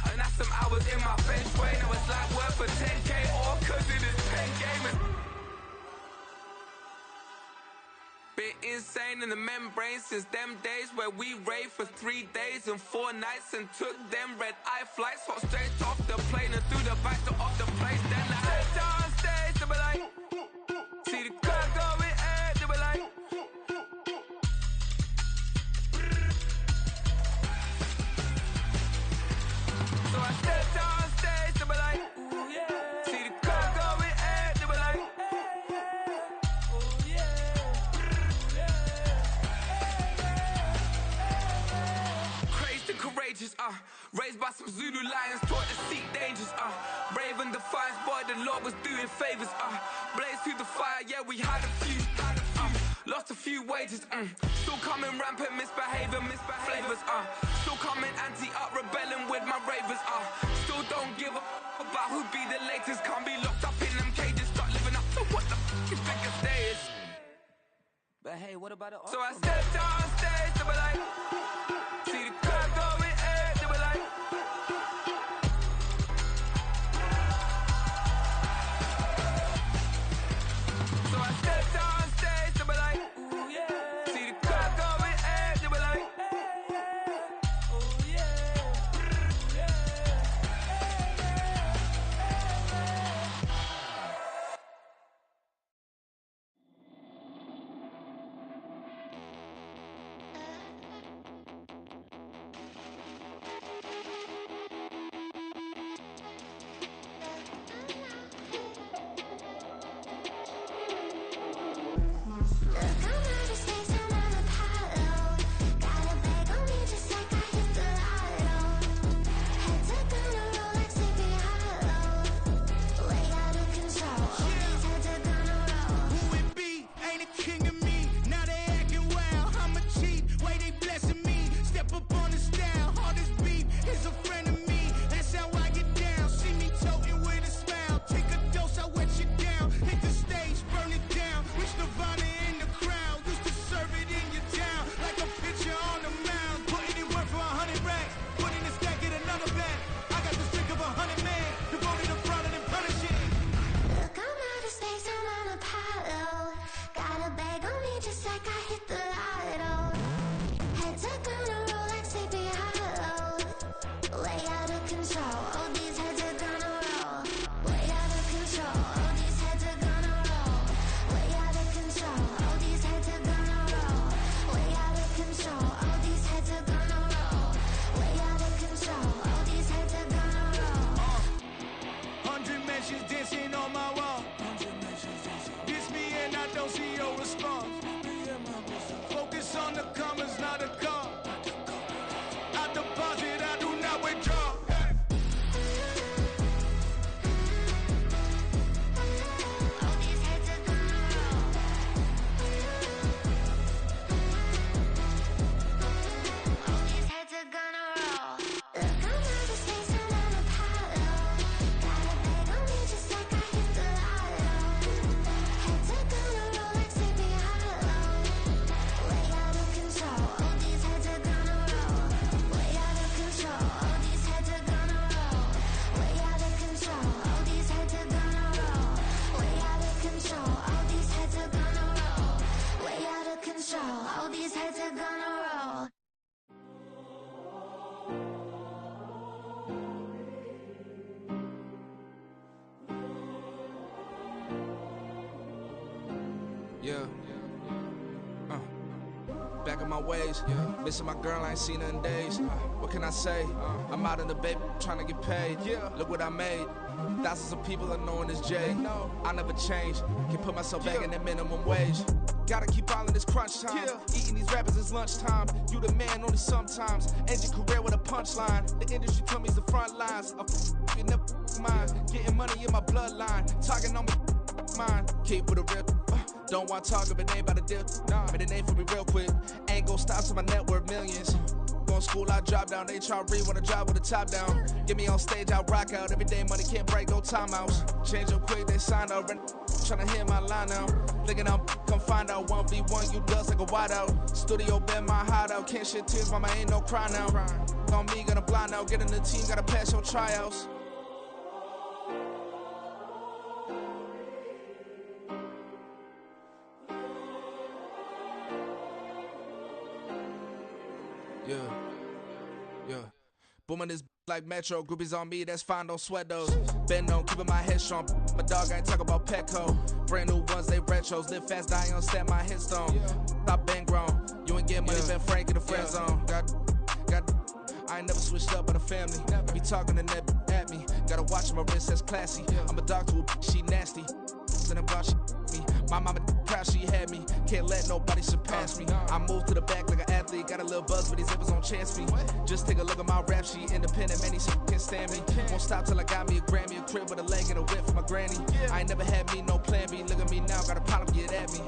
And that's some hours in my bench way. Now it's like work for 10K all cause it is pen gaming. Been insane in the membrane since them days where we raved for 3 days and 4 nights and took them red eye flights. Hot straight off the plane and through the back door of the place. Then I stepped on stage, they were like, see the crowd going air, they were like, so I stepped on stage, they were like, ooh yeah. See the crowd going air, they were like, ooh yeah. Courageous, raised by some Zulu lions, taught to seek dangers, brave and defiant, boy, the Lord was doing favors, blaze through the fire, yeah, we had a few, lost a few wages, still coming rampant, misbehaving, flavors, still coming anti-up, rebelling with my ravers, still don't give a about who be the latest, can't be locked up in them cages, start living up to what the you think a day is. But hey, what about the So I stepped on stage, they were like, see the crowd going air, they were like, so I stepped on stage, they were like, ooh yeah. See the crowd going air, they were like, ooh yeah. Yeah. Back on my ways, missing my girl, I ain't seen her in days. What can I say? I'm out in the baby, trying to get paid. Look what I made. Thousands of people are knowing this Jay. I never change. Can put myself back in that minimum wage. Gotta keep all in this crunch time. Eating these rappers is lunchtime. You the man only sometimes. End your career with a punchline. The industry told me it's the front lines. You never mine. Getting money in my bloodline. Talking on me, mine. Keep with a real. Don't want to talk if it ain't about a deal. Made a name for me real quick. Ain't gon' stop till my net worth millions. Going school, I drop down. They try to read when I drive with the top down. Get me on stage, I rock out. Every day money can't break, no timeouts. Change up quick, they sign up. Tryna hear my line now. Thinking I'm come find out 1v1, you dust like a whiteout. Studio been my hideout. Can't shed tears, mama ain't no cry now. On me, gonna blind out. Get in the team, gotta pass your tryouts. Yeah. Booming this like Metro, groupies on me, that's fine, don't sweat those. Been on, keeping my head strong. My dog ain't talk about Petco. Brand new ones, they retros. Live fast, die on, stand my headstone. Stop been grown. You ain't get money, been frank in the friend zone. I ain't never switched up on the family. Be talking to that at me. Gotta watch my wrist, that's classy. I'm a dog to a she nasty. Then I'm gone, she me. My mama proud she had me. Can't let nobody surpass me. I move to the back like an athlete. Got a little buzz, but these zippers don't chance me. Just take a look at my rap sheet. Independent, man, these can't stand me. Won't stop till I got me a Grammy, a crib with a leg and a whip for my granny. I ain't never had me no plan B. Look at me now, got a problem, get at me.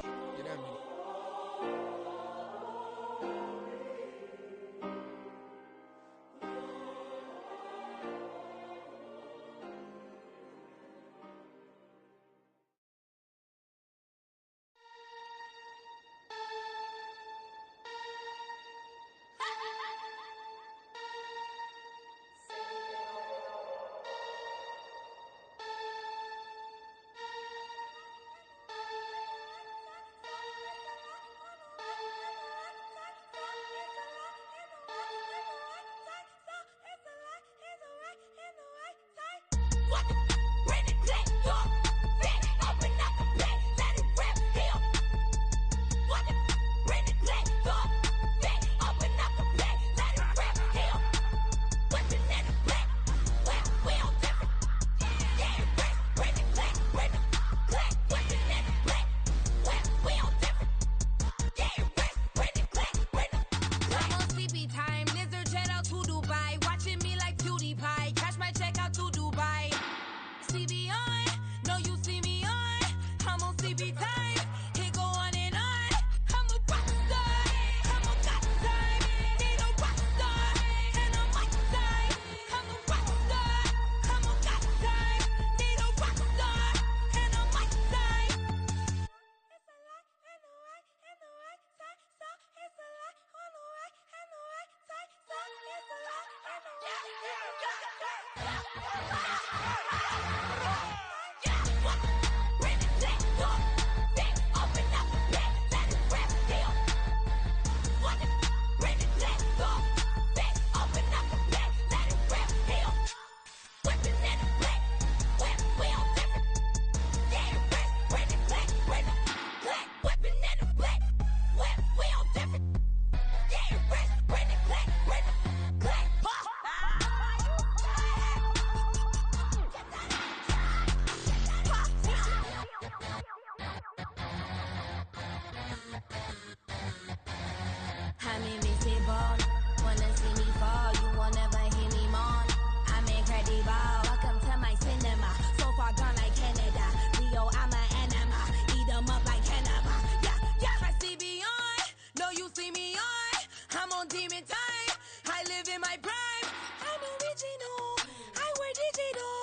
I'm invincible. Wanna see me fall, you won't ever hear me moan. I'm incredible. Welcome to my cinema. So far gone like Canada. Leo, I'm an anima. Eat 'em up like cannibal. Yeah. I see beyond. No, you see me on. I'm on demon time. I live in my prime. I'm original. I wear digital.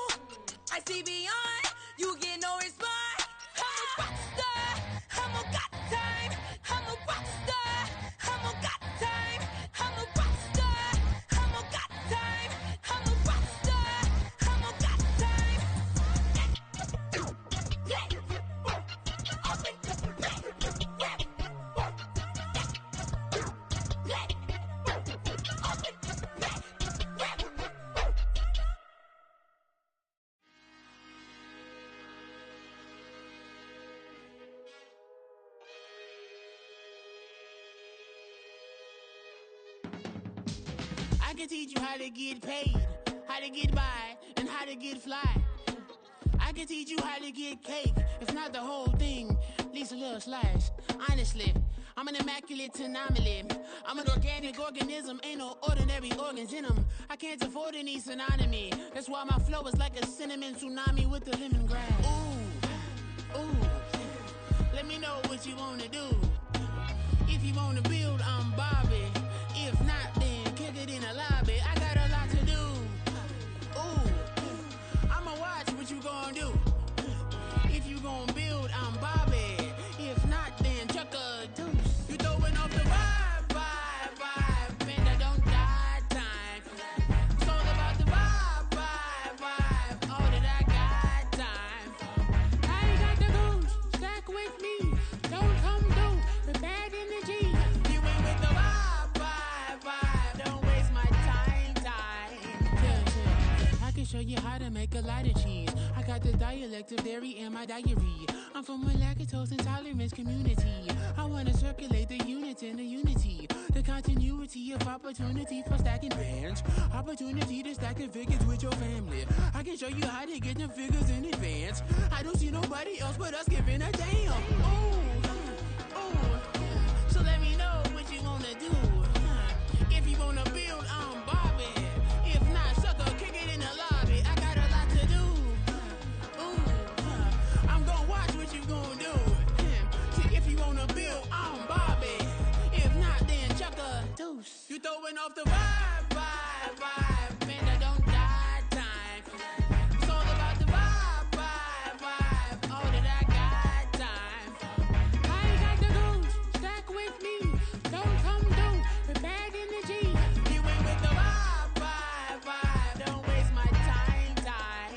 I see beyond. You get no response. I'm a rock star. I'm a got time. I'm a rock star. I'm a got time. I'm a rock star. I'm a got time. I'm a rock star. I'm a got time. can teach you how to get paid, how to get by, and how to get fly. I can teach you how to get cake, if not the whole thing, at least a little slice. Honestly, I'm an immaculate anomaly. I'm an organic organism, ain't no ordinary organs in them. I can't afford any synonymy. That's why my flow is like a cinnamon tsunami with the lemongrass. Ooh, ooh, let me know what you wanna do. If you wanna build, I'm Bobby. If not, then kick it in the lobby. I got a lot to do. Ooh, I'ma watch what you gon' do. If you gon' build, I'm Bobby. If not, then chuck a deuce. You throwing off the vibe, vibe, vibe. Man, I don't die time. It's all about the vibe, vibe, vibe. All that I got time. I ain't got the goose, stack with me. Don't come through with bad energy. You ain't with the vibe, vibe, vibe. Don't waste my time, time. Yeah. I can show you how to make a lot of cheese. I got the dialect of dairy in my diary. I'm from a lactose intolerance community. I wanna circulate the unity and the unity. The continuity of opportunity for stacking bands. Opportunity to stack the figures with your family. I can show you how to get the figures in advance. I don't see nobody else but us giving a damn. Ooh, ooh. So let me know what you wanna do. If you wanna build, I'm Bobby. If not, sucker, kick it in the lobby. I got a lot to do. Ooh, I'm gonna watch what you gonna do. See, if you wanna build, I'm Bobby. If not, then chuck a deuce. You throwing off the vibe, vibe, vibe. Man, I don't die time. It's all about the vibe, vibe, vibe. All that I got time. I ain't got the goose, stack with me. Don't come through with bad energy. You ain't with the vibe, vibe, vibe. Don't waste my time, time.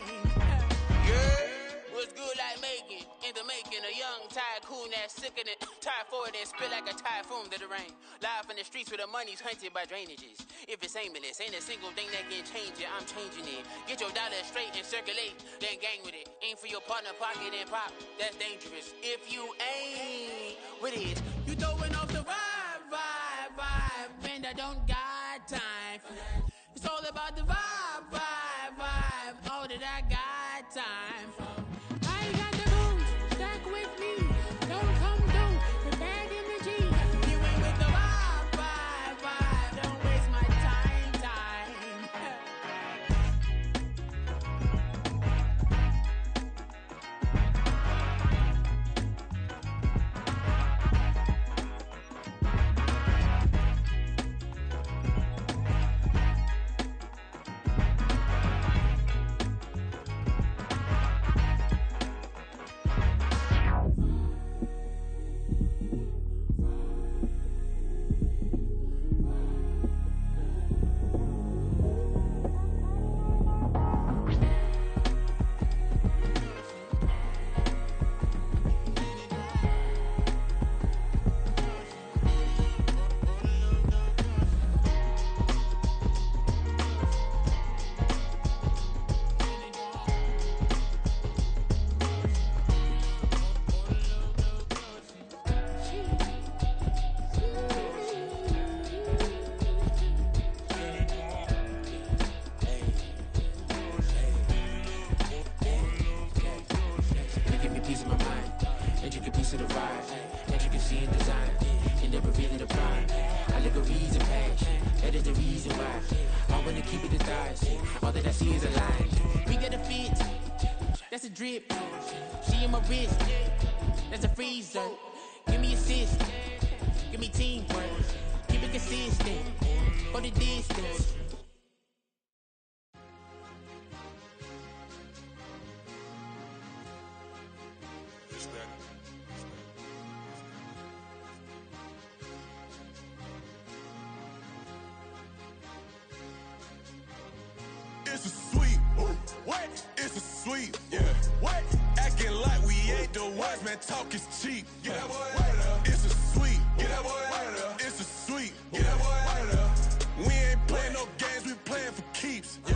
Yeah, what's good like making? In the making, a young tycoon that's sicker than typhoid and spit like a typhoon to the rain. Live in the streets where the money's hunted by drainages. If it's aimless, ain't a single thing that can change it. I'm changing it. Get your dollar straight and circulate, then gang with it. Aim for your partner, pocket and pop. That's dangerous. If you ain't with it, you throwing off the vibe, vibe, vibe. Man, I don't got time for that. It's all about the vibe, vibe, vibe. All that I got time for. I ain't got the goose, stack with me. Don't come through with bad energy. You ain't with the vibe, vibe, vibe. Don't waste my time, time. That's a drip. She in my wrist. That's a freezer. Give me assist. Give me teamwork. Keep it consistent. For the distance. It's a sweet. What? It's a sweet. Yeah. What? Acting like we ain't the ones, man. Talk is cheap. Get that boy out of there. It's a sweet. Get that boy out of there. It's a sweet. Get that boy out of there. We ain't playing no games, we playing for keeps. Yeah.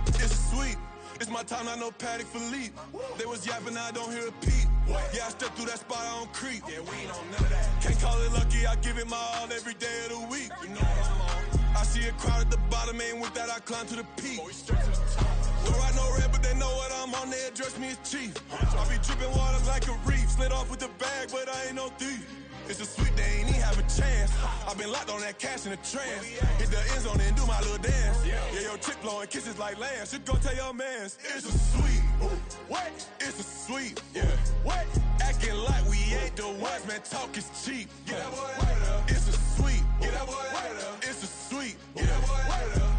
It's sweet. It's my time, not no Patty Philippe. They was yapping, I don't hear a peep. Yeah, I step through that spot, I don't creep. Yeah, we ain't on none of that. Can't call it lucky, I give it my all every day of the week. You know what I'm on. I see a crowd at the bottom, ain't with that, I climb to the peak. Don't ride no red, but they know what I'm on, they address me as chief. I be dripping water like a reef, slid off with the bag, but I ain't no thief. It's a sweet, they ain't even have a chance. I been locked on that cash in a trance. Hit the end zone and do my little dance. Yeah, your chick blowing kisses like Lance. You go tell your mans, it's a sweet. What? It's a sweet. Yeah. What? Acting like we ain't the ones, man, talk is cheap. Get that boy right up. It's a sweet. Get that boy right up. It's a sweet. Get that boy right up.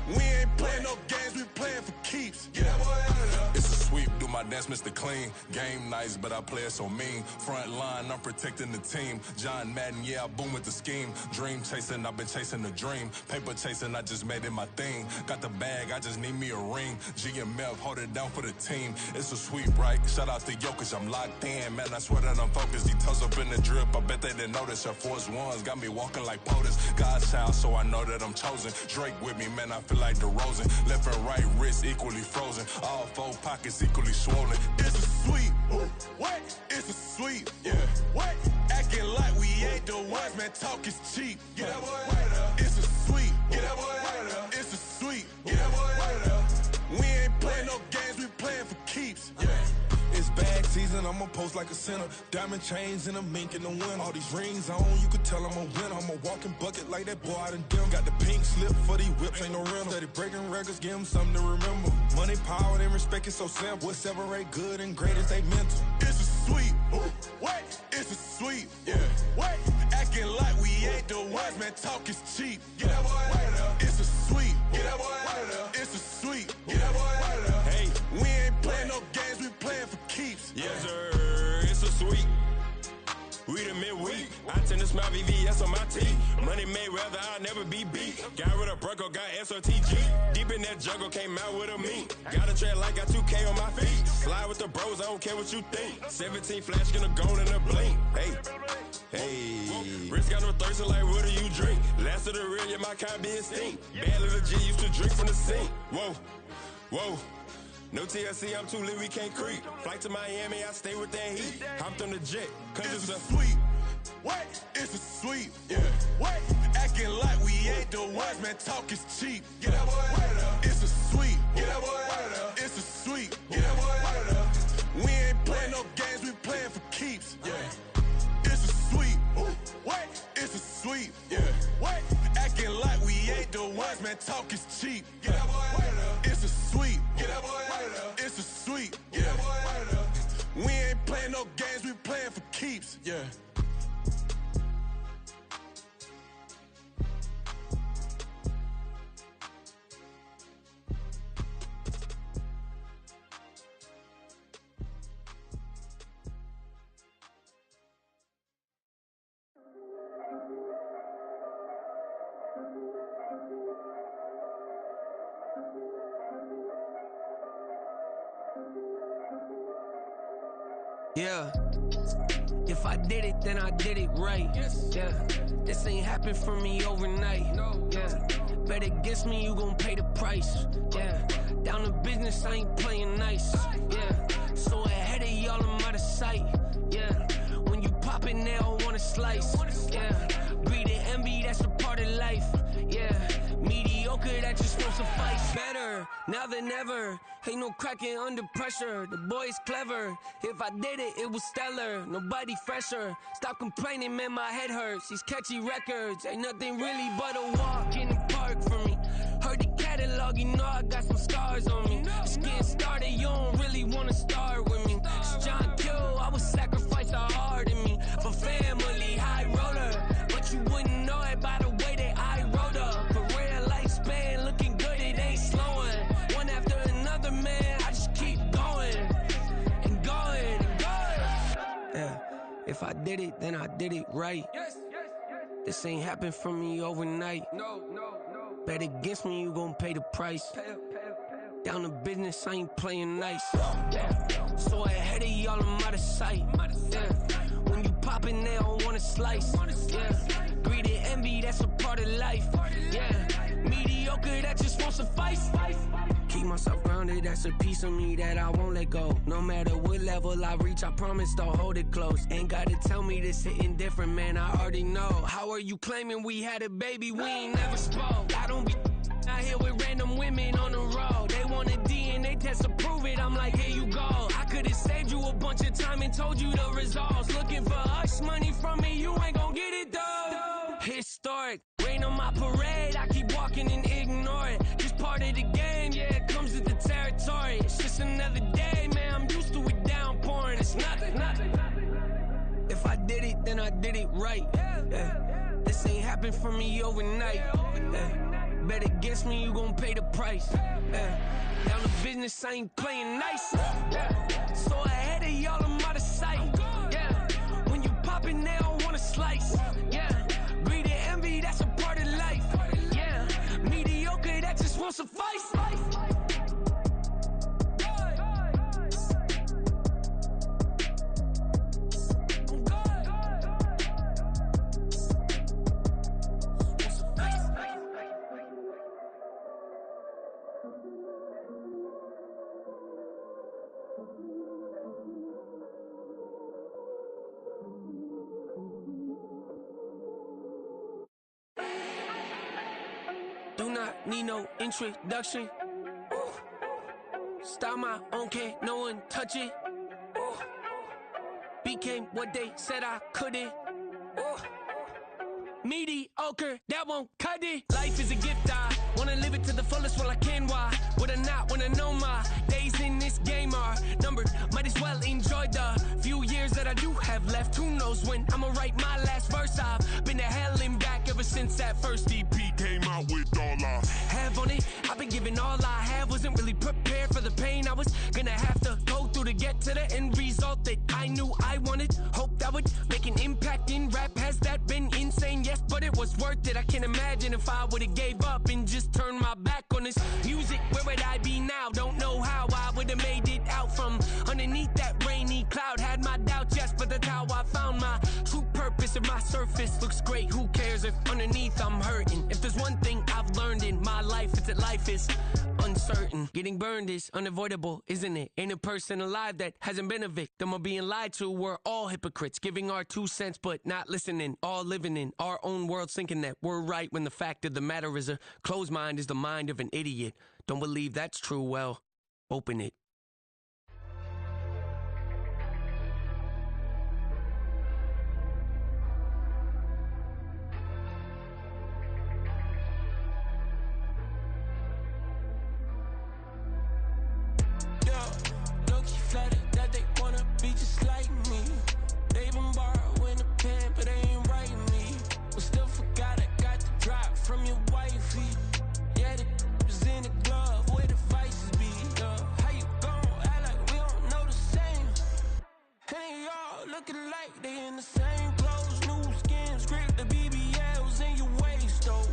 We ain't playing no games, we playing for keeps. Get that boy right up. It's a sweep, do my dance, Mr. Clean. Game nice, but I play it so mean. Front line, I'm protecting the team. John Madden, yeah, I boom with the scheme. Dream chasing, I've been chasing the dream. Paper chasing, I just made it my thing. Got the bag, I just need me a ring. GMF, hold it down for the team. It's a sweep, right? Shout out to Jokic, I'm locked in. Man, I swear that I'm focused. He toes up in the drip, I bet they didn't notice. Your force ones got me walking like POTUS. God's child, so I know that I'm chosen. Drake with me, man, I feel like DeRozan. Left and right wrist equally frozen. All four pockets equally swollen. It's a sweet. What? It's a sweet. Yeah. What? Acting like we ain't the ones, man, talk is cheap. Get that boy right up. It's a sweet. Get that boy right up. It's a sweet. Get that boy right up. We ain't playing no games, we playing for keeps. Yeah. It's bag season, I'ma post like a sinner. Diamond chains and a mink in the winter. All these rings on, you could tell I'm a winner. I'm a walking bucket like that boy I done dim. Got the pink slip for these whips, ain't no rental. Steady breaking records, give them something to remember. Money, power, and respect is so simple. What separate good and great is they mental. It's a sweet. What? It's a sweet. Yeah. What? Acting like we ain't the ones, man, talk is cheap. Get that boy right up. It's a sweet. Get that boy right up. It's a sweet. Get that boy right up. Hey, we ain't playing no games, we playing for keeps. Yes, sir. It's a sweet. We the midweek. I tend to smile VVS on my teeth. Money made rather I'll never be beat. Got rid of Bronco, got SOTG. Deep in that jungle, came out with a meat. Got a tread like got 2K on my feet. Slide with the bros, I don't care what you think. 17 flash gonna go in a blink. Hey, hey. Wrist got no thirst, like what do you drink? Last of the real, yeah, my kind be extinct. Bad little G used to drink from the sink. Whoa, whoa. No TLC, I'm too lit, we can't creep. Flight to Miami, I stay with that heat. Hopped on the jet, cause it's a sweet. What? It's a sweet. Yeah. What? Acting like we ain't the ones, man, talk is cheap. Get that boy right up. It's a sweet. Get that boy right up. It's a sweet. Get that boy right up. We ain't playing no games, we playing for keeps. Yeah. It's a sweet. What? It's a sweet. Yeah. What? Acting like we ain't the ones, man, talk is cheap. Get that boy right up. It's a sweet. Get that boy right up. It's a sweet. Get that boy right up. We ain't playing no games, we playing for keeps. Yeah. Yeah. If I did it, then I did it right. Yeah. This ain't happened for me overnight. Yeah. Bet against me, you gon' pay the price. Yeah. Down to business, I ain't playing nice. Yeah. So ahead of y'all, I'm out of sight. Yeah. When you pop it, they don't wanna slice. Yeah. Greed and envy, that's a part of life. Yeah. Mediocre, that just won't suffice. Better now than ever. Ain't no cracking under pressure. The boy's clever. If I did it, it was stellar. Nobody fresher. Stop complaining, man, my head hurts. These catchy records ain't nothing really but a walk in the park for me. Heard the catalog, you know I got some scars on me. Just getting started, you don't really wanna start with me. It's John Kill, I would sacrifice a heart in me for family, high roller. But you wouldn't know it by the way that I wrote up. Career lifespan looking good, it ain't slowing. One after another, man, I just keep going and going and going. Yeah, if I did it, then I did it right. This ain't happened for me overnight. No. Bet against me, you gon' pay the price. Down to business, I ain't playing nice. Yeah. So ahead of y'all, I'm out of sight. Yeah. When you poppin', they don't wanna slice. Yeah. Greed and envy, that's a part of life. Yeah. Mediocre, that just won't suffice. Keep myself grounded, that's a piece of me that I won't let go. No matter what level I reach, I promise to hold it close. Ain't gotta tell me this hitting different, man, I already know. How are you claiming we had a baby, we ain't never spoke? I don't be out here with random women on the road. They want a DNA test to prove it, I'm like, here you go. I could've saved you a bunch of time and told you the results. Looking for hush money from me, you ain't gon' get it though. Historic, rain on my parade, I keep walking and ignore it. Just part of the game, yeah, it comes with the territory. It's just another day, man, I'm used to it downpouring. It's nothing. If I did it, then I did it right. This ain't happened for me overnight. Bet against me, you gon' pay the price. Down to business, I ain't playing nice. So ahead of y'all, I'm out of sight. When you poppin', they don't wanna slice. Greed and envy, that's a part of life. Mediocre, that just won't suffice. Do not need no introduction. Style my own, can't no one touch it. Became what they said I couldn't. Mediocre, that won't cut it. Life is a gift, I wanna live it to the fullest while I can. Why would I not wanna know my days in this game are numbered? Might as well enjoy the few years that I do have left. Who knows when I'ma write my last verse? I've been to hell and back ever since that first EP came out with all I have on it. I've been giving all I have, wasn't really prepared for the pain I was gonna have to go through to get to the end result that I knew I wanted. Hope that would make an impact in rap. Has that been insane? Yes, but it was worth it. I can't imagine if I would've gave up and just turned my back on this music. Where would I be now? Don't know how I would've made it out from underneath that rainy cloud. Had my doubts, yes, but that's how I found my true purpose. If my surface looks great, who cares if underneath I'm hurting? If there's one thing I've learned in my life, it's that life is uncertain. Getting burned is unavoidable, isn't it? Ain't a person alive that hasn't been a victim of being lied to. We're all hypocrites, giving our 2 cents but not listening. All living in our own world, thinking that we're right when the fact of the matter is a closed mind is the mind of an idiot. Don't believe that's true? Well, open it. Flattered that they wanna be just like me. They been borrowing a pen, but they ain't writing me. But still forgot I got the drop from your wifey. Yeah, the was in the glove where the vices be. How you gon' act like we don't know the same? And they all looking like they in the same clothes, new skins, grip the BBLs in your waist, though.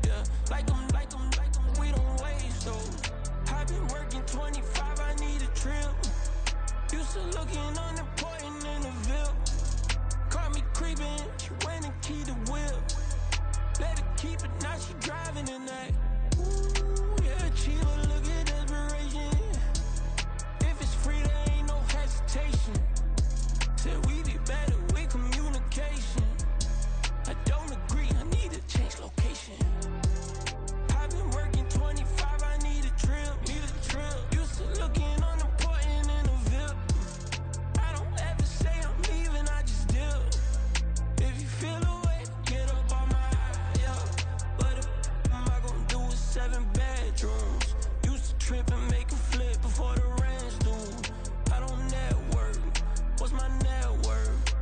Yeah, like them, we don't waste, though. I've been working 25, I need a trip. Used to looking unimportant in the Ville. Caught me creeping, she went and keyed the wheel. Let her keep it, now she driving in that. Ooh, yeah, Chiva, look at desperation. If it's free, there ain't no hesitation. Said we be better with communication. I don't agree, I need to change location. I've been working 25, I need a trip. Used to looking unimportant in the Ville. I don't ever say I'm leaving, I just dip. If you feel away, get up on my eye, yeah. What am I gonna do with 7 bedrooms? Used to trip and make a flip before the rent's due. I don't network, what's my net worth?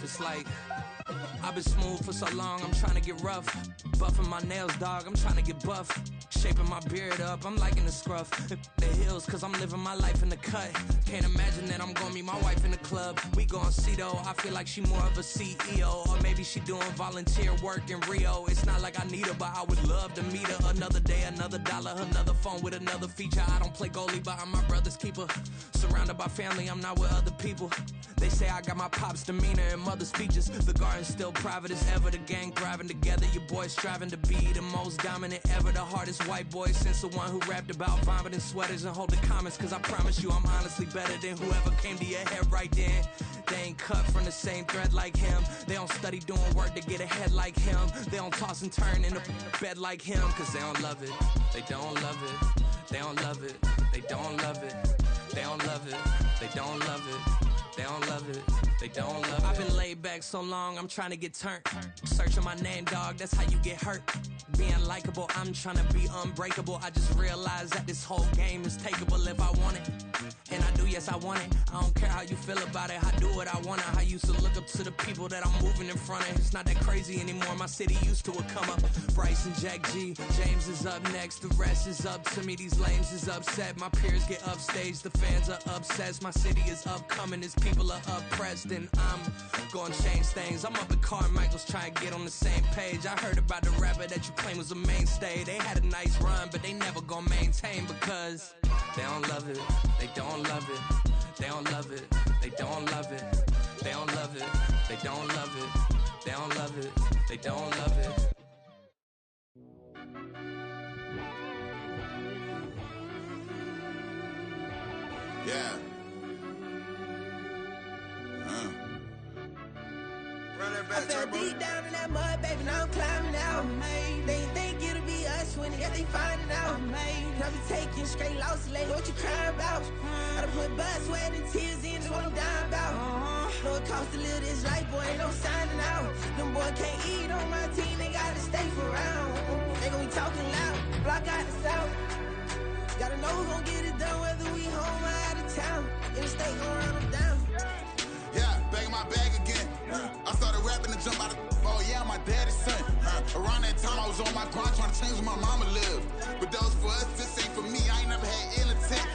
It's like I've been smooth for so long, I'm trying to get rough. Buffing my nails, dog, I'm trying to get buff. Shaping my beard up, I'm liking the scruff. The hills, cause I'm living my life in the cut. Can't imagine that I'm gonna meet my wife in the club. We gon' see though, I feel like she more of a CEO. Or maybe she doing volunteer work in Rio. It's not like I need her, but I would love to meet her. Another day, another dollar, another phone with another feature. I don't play goalie, but I'm my brother's keeper. Surrounded by family, I'm not with other people. They say I got my pop's demeanor and mother's features. The garden's still private as ever, the gang thriving together. Your boys striving to be the most dominant ever. The hardest white boy since the one who rapped about vomiting sweaters and holding comments. Cause I promise you I'm honestly better than whoever came to your head right then. They ain't cut from the same thread like him. They don't study doing work to get ahead like him. They don't toss and turn in the bed like him. Cause they don't love it, they don't love it. They don't love it, they don't love it. They don't love it, they don't love it. They don't love it, they don't love it. I've been laid back so long, I'm trying to get turned. Searching my name, dog, that's how you get hurt. Being likable, I'm trying to be unbreakable. I just realized that this whole game is takeable if I want it. And I do, yes, I want it. I don't care how you feel about it, I do what I want it. I used to look up to the people that I'm moving in front of. It's not that crazy anymore, my city used to a come up. Bryce and Jack G, James is up next. The rest is up to me, these lames is upset. My peers get upstage, the fans are obsessed. My city is upcoming, its people are oppressed. And I'm gonna change things. I'm up at Carmichael's trying to get on the same page. I heard about the rapper that you claim was a mainstay. They had a nice run, but they never gonna maintain because they don't love it, they don't love it, they don't love it, they don't love it, they don't love it, they don't love it, they don't love it, they don't love it. Yeah. I fell deep down in that mud, baby, now I'm climbing out. They think it'll be us when they find it out. I be taking straight losses, lady, what you crying about? I done put blood, sweat, and tears in, that's what I'm dying about. Know it costs to live this life, boy, ain't no signing out. Them boy can't eat on my team, they gotta stay for round. They gon' be talking loud, block out the south. Gotta know who gon' get it done, whether we home or out of town. Interstate gon' run them down. Yeah, back in my bag again. I started rapping to jump out of. Oh yeah, I'm my daddy's son. Around that time I was on my grind trying to change where my mama lived. But that was for us, this ain't for me. I ain't never had ill intent.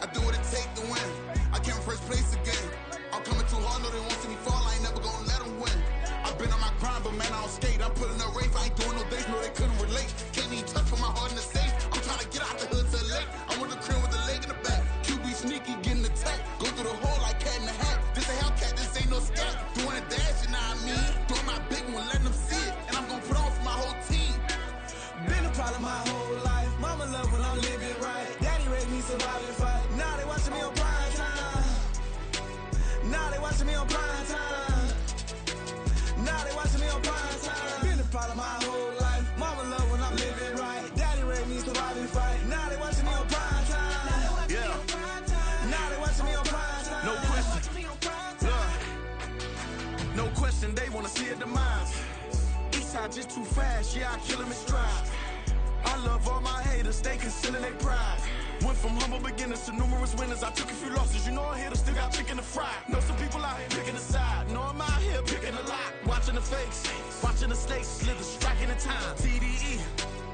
I do what it take to win. I came first place again. I'm coming too hard, no they won't see me fall. I ain't never gonna let them win. I've been on my grind, but man I don't skate. I'm putting up race, I ain't doing no days, no they couldn't relate. Can't even touch for my heart in the safe. I'm trying to get out the hood to the lake. I'm with the crib with the leg in the back. QB sneaky, getting attacked. Go through the hole like cat in the hat. This a Hellcat, this ain't no scat. Doing a dash, you know what I mean? Doing my big one, letting them see it. And I'm gonna put on for my whole team. Been a problem my whole life. Mama love when I'm living right. Daddy raised me survive and fight. Now they watching me on prime time. Now they watching me on prime time. Now they watching me on prime time. Been a problem my whole life. Mama love when I'm living right. Daddy raised me survive and fight. Now they watching me on prime time. Yeah. Now they watching me on prime time. No question. No question, they wanna see a demise. Eastside just too fast, yeah, I kill him in stride. I love all my haters, they concealing their pride. Went from humble beginners to numerous winners. I took a few losses, you know I'm here to still got chicken to fry. Know some people out here picking a side. Know I'm out here picking a lot. Watching the fakes, watching the snakes slither, striking the time. TDE,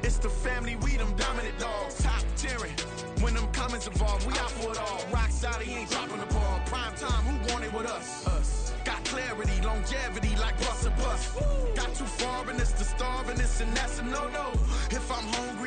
it's the family, we them dominant dogs. Top tiering, when them comments involved, we out for it all. Rock side, he ain't dropping the ball. Prime time, who want it with us? Got clarity, longevity, like bust a bust. Got too far and it's the starving, this and that's a no-no. If I'm hungry,